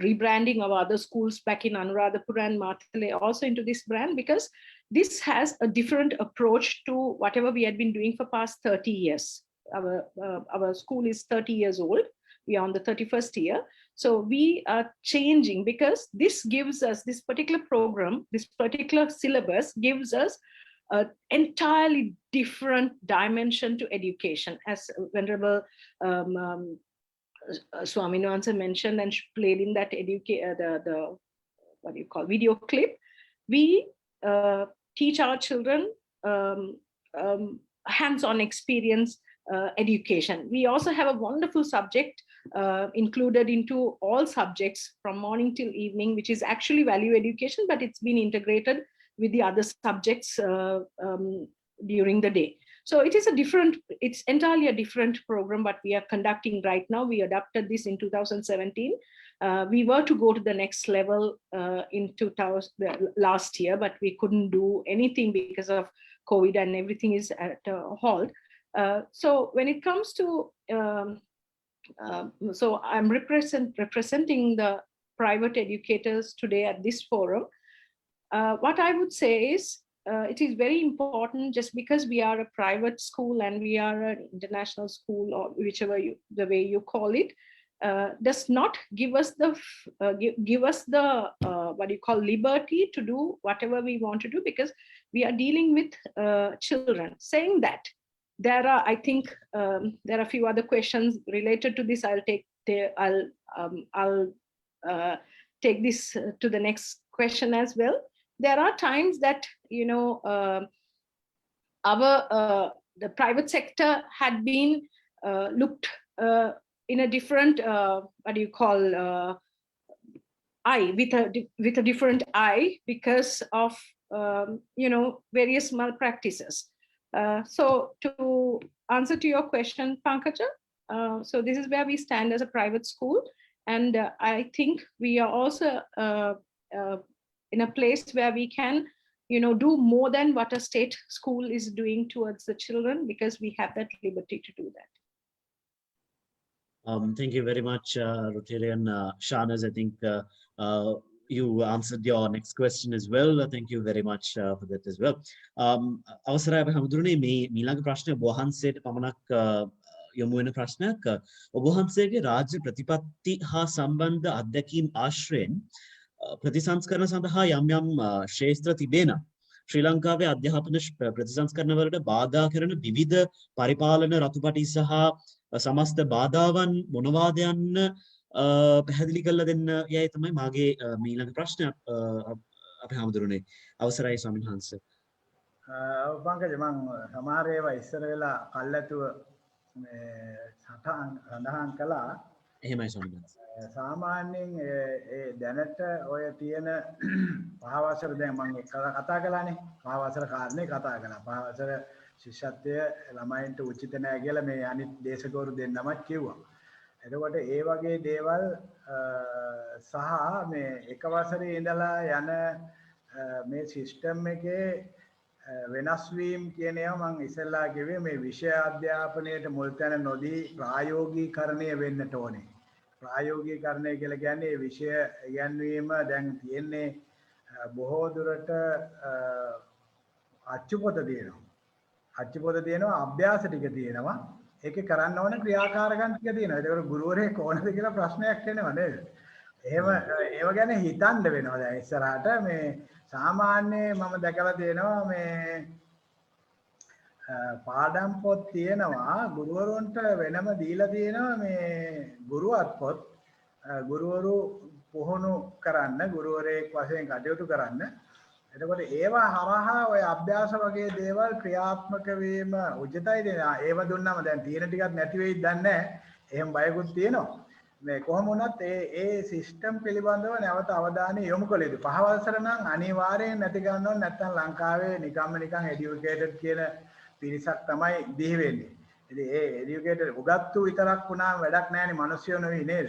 rebranding our other schools back in Anuradhapura and Matale also into this brand, because this has a different approach to whatever we had been doing for past 30 years. Our school is 30 years old. We are on the 31st year. So we are changing, because this gives us, this particular program, this particular syllabus gives us an entirely different dimension to education. As Venerable Swaminathan mentioned and played in that video clip, we teach our children hands-on experience education. We also have a wonderful subject included into all subjects from morning till evening, which is actually value education, but it's been integrated with the other subjects during the day. So it's entirely a different program what we are conducting right now. We adopted this in 2017. We were to go to the next level in last year, but we couldn't do anything because of COVID, and everything is at a halt. So when it comes to, so I'm representing the private educators today at this forum. What I would say is, it is very important, just because we are a private school and we are an international school, or whichever the way you call it, does not give us the liberty to do whatever we want to do, because we are dealing with children. Saying that, there are, I think, there are a few other questions related to this. I'll take this to the next question as well. There are times that, the private sector had been looked in a different, eye, with a different eye, because of, various malpractices. So to answer to your question, Pankaja, so this is where we stand as a private school. And I think we are also in a place where we can, do more than what a state school is doing towards the children, because we have that liberty to do that. Thank you very much, Rotarian Shahnaz. I think you answered your next question as well. Thank you very much for that as well. අවසරයි අපේ හැමදෙරෝනේ මේ ඊළඟ ප්‍රශ්නය ඔබ වහන්සේට පමණක් යොමු වෙන ප්‍රශ්නයක්. ඔබ වහන්සේගේ රාජ්‍ය ප්‍රතිපත්ති හා සම්බන්ධ අත්දැකීම් ආශ්‍රයෙන් ප්‍රතිසංස්කරණ සඳහා යම් යම් ශ්‍රේෂ්ඨ තිබේන ශ්‍රී ලංකාවේ අධ්‍යාපන ප්‍රතිසංස්කරණ වලට බාධා කරන විවිධ පරිපාලන රතුපටි සහ සමස්ත බාධාවන් මොනවාද යන්න පැහැදිලි කරලා දෙන්න යයි තමයි මාගේ ඊළඟ ප්‍රශ්නය අපේ හැමදෙරෝනේ. අවසරයි ස්වාමීන් වහන්සේ. පංකජ, මම සමහර ඒවා ඉස්සර වෙලා කල්ැතුව මේ සඳහන් කළා. එහෙමයි ස්වාමීන් වහන්සේ. සාමාන්‍යයෙන් ඒ දැනට ඔය තියෙන පහවසර, දැන් මම කතා කළානේ, පහවසර කාරණේ කතා කළා. පහවසර ශිෂ්‍යත්වය ළමයින්ට උචිත නැහැ කියලා මේ අනිත් දේශකවරු දෙන්නමත් කිව්වා. එතකොට ඒ වගේ දේවල් සහ මේ එක වසරේ ඉඳලා යන මේ සිස්ටම් එකේ වෙනස් වීම කියන ඒවා මම ඉස්සෙල්ලා කිව්වේ මේ විෂය අධ්‍යාපනයේට මුල් තැන නොදී ප්‍රායෝගිකීකරණය වෙන්නට ඕනේ. ප්‍රායෝගිකීකරණය කියලා කියන්නේ විෂය ඉගෙනීම දැන් තියෙන්නේ බොහෝ දුරට අච්චුපොත තියෙනවා. අච්චුපොත තියෙනවා, අභ්‍යාස ටික තියෙනවා. ඒකේ කරන්න ඕන ක්‍රියාකාරකම් ටික තියෙනවා. ඒකට ගුරුවරයෙක් ඕනද කියලා ප්‍රශ්නයක් එනවා නේද? එහෙම ඒව ගැන හිතන්න වෙනවා. දැන් ඉස්සරහට මේ සාමාන්‍ය මම දැකලා තියෙනවා මේ පාඩම් පොත් තියෙනවා ගුරුවරුන්ට වෙනම දීලා තියෙනවා මේ ගුරුවත් පොත් ගුරුවරු පුහුණු කරන්න ගුරුවරයෙක් වශයෙන් කටයුතු කරන්න. එතකොට ඒවා හරහා ඔය අභ්‍යාස වගේ දේවල් ක්‍රියාත්මක වීම උචිතයි දෙනවා. ඒව දුන්නම දැන් තියෙන ටිකක් නැති වෙයිද දන්නේ නැහැ. එහෙම බයකුත් තියෙනවා. මේ කොහොම වුණත් ඒ සිස්ටම් පිළිබඳව නැවත අවධානය යොමු කළ යුතුයි. පහවල්සර නම් අනිවාර්යෙන් නැති ගන්න ඕනේ. නැත්නම් ලංකාවේ නිකන් එඩියුකේටඩ් කියන පිරිසක් තමයි දිහි වෙන්නේ. ඉතින් ඒ එඩියුකේටඩ් උගත්තු විතරක් වුණාම වැඩක් නැහැනේ මිනිස්සුયો නෙවෙයි නේද?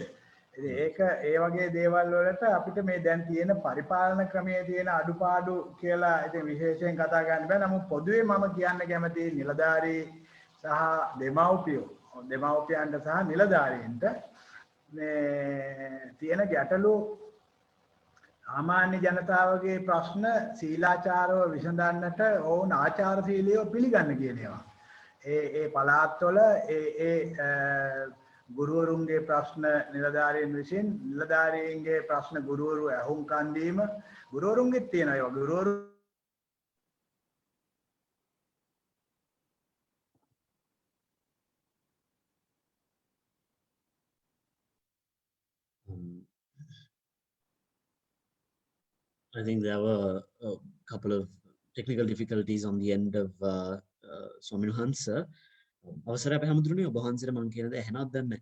ඉතින් ඒක ඒ වගේ දේවල් වලට අපිට මේ දැන් තියෙන පරිපාලන ක්‍රමයේ තියෙන අඩුපාඩු කියලා ඉතින් විශේෂයෙන් කතා කරන්න බෑ. නමුත් පොදුවේ මම කියන්න කැමති නිලධාරී සහ දෙමව්පියන්ට සහ නිලධාරීන්ට මේ තියෙන ගැටලු සාමාන්‍ය ජනතාවගේ ප්‍රශ්න සීලාචාරව විසඳන්නට ඔවුන් ආචාරශීලීව පිළිගන්න කියන ඒවා. ඒ පළාත්වල ඒ ගුරුවරුන්ගේ ප්‍රශ්න නිලධාරීන් විසින් නිලධාරීන්ගේ ප්‍රශ්න ගුරුවරු අහුම්කන් දීම ගුරුවරුන්ගෙත් තියෙන ඒවා ගුරුවරු I think there were a couple of technical difficulties on the end of Swaminathan sir. අවසරයි අපේ හැමතුරුනේ ඔබ වහන්සේට මම කියන දේ ඇහෙනවද දන්නේ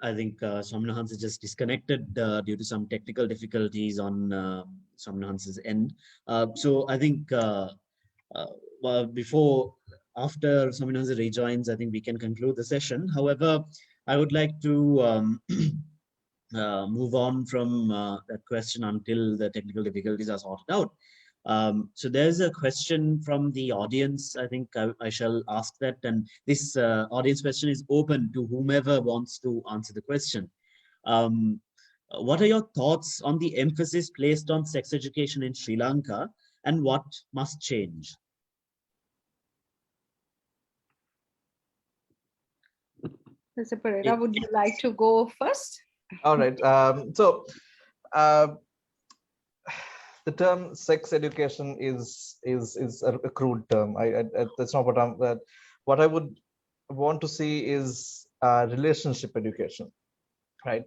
I think Swaminathan is just disconnected due to some technical difficulties on Swaminathan's end. So I think after Swaminathan rejoins, I think we can conclude the session. However, I would like to move on from that question until the technical difficulties are sorted out. So there's a question from the audience. I think I shall ask that, and this audience question is open to whomever wants to answer the question. What are your thoughts on the emphasis placed on sex education in Sri Lanka, and what must change? Mr. Pereira, would you like to go first? All right. The term sex education is a crude term. That's not what I would want to see is relationship education, right?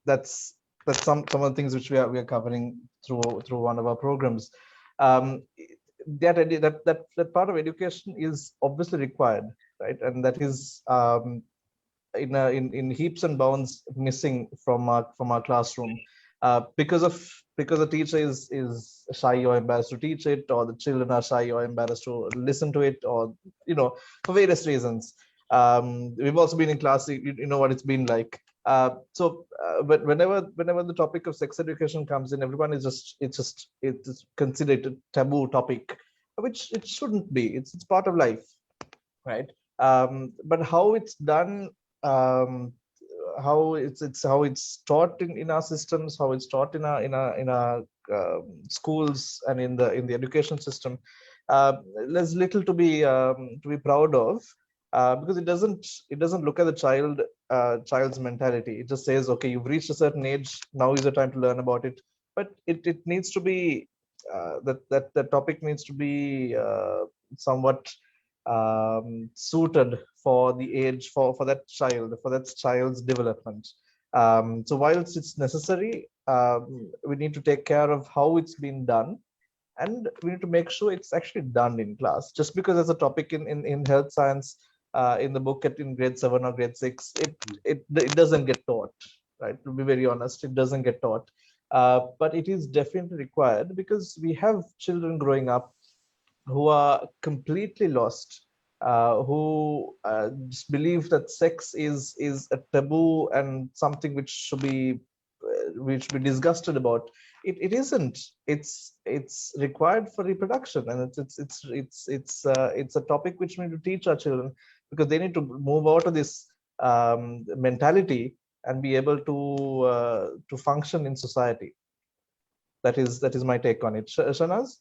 That's some of the things which we are covering through one of our programs. That part of education is obviously required, right? And that is in heaps and bounds missing from our classroom. Because the teacher is shy or embarrassed to teach it, or the children are shy or embarrassed to listen to it, or for various reasons. We've also been in class, you know what it's been like. But whenever the topic of sex education comes in, everyone is it's considered a taboo topic, which it shouldn't be. It's part of life, right? But how it's done, how it's taught in our systems, how it's taught in our schools and in the education system, there's little to be proud of, because it doesn't look at the child's mentality. It just says, okay, you've reached a certain age, now is the time to learn about it. But it needs to be that topic needs to be somewhat suited for the age, for that child's development. So whilst it's necessary, we need to take care of how it's been done, and we need to make sure it's actually done in class. Just because there's a topic in health science in the book in grade 7 or grade 6, it doesn't get taught, right? To be very honest, it doesn't get taught, but it is definitely required, because we have children growing up who are completely lost, who just believe that sex is a taboo and something which should be disgusted about. It isn't. It's required for reproduction, and it's a topic which we need to teach our children, because they need to move out of this mentality and be able to function in society. That is my take on it. Shanaz?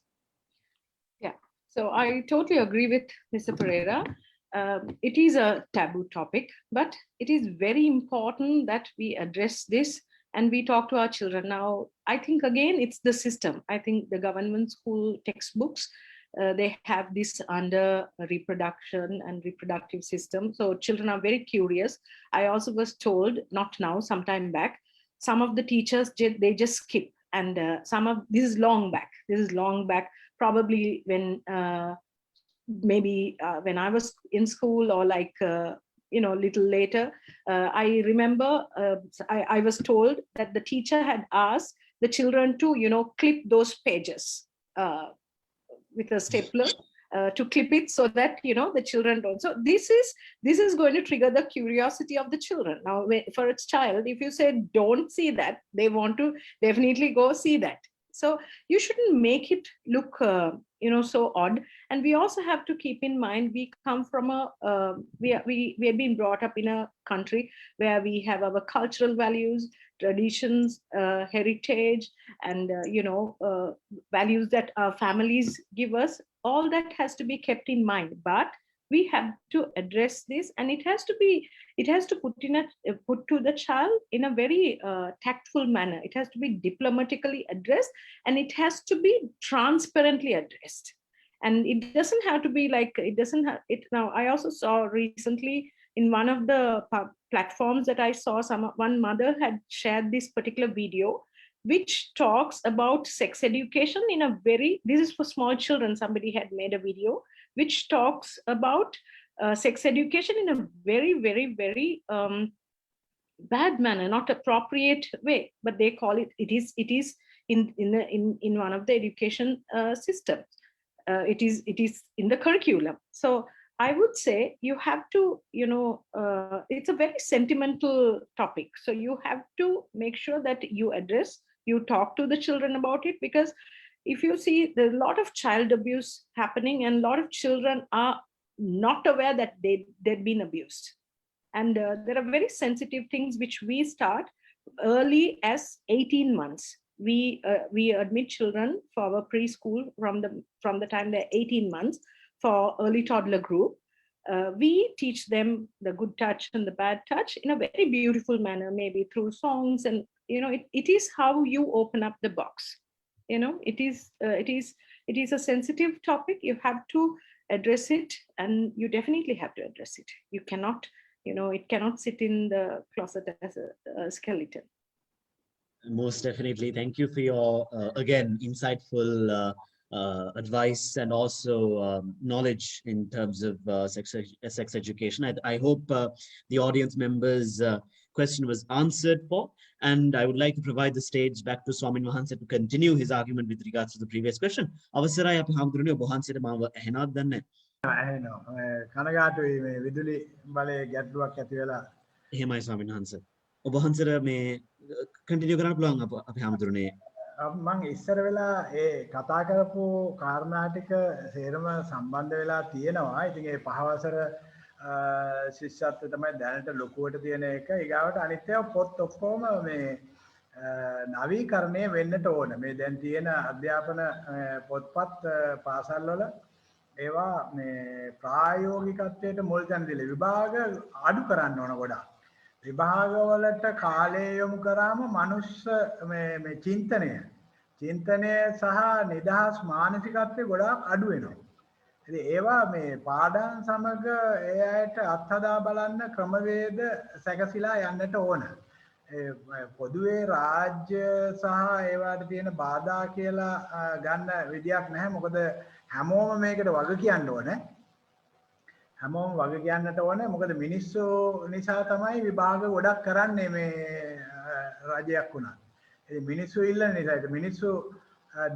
Yeah, so I totally agree with Mr. Pereira. It is a taboo topic, but it is very important that we address this and we talk to our children. Now, I think again, it's the system. I think the government school textbooks, they have this under reproduction and reproductive system. So children are very curious. I also was told, not now, sometime back, some of the teachers, they just skip. And this is long back, probably when maybe when I was in school or like, little later, I remember I was told that the teacher had asked the children to, clip those pages with a stapler to clip it so that, the children don't. So this is going to trigger the curiosity of the children. Now, for a child, if you say, don't see that, they want to definitely go see that. So you shouldn't make it look, so odd. And we also have to keep in mind, we come from we have been brought up in a country where we have our cultural values, traditions, heritage, and, values that our families give us. All that has to be kept in mind. But we have to address this, and it has to put to the child in a very tactful manner. It has to be diplomatically addressed, and it has to be transparently addressed. And it doesn't have to be like, it doesn't have it. Now, I also saw recently in one of the platforms that I saw, one mother had shared this particular video, which talks about sex education in a very, this is for small children. Somebody had made a video which talks about sex education in a very, very, very bad manner, not appropriate way, but they call it, it is in one of the education systems. It is in the curriculum. So I would say you have to, it's a very sentimental topic. So you have to make sure that you talk to the children about it, because if you see, there's a lot of child abuse happening, and a lot of children are not aware that they've been abused. And there are very sensitive things which we start early as 18 months. We admit children for our preschool from the time they're 18 months for early toddler group. We teach them the good touch and the bad touch in a very beautiful manner, maybe through songs, and it is how you open up the box. It is a sensitive topic. You have to address it, and you definitely have to address it. You cannot, it cannot sit in the closet as a skeleton. Most definitely. Thank you for your, again, insightful advice and also knowledge in terms of sex education. I hope the audience members' question was answered for. And I would like to provide the stage back to Swamin Wahanse to continue his argument with regards to the previous question. අවසරයි අපි හාමුදුරනේ ඔබ වහන්සේට මාව ඇහෙනවද දන්නේ නැහැ. කනගාටුයි මේ විදුලි බලයේ ගැටලුවක් ඇති වෙලා. එහෙමයි ස්වාමීන් වහන්සේ. ඔබ වහන්සේට මේ කන්ටිනියු කරන්න පුළුවන් අපි හාමුදුරනේ. මම ඉස්සර වෙලා ඒ කතා කරපු කාරණා ටික සේරම සම්බන්ධ වෙලා තියෙනවා. ඉතින් ඒ පහවසර ශිෂ්‍යත්වය තමයි දැනට ලොකුවට තියෙන එක. ඊගාවට අනිත් ඒවා පොත් ඔක්කොම මේ නවීකරණය වෙන්නට ඕන. මේ දැන් තියෙන අධ්‍යාපන පොත්පත් පාසල්වල ඒවා මේ ප්‍රායෝගිකත්වයට මුල් තැන දීලා විභාග අඩු කරන්න ඕන ගොඩාක්. විභාගවලට කාලය යොමු කරාම මනුෂ්‍ය මේ චින්තනය සහ නිදහස් මානසිකත්වය ගොඩාක් අඩු වෙනවා. ඉතින් ඒවා මේ පාඩම් සමග ඒ අයට අත්හදා බලන්න ක්‍රමවේද සැකසීලා යන්නට ඕන. පොදුවේ රාජ්‍ය සහ ඒවට තියෙන බාධා කියලා ගන්න විදියක් නැහැ. මොකද හැමෝම මේකට වග කියන්න ඕනේ. හැමෝම වග කියන්නට ඕනේ. මොකද මිනිස්සු නිසා තමයි විභාග ගොඩක් කරන්නේ මේ රජයක් වුණා. ඉතින් මිනිස්සු ඉල්ලන නිසා මිනිස්සු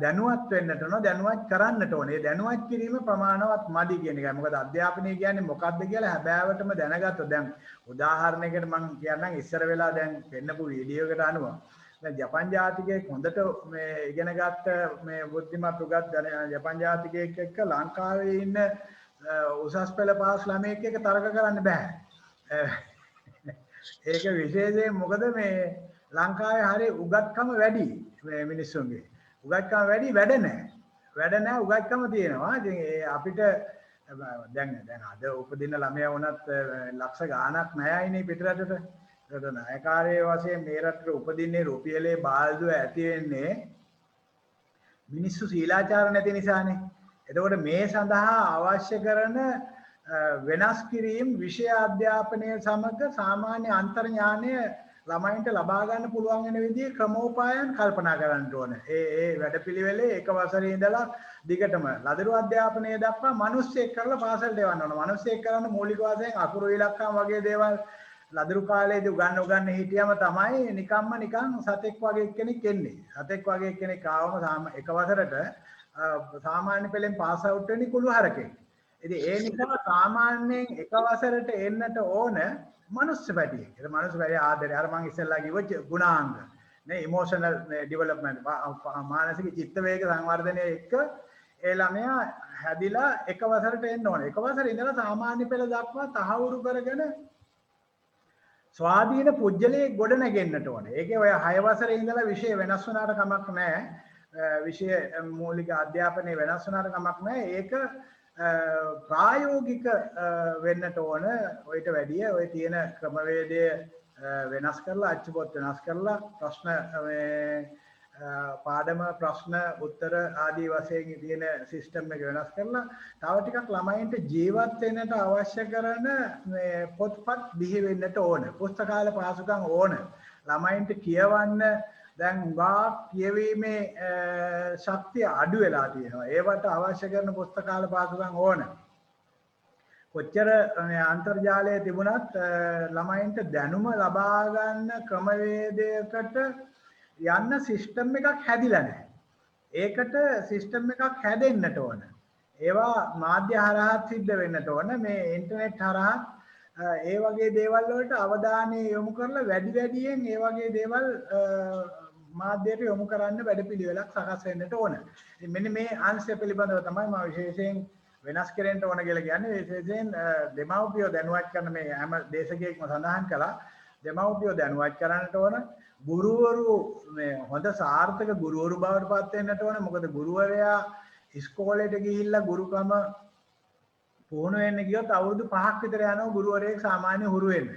දැනුවත් වෙන්නට ඕන, දැනුවත් කරන්නට ඕනේ. දැනුවත් කිරීම ප්‍රමාණවත් මදි කියන එකයි. මොකද අධ්‍යාපනය කියන්නේ මොකක්ද කියලා හැබෑවටම දැනගත්තොත් දැන් උදාහරණයකට මම කියන්නම් ඉස්සර වෙලා දැන් පෙන්නපු වීඩියෝ එකට අනුව දැන් ජපන් ජාතිකයෙක් හොඳට මේ ඉගෙන ගත්ත මේ බුද්ධිමත් උගත් ජපන් ජාතිකයෙක් එක්ක ලංකාවේ ඉන්න උසස් පෙළ පාස් ළමයෙක් එක්ක තර්ක කරන්න බෑ. ඒක විශේෂයෙන් මොකද මේ ලංකාවේ හරිය උගත්කම වැඩි මේ මිනිස්සුන්ගේ. උගත්කම වැඩි වැඩ නැහැ. වැඩ නැහැ උගත්කම තියෙනවා. ඉතින් ඒ අපිට දැන් අද උපදින ළමයා වුණත් ලක්ෂ ගාණක් ණයයිනේ පිටරටට. ඒකට ණයකාරයේ වශයෙන් මේ රටට උපදින්නේ රුපියලේ බාල්දුව ඇති වෙන්නේ මිනිස්සු සීලාචාර නැති නිසානේ. එතකොට මේ සඳහා අවශ්‍ය කරන වෙනස් කිරීම විෂය අධ්‍යාපනය සමග සාමාන්‍ය අන්තර්ඥානය ළමයින්ට ලබා ගන්න පුළුවන් වෙන විදිහේ ක්‍රමෝපායන් කල්පනා කරන්න ඕනේ. ඒ වැඩපිළිවෙලේ එක වසරේ ඉඳලා දිගටම ලදරු අධ්‍යාපනය දක්වා මිනිස්සෙක් කරලා පාසලට යවන්න ඕන. මිනිස්සෙක් කරන්න මූලික වශයෙන් අකුරු ඉලක්කම් වගේ දේවල් ලදරු කාලේදී උගන්න හිටියම තමයි නිකන් සතෙක් වගේ කෙනෙක් එන්නේ. සතෙක් වගේ කෙනෙක් ආවම එක වසරට සාමාන්‍ය පෙළෙන් පාස් අවුට් වෙන්නේ කුළුහරකෙක්. ඉතින් ඒ නිසා සාමාන්‍යයෙන් එක වසරට එන්නට ඕන මනුස්ස පැටියෙක්. ඒක මනුස්ස පැටිය ආදරය. අර මම ඉස්සෙල්ලා කිව්ව ගුණාංග. නේ ඉමෝෂනල් ඩෙවලොප්මන්ට් මානසික චිත්ත වේග සංවර්ධනය එක්ක ඒ ළමයා හැදිලා එක වසරට එන්න ඕන. එක වසරේ ඉඳලා සාමාන්‍ය පෙළ දක්වා තහවුරු කරගෙන ස්වාධීන පුජ්‍යලයේ ගොඩ නැගෙන්නට ඕන. ඒකේ ඔය 6 වසරේ ඉඳලා විෂය වෙනස් වුණාට කමක් නැහැ. විෂය මූලික අධ්‍යාපනය වෙනස් වුණාට කමක් නැහැ. ඒක ප්‍රායෝගික වෙන්නට ඕන. ඔයිට වැඩිය ඔය තියෙන ක්‍රමවේදය වෙනස් කරලා අච්චුපොත් වෙනස් කරලා ප්‍රශ්න පාඩම ප්‍රශ්න උත්තර ආදී වශයෙන් තියෙන සිස්ටම් එක වෙනස් කරලා තව ටිකක් ළමයින්ට ජීවත් වෙන්නට අවශ්‍ය කරන මේ පොත්පත් බිහි වෙන්නට ඕන. පුස්තකාල පාසුකම් ඕන. ළමයින්ට කියවන්න දැන් උගා කියවීමේ ශක්තිය අඩු වෙලා තියෙනවා. ඒවට අවශ්‍ය කරන පුස්තකාල පාසුකම් ඕන. කොච්චර අන්තර්ජාලය තිබුණත් ළමයින්ට දැනුම ලබා ගන්න ක්‍රමවේදයකට යන්න සිස්ටම් එකක් හැදිලා නැහැ. ඒකට සිස්ටම් එකක් හැදෙන්නට ඕන. ඒවා මාධ්‍ය හරහා සිද්ධ වෙන්නට ඕන. මේ ඉන්ටර්නෙට් හරහා ඒ වගේ දේවල් වලට අවධානය යොමු කරලා වැඩියෙන් ඒ වගේ දේවල් මාධ්‍යයට යොමු කරන්න වැඩපිළිවෙලක් සකස් වෙන්නට ඕන. මෙන්න මේ අංශය පිළිබඳව තමයි මම විශේෂයෙන් වෙනස් කරන්න ඕන කියලා කියන්නේ. විශේෂයෙන් දෙමව්පියෝ දැනුවත් කරන මේ හැම දේශකයෙක්ම සඳහන් කළා දෙමව්පියෝ දැනුවත් කරන්නට ඕන. ගුරුවරු මේ හොඳ සාර්ථක ගුරුවරු බවට පත් වෙන්නට ඕන. මොකද ගුරුවරයා ඉස්කෝලේට ගිහිල්ලා ගුරුකම පුහුණු වෙන්න ගියොත් අවුරුදු 5ක් විතර යනවා ගුරුවරයෙක් සාමාන්‍ය හුරු වෙන්න.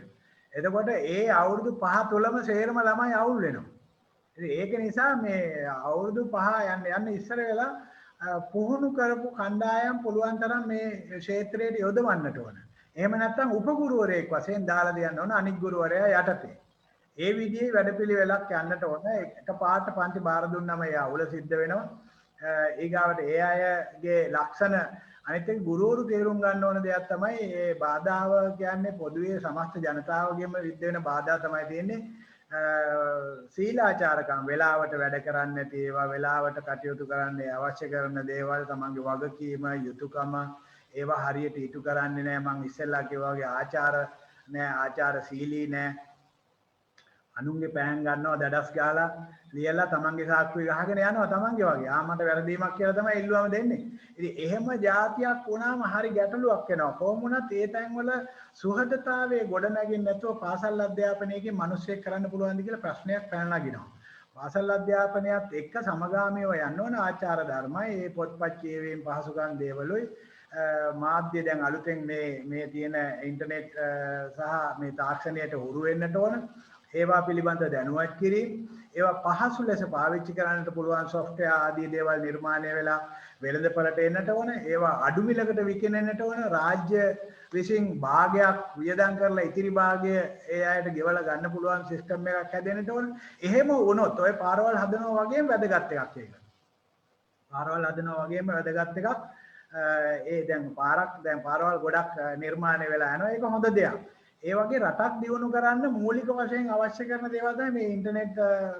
එතකොට ඒ අවුරුදු 5 තුලම සේරම ළමයි අවුල් වෙනවා. ඉතින් ඒක නිසා මේ අවුරුදු 5 යන්න ඉස්සර වෙලා පුහුණු කරපු කණ්ඩායම් පුළුවන් තරම් මේ ක්ෂේත්‍රයට යොදවන්නට ඕන. එහෙම නැත්නම් උපගුරුවරයෙක් වශයෙන් දාලා දෙන්න ඕන අනිත් ගුරුවරයා යටතේ. ඒ විදිහේ වැඩපිළිවෙලක් යන්නට ඕන. එකපාරට පන්ති බාර දුන්නම ඒ අවුල සිද්ධ වෙනවා. ඊගාවට ඒ අයගේ ලක්ෂණ අනිත් එක ගුරුවරු තේරුම් ගන්න ඕන දෙයක් තමයි මේ බාධාව කියන්නේ පොදුවේ සමස්ත ජනතාවගේම විද්ද වෙන බාධා තමයි තියෙන්නේ. සීලාචාරකම් වෙලාවට වැඩ කරන්නේ නැති ඒවා වෙලාවට කටයුතු කරන්නේ අවශ්‍ය කරන දේවල් තමන්ගේ වගකීම යුතුයකම ඒවා හරියට ඉටු කරන්නේ නැහැ. මම ඉස්සෙල්ලා කිව්වා වගේ ආචාර නැහැ ආචාර සීලී නැහැ. අනුන්ගේ පෑන් ගන්නවා දඩස් ගාලා ලියලා තමන්ගේ සාක්කුවේ ගහගෙන යනවා තමන්ගේ වගේ. මට වැරදීමක් කියලා තමයි ඉල්ලුවම දෙන්නේ. ඉතින් එහෙම જાතියක් වුණාම හරි ගැටලුවක් වෙනවා. කොහොම වුණත් ඒ තැන්වල සුහදතාවයේ ගොඩ නැගින්න නැතුව පාසල් අධ්‍යාපනයේදී මිනිස්සෙක් කරන්න පුළුවන්ද කියලා ප්‍රශ්නයක් පැන නගිනවා. පාසල් අධ්‍යාපනයත් එක්ක සමගාමීව යන්න ඕන ආචාර ධර්මයි. මේ පොත්පත් කියවීම පහසුකම් දේවලුයි මාධ්‍ය දැන් අලුතෙන් මේ තියෙන ඉන්ටර්නෙට් සහ මේ තාක්ෂණයට හුරු වෙන්නට ඕන. ඒවා පිළිබඳ දැනුවත් කිරීම ඒවා පහසු ලෙස පාවිච්චි කරන්නට පුළුවන් software ආදී දේවල් නිර්මාණය වෙලා වෙළඳපළට එන්නට ඕන. ඒවා අඩු මිලකට විකිනෙන්නට ඕන. රාජ්‍ය විසින් භාගයක් වියදම් කරලා ඉතිරි භාගය ඒ අයට ගෙවලා ගන්න පුළුවන් සිස්ටම් එකක් හැදෙන්නට ඕන. එහෙම වුණොත් ඔය පාරවල් හදනවා වගේම වැදගත් එකක් ඒක. පාරවල් හදනවා වගේම වැදගත් එකක්. ඒ දැන් පාරවල් ගොඩක් නිර්මාණය වෙලා යනවා. ඒක හොඳ දෙයක්. ඒ වගේ රටක් දියුණු කරන්න මූලික වශයෙන් අවශ්‍ය කරන දේවල් තමයි මේ ඉන්ටර්නෙට්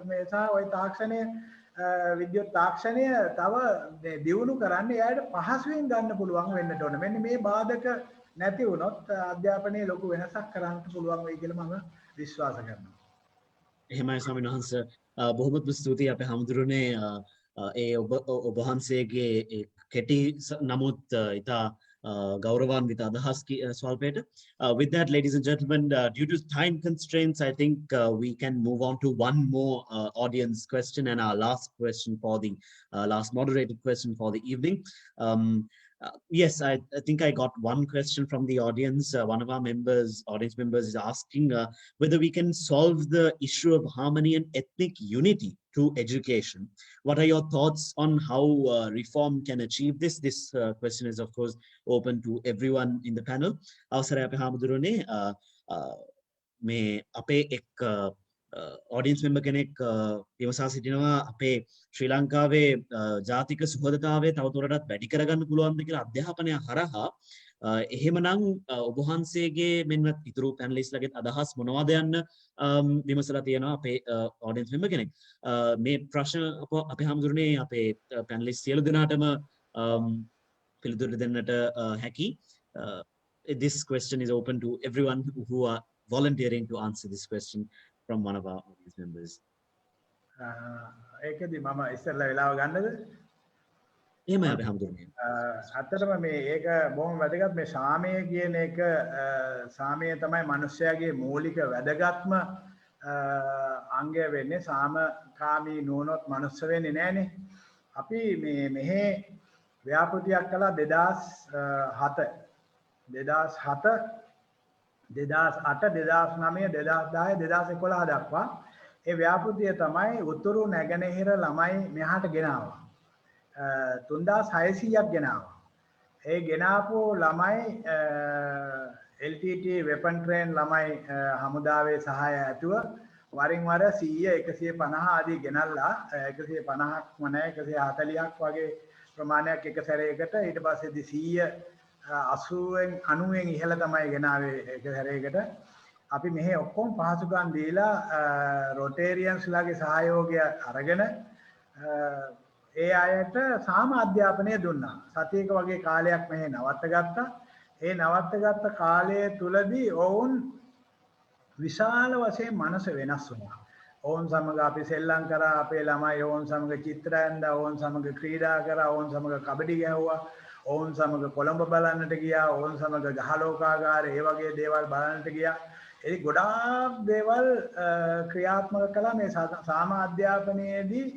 මේ සහ ওই තාක්ෂණය විද්‍යුත් තාක්ෂණය තව දියුණු කරන්න එයාට පහසුවෙන් ගන්න පුළුවන් වෙන්නට ඕන. මෙන්න මේ බාධක නැති වුණොත් අධ්‍යාපනයේ ලොකු වෙනසක් කරන්න පුළුවන් වෙයි කියලා මම විශ්වාස කරනවා. එහෙමයි ස්වාමීන් වහන්සේ. බොහොමත්ම ස්තුතියි අපේ හමුදුරනේ ඒ ඔබ වහන්සේගේ කෙටි නමුත් ඉතා ගෞරවාන්විත අදහස් ස්වල්පයට. With that, ladies and gentlemen, due to time constraints, I think we can move on to one more audience question and our last question for the last moderated question for the evening. Yes, I think I got one question from the audience. One of our audience members is asking whether we can solve the issue of harmony and ethnic unity through education. What are your thoughts on how reform can achieve this? This question is, of course, open to everyone in the panel. අවසරයි අපේ හාමුදුරනේ මේ අපේ එක් audience member කෙනෙක් විමසා සිටිනවා අපේ ශ්‍රී ලංකාවේ ජාතික සුහදතාවය තවදුරටත් වැඩි කරගන්න පුළුවන්ද කියලා අධ්‍යාපනය හරහා. එහෙමනම් ඔබ වහන්සේගේ මෙන්වත් ඉතුරු පැනලිස්ට්ලාගේ අදහස් මොනවද යන්න විමසලා තියෙනවා අපේ audience member කෙනෙක්. මේ ප්‍රශ්න අපේ හාමුදුරනේ අපේ පැනලිස්ට් සියලු දෙනාටම පිළිතුරු දෙන්නට හැකි. This question is open to everyone who are volunteering to answer this question from one of our audience members. ඒකෙදි මම ඉස්සෙල්ලා වෙලාව ගන්නද? එහෙමයි අපේ හාමුදුරනේ. අත්තටම මේ ඒක බොහොම වැදගත්. මේ සාමය කියන එක සාමය තමයි මිනිස්යාගේ මූලික වැදගත්ම අංගය වෙන්නේ. සාමකාමී නොවනොත් මනුස්ස වෙන්නේ නැහනේ. අපි මෙහි ව්‍යාපෘතියක් කළා 2007 2008 2009 2010 2011 දක්වා. ඒ ව්‍යාපෘතිය තමයි උතුරු නැගෙනහිර ළමයි මෙහාට ගෙනාවා. 3600ක් ගෙනාවා. ඒ ගෙනාපු ළමයි LTT weapon train ළමයි හමුදාවේ සහාය ඇතුව වරින් වර 100 150 ආදී ගෙනල්ලා 150ක්ම නැහැ 140ක් වගේ ප්‍රමාණයක් එක සැරයකට ඊට පස්සේදී 80න් 90න් ඉහළ තමයි ගෙනාවේ එක සැරයකට. අපි මෙහි ඔක්කොම පහසුකම් දීලා රොටේරියන්ස්ලාගේ සහයෝගය අරගෙන ඒ අයට සාම අධ්‍යාපනය දුන්නා. සතියක වගේ කාලයක් මෙහි නවත්ත ගත්තා. ඒ නවත්තගත්ත කාලය තුලදී ඔවුන් විශාල වශයෙන් මනස වෙනස් වුණා. ඔවුන් සමග අපි සෙල්ලම් කරා, අපේ ළමයි ඔවුන් සමග චිත්‍ර ඇඳා, ඔවුන් සමග ක්‍රීඩා කරා, ඔවුන් සමග කබඩි ගැහුවා, ඔවුන් සමග කොළඹ බලන්නට ගියා, ඔවුන් සමග ගහලෝකාගාරය ඒ වගේ දේවල් බලන්නට ගියා. ඒ ගොඩාක් දේවල් ක්‍රියාත්මක කළා මේ සාම අධ්‍යාපනයේදී.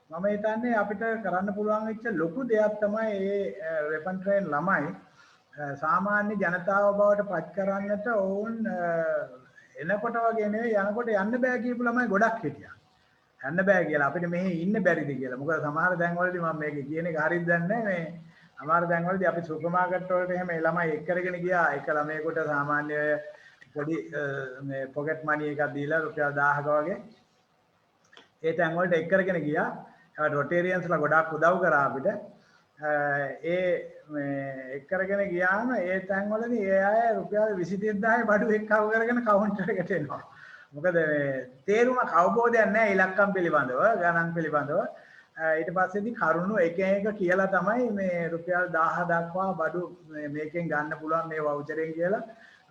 මම හිතන්නේ අපිට කරන්න පුළුවන් වෙච්ච ලොකු දෙයක් තමයි මේ වෙපන් ට්‍රේන් ළමයි සාමාන්‍ය ජනතාව බවට පත් කරන්නට ඔවුන් එනකොට වගේ නෙවෙයි යනකොට යන්න බෑ කියපු ළමයි ගොඩක් හිටියා. යන්න බෑ කියලා අපිට මෙහි ඉන්න බැරිද කියලා. මොකද සමහර දැන්වලදී මම මේක කියන එක හරියද දන්නේ නැහැ. මේ සමහර දැන්වලදී අපි සුපර් මාකට් වලට එහෙම ඒ ළමයි එක් කරගෙන ගියා. එක ළමයෙකුට සාමාන්‍ය පොඩි මේ පොකට් මනි එකක් දීලා රුපියල් 1000ක වගේ ඒ තැන් වලට එක් කරගෙන ගියා. ඒවට රොටේරියන්ස්ලා ගොඩාක් උදව් කරා අපිට. ඒ මේ එක් කරගෙන ගියාම ඒ තැන් වලදී ඒ අය රුපියල් 23000 බඩු එක්කව කරගෙන කවුන්ටර් එකට එනවා. මොකද මේ තේරුමක් අවබෝධයක් නැහැ ඉලක්කම් පිළිබඳව, ගණන් පිළිබඳව. ඊට පස්සේදී කරුණු එක එක කියලා තමයි මේ රුපියල් 1000 දක්වා බඩු මේකෙන් ගන්න පුළුවන් මේ වවුචරෙන් කියලා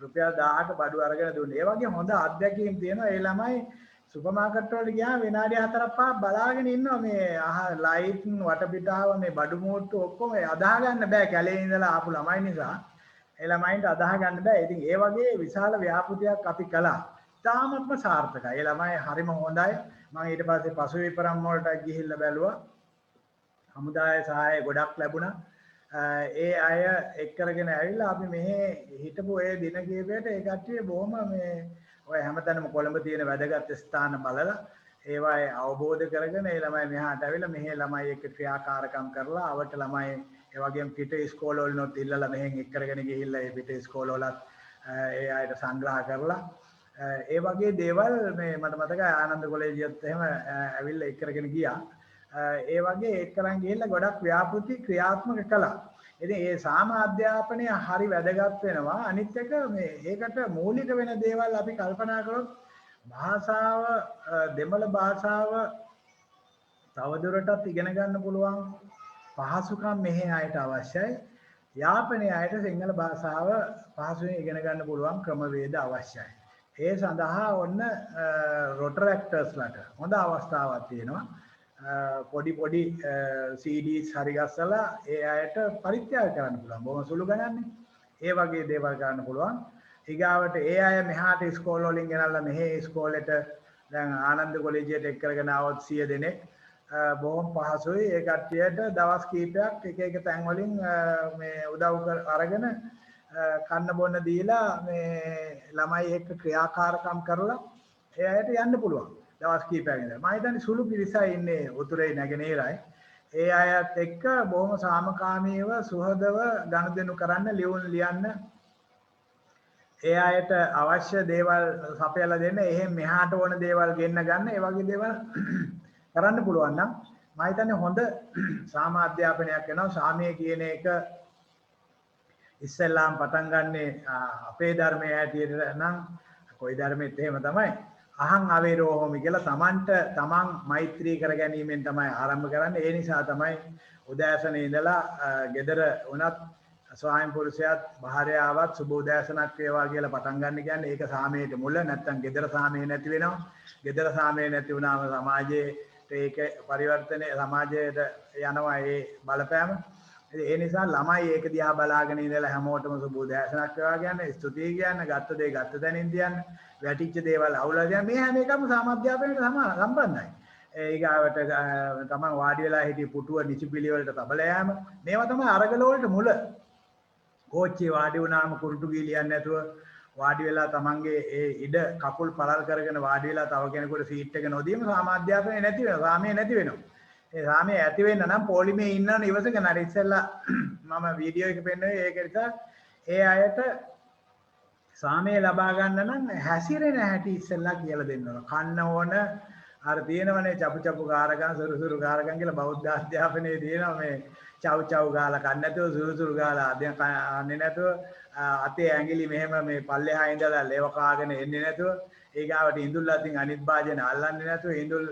රුපියල් 1000ක බඩු අරගෙන දුන්නේ. ඒ වගේ හොඳ අත්දැකීම් තියෙනවා. ඒ ළමයි සුපර් මාකට් වලට ගියාම විනාඩි 4-5 බලාගෙන ඉන්නවා මේ ලයිට් වටපිටාව මේ බඩු මෝට්ටු ඔක්කොම අදාහ ගන්න බෑ කැලේ ඉඳලා ආපු ළමයි නිසා. ඒ ළමයින්ට අදාහ ගන්න බෑ. ඉතින් ඒ වගේ විශාල ව්‍යාපෘතියක් අපි කළා. තාමත්ම සාර්ථකයි. ඒ ළමයි හරිම හොඳයි. මම ඊට පස්සේ පසුවිපරම් වලට ගිහිල්ලා බැලුවා. හමුදායේ සහාය ගොඩක් ලැබුණා. ඒ අය එක් කරගෙන ඇවිල්ලා අපි මෙහි හිටපු ඒ දින කීපයට ඒ කට්ටිය බොහොම මේ ඔය හැමතැනම කොළඹ තියෙන වැදගත් ස්ථාන බලලා ඒවායේ අවබෝධ කරගෙන ඒ ළමයි මෙහාට ඇවිල්ලා මෙහි ළමයි එක්ක ක්‍රියාකාරකම් කරලා අවට ළමයි ඒ වගේම පිට ඉස්කෝලවලුත් ඉල්ලලා මෙහෙන් එක් කරගෙන ගිහිල්ලා ඒ පිට ඉස්කෝලවලත් ඒ අයට සංග්‍රහ කරලා ඒ වගේ දේවල් මේ මට මතකයි ආනන්ද කොලේජියත් එහෙම ඇවිල්ලා එක් කරගෙන ගියා. ඒ වගේ එක් කරන් ගිහිල්ලා ගොඩක් ව්‍යාපෘති ක්‍රියාත්මක කළා. ඉතින් ඒ සාම අධ්‍යාපනය හරි වැදගත් වෙනවා. අනිත් එක මේ ඒකට මූලික වෙන දේවල් අපි කල්පනා කළොත් භාෂාව දෙමළ භාෂාව තවදුරටත් ඉගෙන ගන්න පුළුවන් පහසුකම් මෙහි අයට අවශ්‍යයි. යාපනයේ අයට සිංහල භාෂාව පහසුවෙන් ඉගෙන ගන්න පුළුවන් ක්‍රමවේද අවශ්‍යයි. ඒ සඳහා ඔන්න රොටරැක්ටර්ස්ලට හොඳ අවස්ථාවක් තියෙනවා. පොඩි පොඩි CDs හරි ගස්සලා ඒ අයට පරිත්‍යාග කරන්න පුළුවන්. බොහොම සුළු ගණන්නේ. ඒ වගේ දේවල් කරන්න පුළුවන්. ඊගාවට ඒ අය මෙහාට ඉස්කෝල වලින් ගෙනල්ලා මෙහි ඉස්කෝලේට දැන් ආනන්ද කොලෙජියට එක් කරගෙන આવොත් 100 දෙනෙක් බොහොම පහසුයි. ඒ කට්ටියට දවස් කීපයක් එක එක තැන් වලින් මේ උදව් අරගෙන කන්න බොන්න දීලා මේ ළමයි එක්ක ක්‍රියාකාරකම් කරලා ඒ අයට යන්න පුළුවන්. දවස් කීපයක් ඉඳලා. මම හිතන්නේ සුළු පිරිසයි ඉන්නේ උතුරේ නැගෙනහිරයි. ඒ අයත් එක්ක බොහොම සාමකාමීව සුහදව ගනුදෙනු කරන්න ලියන්න ඒ අයට අවශ්‍ය දේවල් සපයලා දෙන්න එහෙන් මෙහාට ඕන දේවල් ගෙන්න ගන්න ඒ වගේ දේවල් කරන්න පුළුවන් නම් මම හිතන්නේ හොඳ සාම අධ්‍යාපනයක් වෙනවා. සාමය කියන එක ඉස්සෙල්ලාම පටන් ගන්නෙ අපේ ධර්මයේ හැටියට නම් කොයි ධර්මෙත් එහෙම තමයි. අහං අවේරෝ හෝමි කියලා තමන් මෛත්‍රී කර ගැනීමෙන් තමයි ආරම්භ කරන්නේ. ඒ නිසා තමයි උදෑසනේ ඉඳලා ගෙදර වුණත් ස්වාමි පුරුෂයාත් භාර්යාවත් සුබ උදෑසනක් වේවා කියලා පටන් ගන්න කියන්නේ ඒක සාමයේ මුල. නැත්තම් ගෙදර සාමය නැති වෙනවා. ගෙදර සාමය නැති වුණාම සමාජයේ ඒක පරිවර්තනය සමාජයට යනවා ඒ බලපෑම. ඒ නිසා ළමයි ඒක දිහා බලාගෙන ඉඳලා හැමෝටම සුබ උදෑසනක් වේවා කියන්නේ ස්තුතියි කියන්නේ ගත්ත දේ ගත්ත තැනින් තියන්න වැටිච්ච දේවල් අවුලා තියන්න මේ හැම එකම සමාධ්‍යාපනයට සම්බන්ධයි. ඊගාවට තමන් වාඩි වෙලා හිටිය පුටුව නිසිපිලිවලට තබලා යෑම මේවා තමයි අරගල වලට මුල. කෝච්චියේ වාඩි වුණාම කුරුටු ගිලියන්නේ නැතුව වාඩි වෙලා තමන්ගේ ඒ ඉඩ කකුල් පළල් කරගෙන වාඩි වෙලා තව කෙනෙකුට සීට් එක නොදීම සමාධ්‍යාපනය නැති වෙනවා. සාමය නැති වෙනවා. ඒ සාමය ඇති වෙන්න නම් පොලිමේ ඉන්නවනේ ඉවසගෙන අර ඉස්සෙල්ලා මම වීඩියෝ එක පෙන්නුවේ ඒක නිසා ඒ අයට සාමය ලබා ගන්න නම් හැසිරෙන හැටි ඉස්සෙල්ලා කියලා දෙන්න ඕන. කන්න ඕන අර තියෙනවනේ චපු කාරකම් සුරුසුරු කාරකම් කියලා බෞද්ධ අධ්‍යාපනයේ තියෙනවා මේ චව් ගාලා කන්න නැතුව සුරුසුරු ගාලා අන්නේ නැතුව අතේ ඇඟිලි මෙහෙම මේ පල්ලෙහා ඉඳලා ලේව කාගෙන එන්නේ නැතුව ඊගාවට ඉඳුල් අතින් අනිත් භාජන අල්ලන්නේ නැතුව ඉඳුල්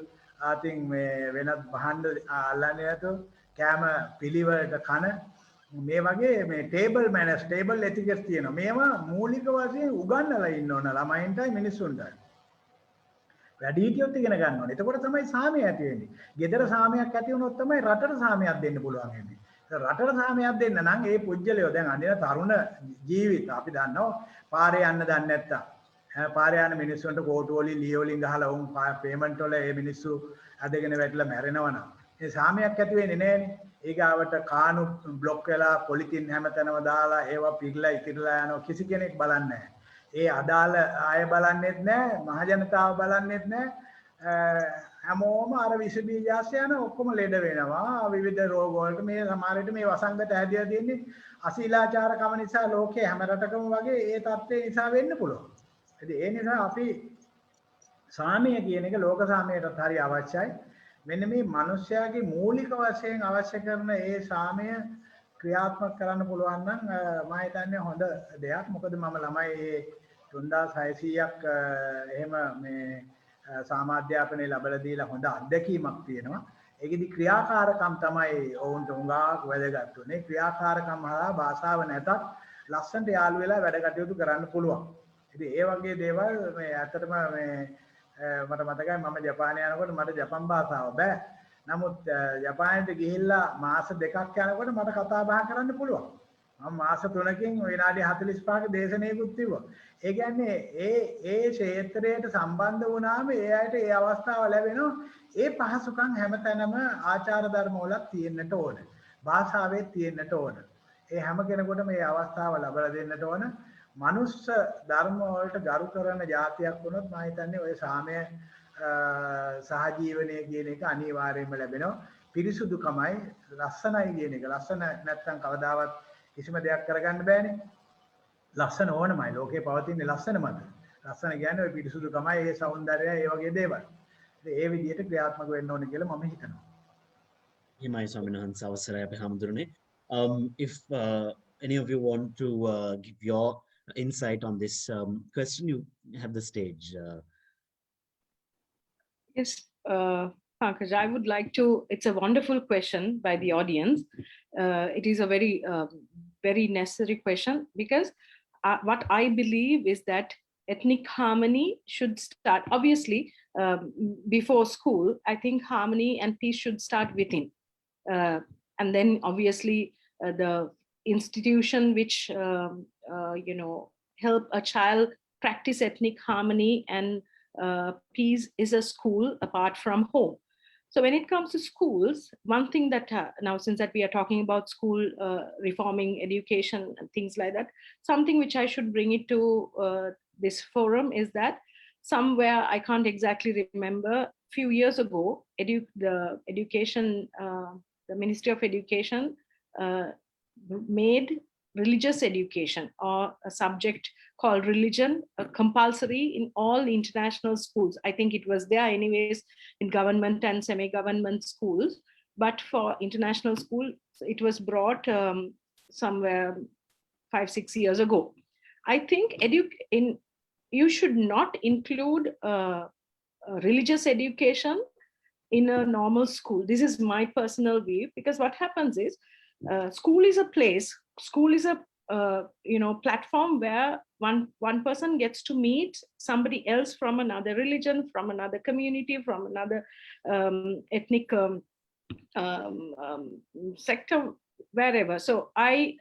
අතින් මේ වෙනත් භාණ්ඩ අල්ලන්නේ නැතුව කැම පිළිවෙලට කන මේ වගේ මේ ටේබල් මැනර්ස් ටේබල් එටිකට්ස් තියෙනවා. මේවා මූලික වශයෙන් උගන්වලා ඉන්න ඕන ළමයින්ටයි මිනිස්සුන්ටයි. වැඩිහිටියොත් ඉගෙන ගන්න ඕනේ. එතකොට තමයි සාමය ඇති වෙන්නේ. ගෙදර සාමයක් ඇති වුණොත් තමයි රටට සාමයක් දෙන්න පුළුවන් වෙන්නේ. රටට සාමයක් දෙන්න නම් ඒ පුජ්‍යලයෝ දැන් අනින තරුණ ජීවිත අපි දන්නවා පාරේ යන්න දන්නේ නැත්තම් පාරේ යන මිනිස්සුන්ට කෝටු වලින් ලී වලින් ගහලා උන් පේමන්ට් වල ඒ මිනිස්සු අදගෙන වැටලා මැරෙනවා. ඒ සාමයක් ඇති වෙන්නේ නැහනේ. ඊගාවට කානු බ්ලොක් වෙලා පොලිතින් හැමතැනම දාලා ඒවා පිරලා ඉතිරලා යනවා කිසි කෙනෙක් බලන්නේ නැහැ. ඒ අදාළ අය බලන්නෙත් නැහැ, මහ ජනතාව බලන්නෙත් නැහැ. හැමෝම අර විස බීජ ආශ්‍රය යන ඔක්කොම ලෙඩ වෙනවා. විවිධ රෝග වලට මේ සමහරවිට මේ වසංගත හැදිලා තියෙන්නේ අශීලාචාරකම නිසා ලෝකේ හැම රටකම වගේ ඒ තත්ත්වය නිසා වෙන්න පුළුවන්. ඉතින් ඒ නිසා අපි සාමය කියන එක ලෝක සාමයටත් හරි අවශ්‍යයි. මෙන්න මේ මිනිස්යාගේ මූලික වශයෙන් අවශ්‍ය කරන ඒ සාමය ක්‍රියාත්මක කරන්න පුළුවන් නම් මම හිතන්නේ හොඳ දෙයක්. මොකද මම ළමයි 3600ක් එහෙම මේ සාමාධ්‍යාපනයේ ලැබලා දීලා හොඳ අත්දැකීමක් තියෙනවා. ඒකෙදි ක්‍රියාකාරකම් තමයි ඔවුන්ට උඟාක් වැදගත් උනේ. ක්‍රියාකාරකම් හරහා භාෂාව නැතත් ලස්සනට යාළු වෙලා වැඩ කටයුතු කරන්න පුළුවන්. ඉතින් ඒ වගේ දේවල් මේ ඇත්තටම මේ මට මතකයි මම ජපානයේ යනකොට මට ජපන් භාෂාව බෑ. නමුත් ජපානයට ගිහිල්ලා මාස 2ක් යනකොට මට කතා බහ කරන්න පුළුවන්. මම මාස 3කින් විනාඩි 45ක දේශනාවකුත් තිබ්බා. ඒ කියන්නේ ඒ ක්ෂේත්‍රයට සම්බන්ධ වුණාම ඒ අයට ඒ අවස්ථාව ලැබෙනවා. ඒ පහසුකම් හැමතැනම ආචාර ධර්ම වල තියෙන්නට ඕන. භාෂාවේ තියෙන්නට ඕන. ඒ හැම කෙනෙකුටම මේ අවස්ථාව ලබා දෙන්නට ඕන. මනුස්ස ධර්ම වලට ගරු කරන જાතියක් වුණොත් මම හිතන්නේ ඔය සාමය සහජීවනයේ කියන එක අනිවාර්යයෙන්ම ලැබෙනවා. පිරිසුදුකමයි ලස්සනයි කියන එක. ලස්සන නැත්නම් කවදාවත් කිසිම දෙයක් කරගන්න බෑනේ. ලස්සන ඕනමයි. ලෝකේ පවතින ලස්සන මත. ලස්සන කියන්නේ ඔය පිරිසුදුකමයි, ඒ సౌందර්යය, ඒ වගේ දේවල්. ඒ විදිහට ක්‍රියාත්මක වෙන්න ඕනේ කියලා මම හිතනවා. හිමයි ස්වාමීන් වහන්සේ අවසරයි අපි හඳුරන්නේ. If any of you want to give your insight on this question, you have the stage. Yes, Pankaj, I would like to, it's a wonderful question by the audience. It is a very necessary question because what I believe is that ethnic harmony should start, obviously, before school. I think harmony and peace should start within. And then obviously the institution which, help a child practice ethnic harmony and peace is a school apart from home. So when it comes to schools, one thing that now, since that we are talking about school reforming education and things like that, something which I should bring it to this forum is that somewhere, I can't exactly remember, few years ago, the Ministry of Education made religious education, or a subject called religion, compulsory in all international schools. I think it was there anyways in government and semi-government schools, but for international school, it was brought somewhere 5-6 years ago. I think you should not include religious education in a normal school. This is my personal view, because what happens is, school is a place, school is a platform where one person gets to meet somebody else from another religion, from another community, from another ethnic sector, wherever. So I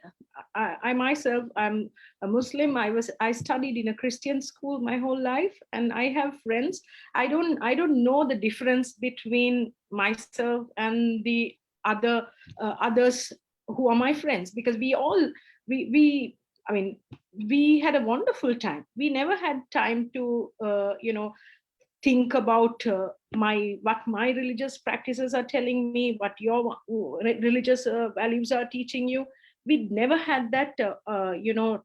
myself, I'm a Muslim. I studied in a Christian school my whole life, and I have friends. I don't know the difference between myself and the others who are my friends, because we had a wonderful time. We never had time to think about what my religious practices are telling me, what your religious values are teaching you. We never had that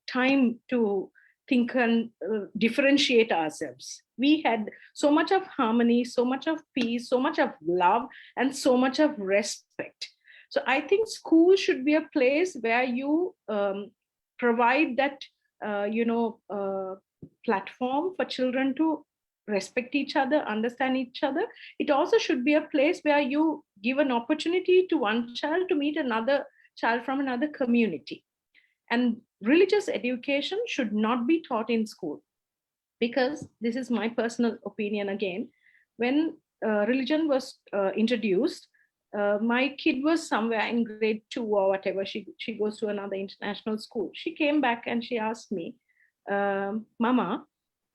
time to think and differentiate ourselves. We had so much of harmony, so much of peace, so much of love, and so much of respect. So I think school should be a place where you provide that platform for children to respect each other, understand each other. It also should be a place where you give an opportunity to one child to meet another child from another community. And religious education should not be taught in school, because this is my personal opinion again. When religion was introduced, my kid was somewhere in grade 2 or whatever. She goes to another international school. She came back and she asked me, Mama,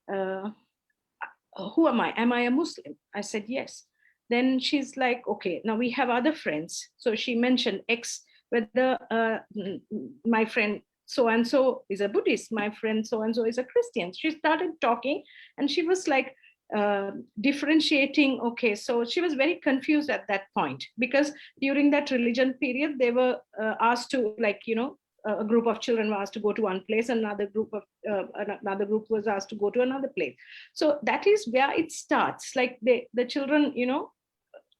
who am I? Am I a Muslim? I said, yes. Then she's like, okay, now we have other friends. So she mentioned X, whether my friend so-and-so is a Buddhist, my friend so-and-so is a Christian. She started talking and she was like, differentiating. Okay, so she was very confused at that point, because during that religion period, they were asked to, a group of children were asked to go to one place, another group was asked to go to another place. So that is where it starts. Like the children,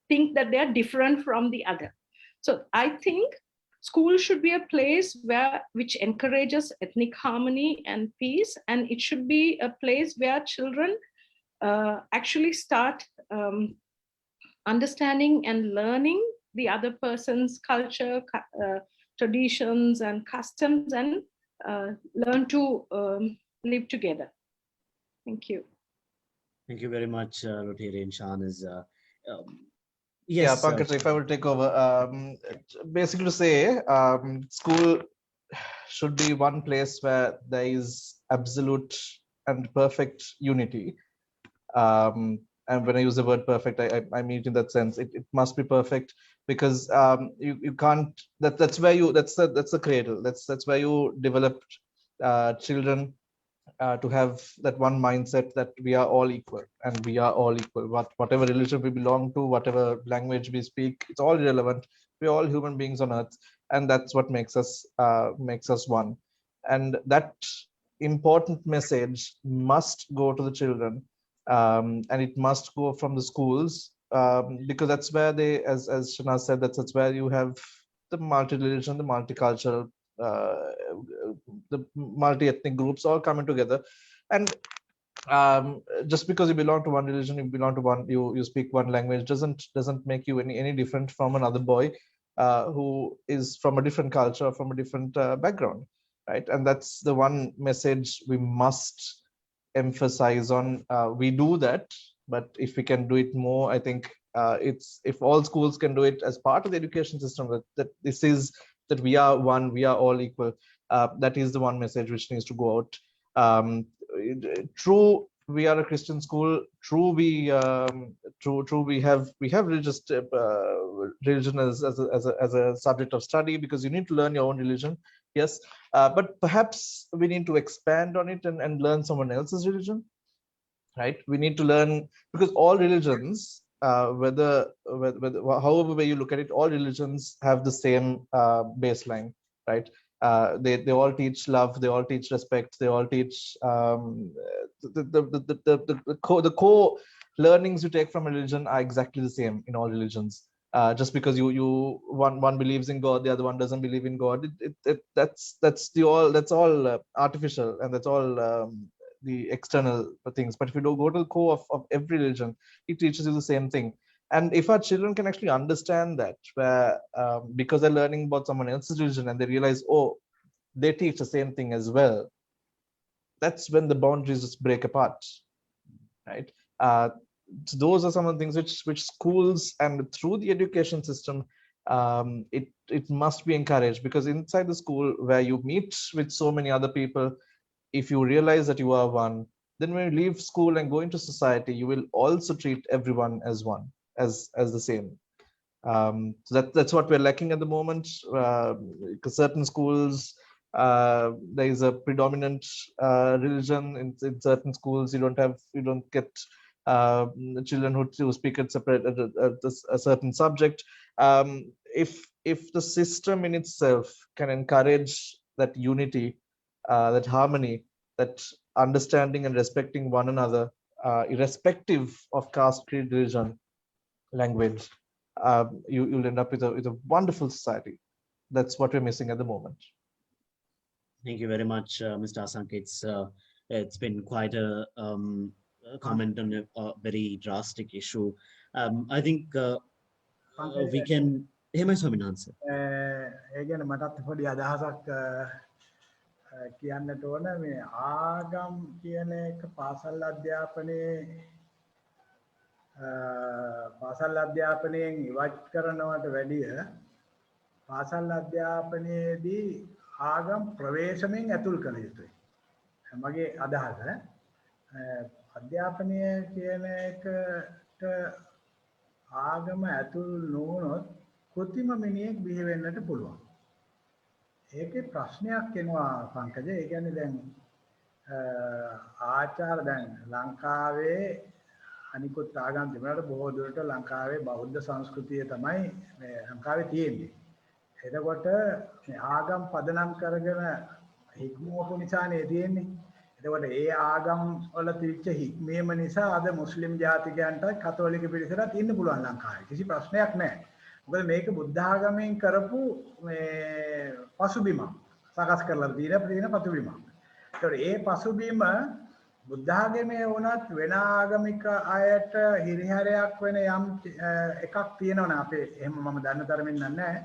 think that they are different from the other. So I think school should be a place which encourages ethnic harmony and peace, and it should be a place where children actually start understanding and learning the other person's culture, traditions and customs, and learn to live together. Thank you. Thank you very much, Rotary and Shahnaz. Yes, Pankaj, if I will take over, basically to say, school should be one place where there is absolute and perfect unity. And when I use the word perfect, I mean it in that sense. It must be perfect, because you can't. That's the cradle. That's where you develop children to have that one mindset that we are all equal, and we are all equal. Whatever religion we belong to, whatever language we speak, it's all irrelevant. We're all human beings on earth, and that's what makes us one. And that important message must go to the children. And it must go from the schools, because that's where they, as Shana said, that's where you have the multi-religion, the multicultural, the multi-ethnic groups all coming together. And just because you belong to one religion, you speak one language, doesn't make you any different from another boy who is from a different culture, from a different background, right? And that's the one message we must emphasize on. We do that, but if we can do it more, I think it's if all schools can do it as part of the education system, that this is that we are one, we are all equal. That is the one message which needs to go out. True, we are a Christian school. True, we have religious religion as a subject of study, because you need to learn your own religion. Yes, but perhaps we need to expand on it and learn someone else's religion. Right? We need to learn, because all religions, whether however way you look at it, all religions have the same baseline, right? They all teach love, they all teach respect, they all teach the core learnings you take from religion are exactly the same in all religions. Just because one believes in God, the other one doesn't believe in God, that's all artificial, and that's all the external things. But if you don't go to the core of every religion, it teaches you the same thing. And if our children can actually understand that, where because they're learning about someone else's religion and they realize, oh, they teach the same thing as well, that's when the boundaries just break apart, right? So those are some of the things which schools and through the education system, it must be encouraged, because inside the school where you meet with so many other people, if you realize that you are one, then when you leave school and go into society, you will also treat everyone as one, as the same. So that's what we're lacking at the moment. Because certain schools, there is a predominant religion. In certain schools, you don't get children who speak a certain subject. If the system in itself can encourage that unity, that harmony, that understanding and respecting one another, irrespective of caste, creed, religion, language, you'll end up with a wonderful society. That's what we're missing at the moment. Thank you very much, Mr. Asank. It's been quite a comment on a very drastic issue. I think we can. එහෙමයි ස්වාමීන් වහන්සේ. ඒ කියන්නේ මටත් පොඩි අදහසක් කියන්නට ඕන. මේ ආගම් කියන එක පාසල් අධ්‍යාපනයෙන් ඉවත් කරනවට වැඩිය පාසල් අධ්‍යාපනයේදී ආගම් ප්‍රවේශමෙන් ඇතුල් කළ යුතුයි. මගේ අදහස. අධ්‍යාපනය කියන එකට ආගම ඇතුල් නොවුනොත් කෘත්‍රිම මිනිහෙක් බිහි වෙන්නට පුළුවන්. ඒකේ ප්‍රශ්නයක් එනවා පංකජ. ඒ කියන්නේ දැන් ආචාර දැන් ලංකාවේ අනිකුත් ආගම් තිබුණාට බොහෝ දුරට ලංකාවේ බෞද්ධ සංස්කෘතිය තමයි මේ ලංකාවේ තියෙන්නේ. එතකොට මේ ආගම් පදනම් කරගෙන හික්මුවපු නිසානේ තියෙන්නේ. එතකොට ඒ ආගම් වල තිබිච්ච හික්මීම නිසා අද මුස්ලිම් ජාතිකයන්ට කතෝලික පිරිසට ඉන්න පුළුවන් ලංකාවේ. කිසි ප්‍රශ්නයක් නැහැ. මොකද මේක බුද්ධ ආගමෙන් කරපු මේ පසුබිම සකස් කරලා තියෙන පසුබිම. ඒතකොට ඒ පසුබිම බුද්ධ ආගමේ වුණත් වෙන ආගමික අයට හිරිහැරයක් වෙන යම් එකක් තියෙනවනේ අපේ. එහෙම මම දන්න තරමින් නැහැ.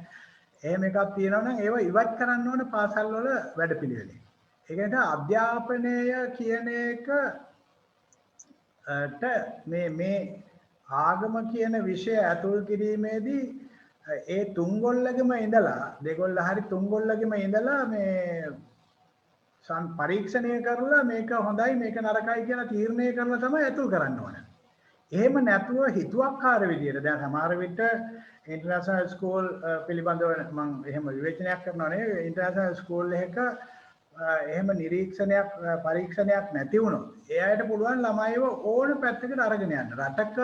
එහෙම එකක් තියෙනවනම් ඒව ඉවත් කරන්න ඕන පාසල් වල වැඩපිළිවෙලේ. ඒ කියන්නේ අධ්‍යාපනය කියන එකට මේ ආගම කියන විෂය ඇතුල් කිරීමේදී ඒ තුන්ගොල්ලගෙම ඉඳලා දෙගොල්ල හරි තුන්ගොල්ලගෙම ඉඳලා මේ පරීක්ෂණය කරලා මේක හොඳයි මේක නරකයි කියලා තීරණය කරලා තමයි ඇතුල් කරන්න ඕන. එහෙම නැතුව හිතුවක්කාර විදියට දැන් සමහර විට ඉන්ටර්නැෂනල් ස්කූල් පිළිබඳව මම එහෙම විවේචනයක් කරනවා නෙවෙයි. ඉන්ටර්නැෂනල් ස්කූල් එකක එහෙම නිරීක්ෂණයක් පරීක්ෂණයක් නැති වුණොත් ඒ අයට පුළුවන් ළමයිව ඕන පැත්තකට අරගෙන යන්න. රටක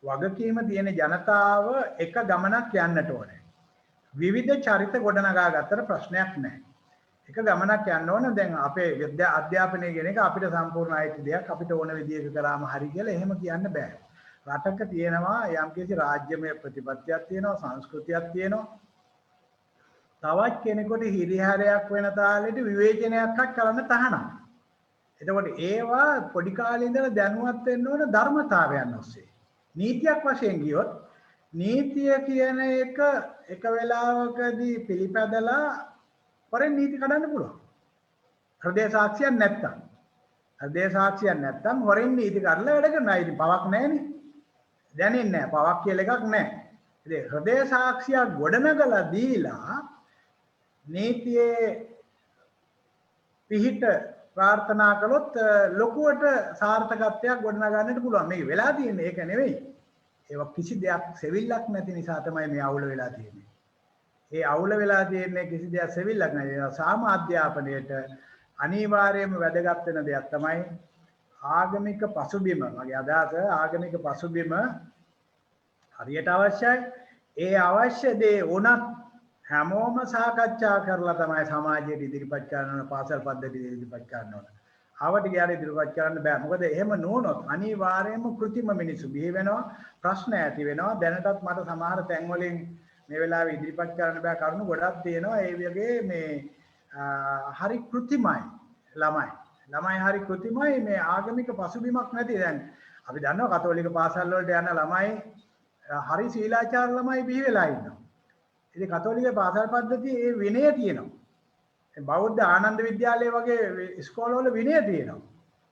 වගකීම තියෙන ජනතාව එක ගමනක් යන්නට ඕනේ. විවිධ චරිත ගොඩනගා ගත්තට ප්‍රශ්නයක් නැහැ. එක ගමනක් යන්න ඕන. දැන් අපේ අධ්‍යාපනය කියන එක අපිට සම්පූර්ණ අයිති දෙයක්. අපිට ඕන විදිහක කරාම හරි කියලා එහෙම කියන්න බෑ. රටක තියෙනවා යම්කිසි රාජ්‍යමය ප්‍රතිපත්තියක් තියෙනවා, සංස්කෘතියක් තියෙනවා. තවත් කෙනෙකුට හිරිහැරයක් වෙන තාලෙට විවේචනයක්වත් කරන්න තහනම්. එතකොට ඒවා පොඩි කාලේ ඉඳලා දැනුවත් වෙන්න ඕන ධර්මතාවයන් ඔස්සේ. නීතියක් වශයෙන් ගියොත් නීතිය කියන එක වෙලාවකදී පිළිපැදලා පරෙන් නීති කඩන්න පුළුවන්. හෘදය සාක්ෂියක් නැත්තම්. හෘදය සාක්ෂියක් නැත්තම් හොරෙන් නීති කරලා වැඩ කරනවා. ඉතින් පවක් නැහැනේ. දැනෙන්නේ නැහැ. පවක් කියලා එකක් නැහැ. ඉතින් හෘදය සාක්ෂියක් ගොඩනගලා දීලා නීතියේ පිහිට ප්‍රාර්ථනා කළොත් ලොකුවට සාර්ථකත්වයක් ගොඩනගන්නට පුළුවන්. මේක වෙලා තියෙන්නේ ඒක නෙවෙයි. ඒක කිසි දෙයක් සෙවිල්ලක් නැති නිසා තමයි මේ අවුල වෙලා තියෙන්නේ. ඒ අවුල වෙලා තියෙන්නේ කිසි දෙයක් සෙවිල්ලක් නැති. සාම අධ්‍යාපනයේට අනිවාර්යයෙන්ම වැදගත් වෙන දෙයක් තමයි ආගමික පසුබිම. මගේ අදහස ආගමික පසුබිම හරියට අවශ්‍යයි. ඒ අවශ්‍ය දේ උනත් හැමෝම සාකච්ඡා කරලා තමයි සමාජයට ඉදිරිපත් කරන්න ඕන, පාසල් පද්ධතිය ඉදිරිපත් කරන්න ඕන. ආවට ගියාට ඉදිරිපත් කරන්න බෑ. මොකද එහෙම නොවුනොත් අනිවාර්යයෙන්ම કૃතිම මිනිස්සු බිහි වෙනවා, ප්‍රශ්න ඇති වෙනවා. දැනටත් මට සමහර තැන් වලින් මේ වෙලාවේ ඉදිරිපත් කරන්න බෑ කරුණු ගොඩක් තියෙනවා. ඒ වගේ මේ හරි કૃතිමයි ළමයි හරි કૃතිමයි මේ ආගමික පසුබිමක් නැති. දැන් අපි දන්නවා කතෝලික පාසල් වලට යන ළමයි හරි සීලාචාර ළමයි බිහි වෙලා ඉන්නවා. ඉතින් කතෝලික පාසල් පද්ධතියේ ඒ විනය තියෙනවා. බෞද්ධ ආනන්ද විද්‍යාලය වගේ ඉස්කෝලවල විනය තියෙනවා.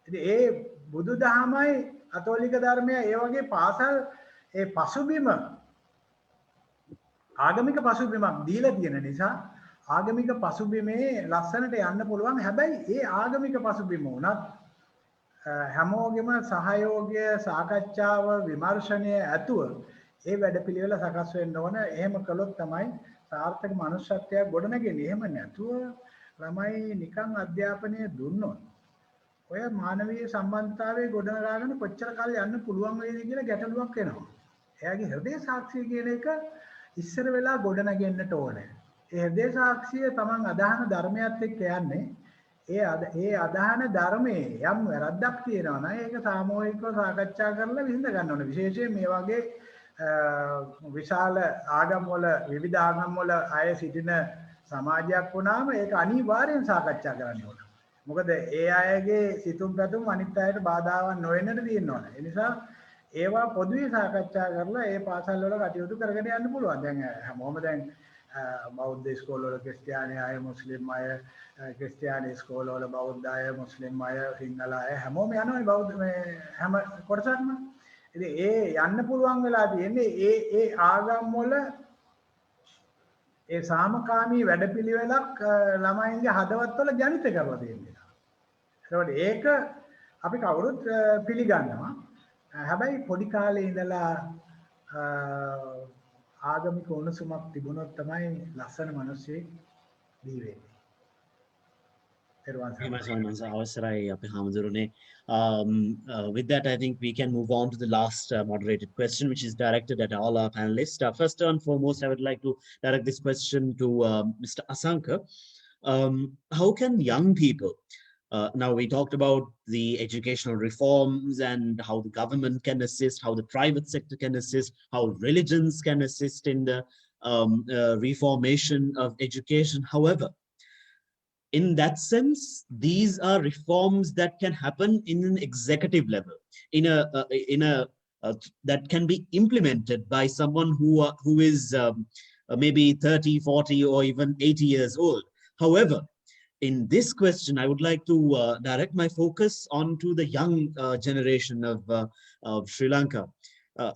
ඉතින් ඒ බුදුදහමයි කතෝලික ධර්මය ඒ වගේ පාසල් ඒ පසුබිම ආගමික පසුබිමක් දීලා තියෙන නිසා ආගමික පසුබිමේ ලස්සනට යන්න පුළුවන්. හැබැයි ඒ ආගමික පසුබිම උනත් හැමෝගෙම සහයෝගය, සාකච්ඡාව, විමර්ශනය ඇතුව ඒ වැඩපිළිවෙල සකස් වෙන්න ඕන. එහෙම කළොත් තමයි සාර්ථක මනුෂ්‍යත්වයක් ගොඩනගෙන්නේ. එහෙම නැතුව ළමයි නිකන් අධ්‍යාපනය දුන්නොත් ඔය මානවීය සම්බන්ධතාවයේ ගොඩනගාගෙන කොච්චර කාල යන්න පුළුවන් වේද කියලා ගැටලුවක් එනවා. එයාගේ හෘදය සාක්ෂිය කියන එක ඉස්සර වෙලා ගොඩනගෙන්නට ඕනේ. ඒ හෘදය සාක්ෂිය තමන් අදහන ධර්මයත් එක්ක යන්නේ. ඒ අදහන ධර්මයේ යම් වැරද්දක් තියෙනවා නම් ඒක සාමූහිකව සාකච්ඡා කරලා විසඳ ගන්න ඕනේ. විශේෂයෙන් මේ වගේ විශාල ආගම් වල විවිධ ආගම් වල අය සිටින සමාජයක් වුණාම ඒක අනිවාර්යෙන් සාකච්ඡා කරන්න ඕන. මොකද ඒ අයගේ සිතුම් පැතුම් අනිත් අයට බාධාවක් නොවෙන්නට තියෙනවා. ඒ නිසා ඒවා පොදුවේ සාකච්ඡා කරලා ඒ පාසල් වල කටයුතු කරගෙන යන්න පුළුවන්. දැන් හැමෝම දැන් බෞද්ධ ඉස්කෝල වල ක්‍රිස්තියානි අය, මුස්ලිම් අය, ක්‍රිස්තියානි ඉස්කෝල වල බෞද්ධ අය, මුස්ලිම් අය, සිංහල අය හැමෝම යනවානේ බෞද්ධ මේ හැම කොටසක්ම. ඉතින් ඒ යන්න පුළුවන් වෙලා තියෙන්නේ ඒ ආගම් වල ඒ සාමකාමී වැඩපිළිවෙලක් ළමයින්ගේ හදවත්වල ජනිත කරලා තියෙනවා. ඒකෝට ඒක අපි කවුරුත් පිළිගන්නවා. හැබැයි පොඩි කාලේ ඉඳලා ආගමික උණුසුමක් තිබුණොත් තමයි ලස්සන මිනිස්සෙක් දී වෙන්නේ. With that, I think we can move on to the last moderated question, which is directed at all our panelists. First and foremost, I would like to direct this question to Mr. Asanka. How can young people, now we talked about the educational reforms and how the government can assist, how the private sector can assist, how religions can assist in the reformation of education. However, in that sense, these are reforms that can happen in an executive level, that can be implemented by someone who is maybe 30, 40, or even 80 years old. However, in this question, I would like to direct my focus onto the young generation of Sri Lanka.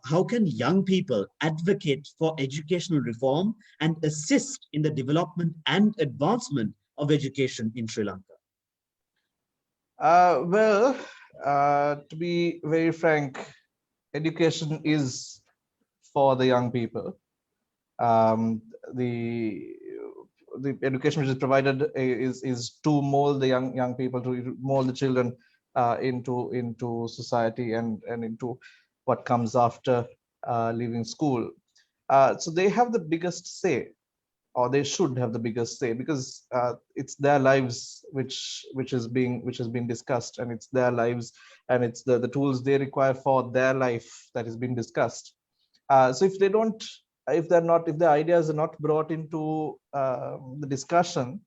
How can young people advocate for educational reform and assist in the development and advancement of education in Sri Lanka? To be very frank, education is for the young people. The education which is provided is to mold the young people, to mold the children into society and into what comes after leaving school. So they have the biggest say, or they should have the biggest say, because it's their lives which is being discussed, and it's their lives and it's the tools they require for their life that is being discussed. So if the ideas are not brought into the discussion,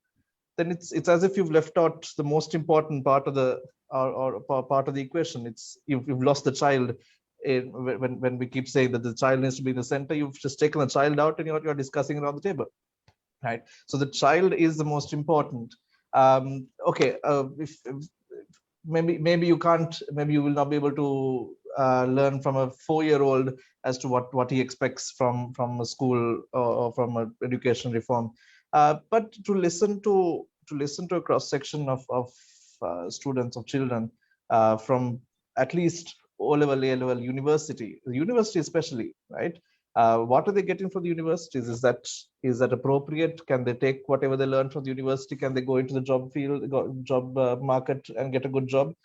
then it's as if you've left out the most important part of the part of the equation. It's you've lost the child. When we keep saying that the child needs to be in the center, you've just taken the child out and you're discussing around the table, right? So the child is the most important. Okay, maybe you can't, maybe you will not be able to learn from a 4-year-old as to what he expects from a school or from an education reform. But to listen to a cross section of students, of children from at least O-level, A-level, university especially, right? What are they getting from the universities? Is that appropriate? Can they take whatever they learn from the university? Can they go into the job field, job market and get a good job?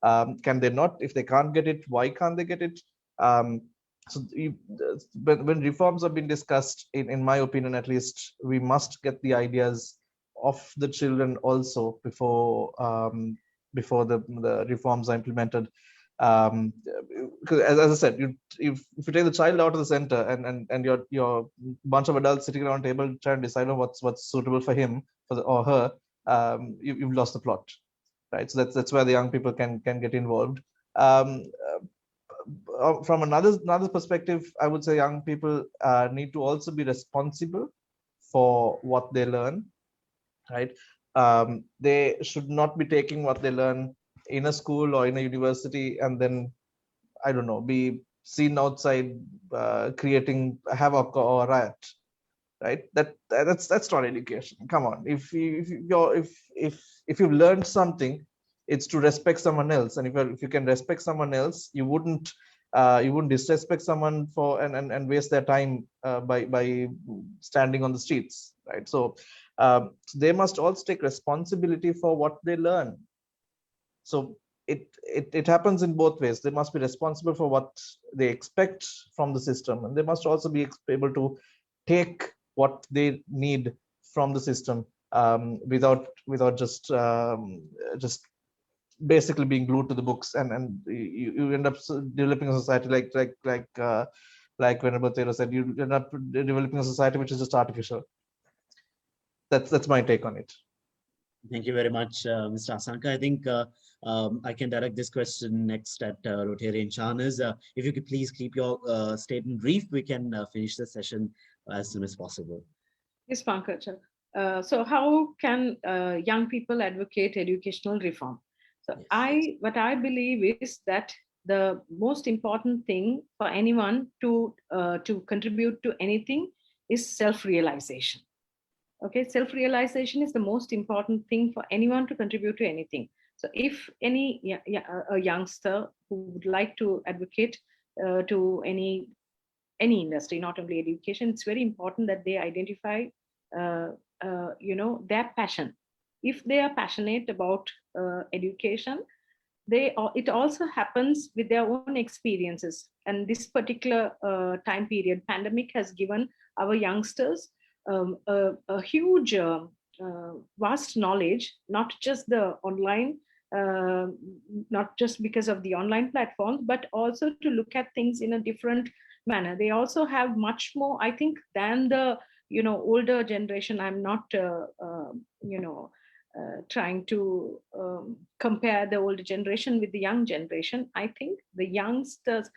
Can they not? If they can't get it, why can't they get it? When reforms have been discussed, in my opinion, at least, we must get the ideas of the children also before the reforms are implemented. Because as I said, if you take the child out of the center and your bunch of adults sitting around the table trying to decide on what's suitable for him or her, you've lost the plot, right? So that's where the young people can get involved. From another perspective, I would say young people need to also be responsible for what they learn, right? They should not be taking what they learn in a school or in a university and then, I don't know, be seen outside creating havoc or riot, right? That's not education. Come on, if you've learned something, it's to respect someone else, and if you can respect someone else, you wouldn't disrespect someone and waste their time by standing on the streets, right? So they must also take responsibility for what they learn. So it happens in both ways. They must be responsible for what they expect from the system, and they must also be able to take what they need from the system without just basically being glued to the books, and you end up developing a society like Venerable Taylor said, you end up developing a society which is just artificial. That's my take on it. Thank you very much, Mr. Asanka. I think I can direct this question next at Rotarian Charners. If you could please keep your statement brief, we can finish the session as soon as possible. Yes, Pankaj. So how can young people advocate educational reform? So Yes. what I believe is that the most important thing for anyone to contribute to anything is self-realization. Okay, self-realization is the most important thing for anyone to contribute to anything. So if a youngster who would like to advocate to any industry, not only education, it's very important that they identify their passion. If they are passionate about education, it also happens with their own experiences. And this particular time period, pandemic has given our youngsters a huge vast knowledge, not just the online, not just because of the online platforms, but also to look at things in a different manner. They also have much more, I think, than the older generation. I'm not trying to compare the older generation with the young generation. I think the youngsters,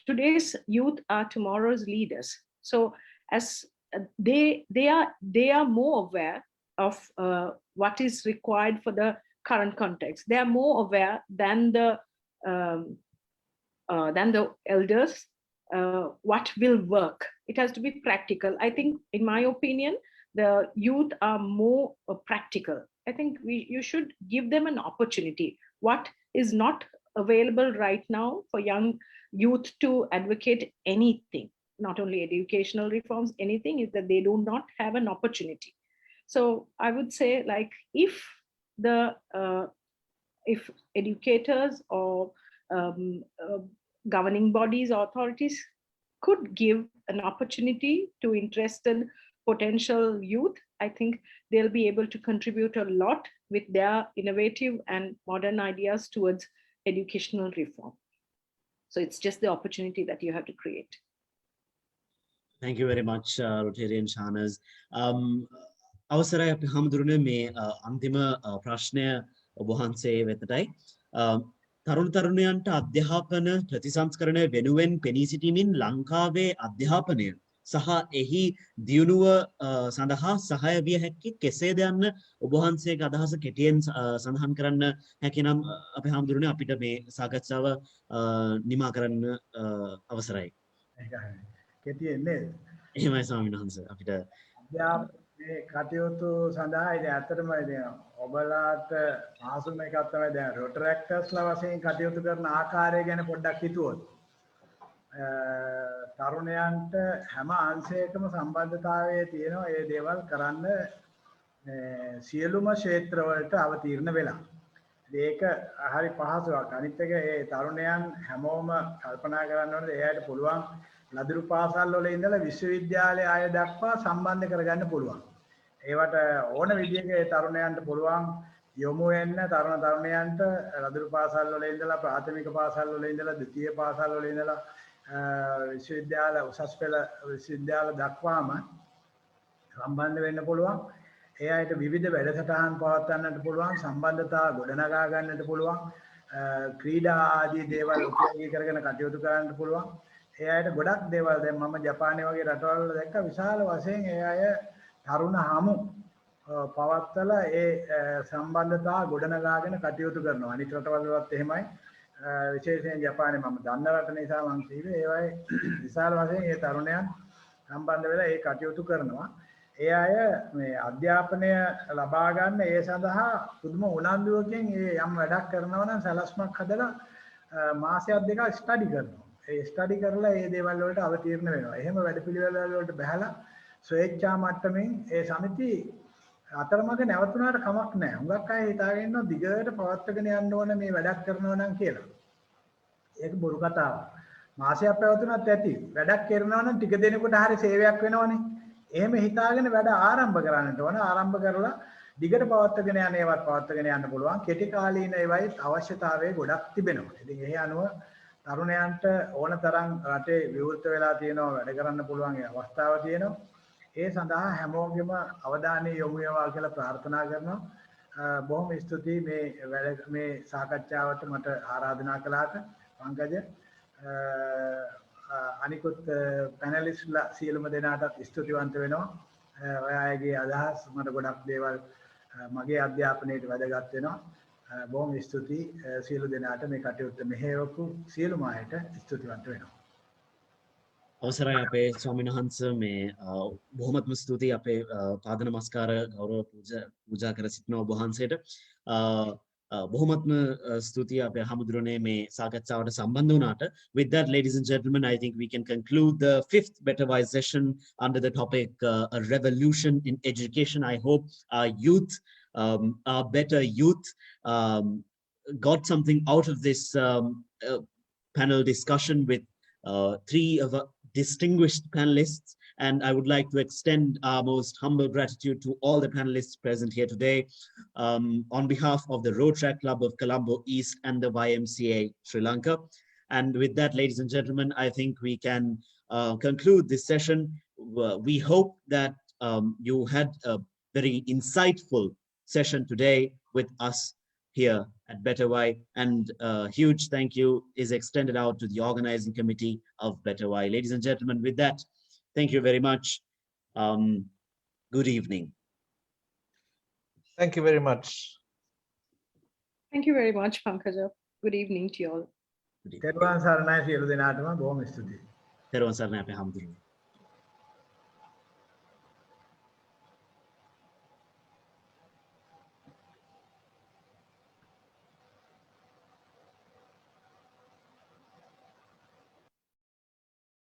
today's youth are tomorrow's leaders. So as they are more aware of what is required for the current context. They are more aware than the elders what will work. It has to be practical. I think, in my opinion, the youth are more practical. I think you should give them an opportunity. What is not available right now for young youth to advocate anything, not only educational reforms, anything, is that they do not have an opportunity. So I would say, like, if educators or governing bodies or authorities could give an opportunity to interested potential youth, I think they'll be able to contribute a lot with their innovative and modern ideas towards educational reform. So it's just the opportunity that you have to create. Thank you very much, Rotarian Charners. අවසරයි අපි හමුදුරනේ මේ අන්තිම ප්‍රශ්නය ඔබ වහන්සේ වෙතටයි. තරුණ තරුණයන්ට අධ්‍යාපන ප්‍රතිසංස්කරණය වෙනුවෙන් පෙනී සිටීමෙන් ලංකාවේ අධ්‍යාපනය සහ එහි දියුණුව සඳහා සහාය විය හැකි කෙසේද යන්න ඔබ වහන්සේගේ අදහස කෙටියෙන් සඳහන් කරන්න හැකිනම් අපේ හාමුදුරනේ අපිට මේ සාකච්ඡාව නිමා කරන්න අවසරයි. කෙටියෙන් නේද? එහෙමයි ස්වාමීන් වහන්සේ අපිට මේ කටයුතු සඳහා ඉතින් ඇත්තටම ඉතින් ඔබලාට ආසුම එකක් තමයි දැන් රොටරැක්ටර්ස්ලා වශයෙන් කටයුතු කරන ආකාරය ගැන පොඩ්ඩක් හිතුවොත් තරුණයන්ට හැම අංශයකම සම්බන්ධතාවයේ තියෙනවා මේ දේවල් කරන්න සියලුම ක්ෂේත්‍රවලට අවතීර්ණ වෙලා. ඒක හරි පහසුවක්. අනිත් එක ඒ තරුණයන් හැමෝම කල්පනා කරන්න ඕනේ එයාට පුළුවන් ලදරු පාසල් වල ඉඳලා විශ්වවිද්‍යාලය ආය දක්වා සම්බන්ධ කරගන්න පුළුවන්. ඒවට ඕන විදිහක ඒ තරුණයන්ට පුළුවන් යොමු වෙන්න තරුණයන්ට ලදරු පාසල් වල ඉඳලා ප්‍රාථමික පාසල් වල ඉඳලා ද්විතීය පාසල් වල ඉඳලා විශ්වවිද්‍යාල උසස් පෙළ විශ්වවිද්‍යාල දක්වාම සම්බන්ධ වෙන්න පුළුවන්. ඒ අයට විවිධ වැඩසටහන් පවත්වන්නට පුළුවන්, සම්බන්ධතා ගොඩනගා ගන්නට පුළුවන්, ක්‍රීඩා ආදී දේවල් උපයෝගී කරගෙන කටයුතු කරන්නට පුළුවන්. ඒ අයට ගොඩක් දේවල් දැන් මම ජපානයේ වගේ රටවල් වල දැක්ක විශාල වශයෙන් ඒ අය තරුණ හමු පවත්වලා ඒ සම්බන්ධතා ගොඩනගාගෙන කටයුතු කරනවා. අනිත් රටවල් වලත් එහෙමයි. විශේෂයෙන් ජපානයේ මම දන්න රට නිසා මම කිව්වේ ඒවයි විශාල වශයෙන් ඒ තරුණයන් සම්බන්ධ වෙලා ඒ කටයුතු කරනවා. ඒ අය මේ අධ්‍යාපනය ලබා ගන්න ඒ සඳහා පුදුම උනන්දුවකින් ඒ යම් වැඩක් කරනවා නම් සැලැස්මක් හදලා මාසයක් දෙකක් ස්ටඩි කරනවා. ඒ ස්ටඩි කරලා ඒ දේවල් වලට අවතීර්ණ වෙනවා. එහෙම වැඩපිළිවෙල වලට බහැලා ස්වේච්ඡා මට්ටමින් ඒ සමිති අතරමඟ නැවතුනාට කමක් නැහැ. හුඟක් අය හිතාගෙන ඉන්නවා දිගට පවත්වාගෙන යන්න ඕන මේ වැඩක් කරනවා නම් කියලා. ඒක බොරු කතාවක්. මාසයක් පැවතුනත් ඇති. වැඩක් කරනවා නම් ටික දිනකට හරි සේවයක් වෙනවනේ. එහෙම හිතාගෙන වැඩ ආරම්භ කරන්නට ඕන. ආරම්භ කරලා දිගට පවත්වාගෙන යන ඒවත් පවත්වාගෙන යන්න පුළුවන්. කෙටි කාලීන ඒවයි අවශ්‍යතාවය ගොඩක් තිබෙනවා. ඉතින් එහි අනුව තරුණයන්ට ඕන තරම් රටේ විවෘත වෙලා තියෙනවා වැඩ කරන්න පුළුවන් ඒ අවස්ථාව තියෙනවා. ඒ සඳහා හැමෝගෙම අවධානය යොමු වේවා කියලා ප්‍රාර්ථනා කරනවා. බොහොම ස්තුතියි මේ සාකච්ඡාවට මට ආරාධනා කළාට පංකජ. අනිකුත් පැනලිස්ට්ලා සියලුම දෙනාටත් ස්තුතිවන්ත වෙනවා. ඔයාගේ අදහස් මට ගොඩක් දේවල් මගේ අධ්‍යාපනයට වැදගත් වෙනවා. බොහොම ස්තුතියි සියලු දෙනාට මේ කටයුත්ත මෙහෙයවපු සියලුම අයට ස්තුතිවන්ත වෙනවා. අවසරයි අපේ ස්වාමීන් වහන්සේ මේ බොහොමත්ම ස්තුතියි අපේ පාද නමස්කාර ගෞරව පූජා කර සිටින ඔබ වහන්සේට බොහොමත්ම ස්තුතියි අපේ හමුදුරනේ මේ සාකච්ඡාවට සම්බන්ධ වුණාට. With that, ladies and gentlemen, I think we can conclude the 5th Better Wise session under the topic a revolution in education. I hope our youth, our better youth, got something out of this panel discussion with 3 of distinguished panelists, and I would like to extend our most humble gratitude to all the panelists present here today on behalf of the Rotary Club of Colombo East and the YMCA Sri Lanka. And with that, ladies and gentlemen, I think we can conclude this session. We hope that you had a very insightful session today with us here at Better Why, and a huge thank you is extended out to the organizing committee of Better Why. Ladies and gentlemen, with that, thank you very much. Good evening. Thank you very much. Thank you very much, Pankaja. Good evening to you all. තෙරුවන් සරණයි සියලු දෙනාටම බොහොම ස්තුතියි. තෙරුවන් සරණයි අපේ හමුදුරනේ.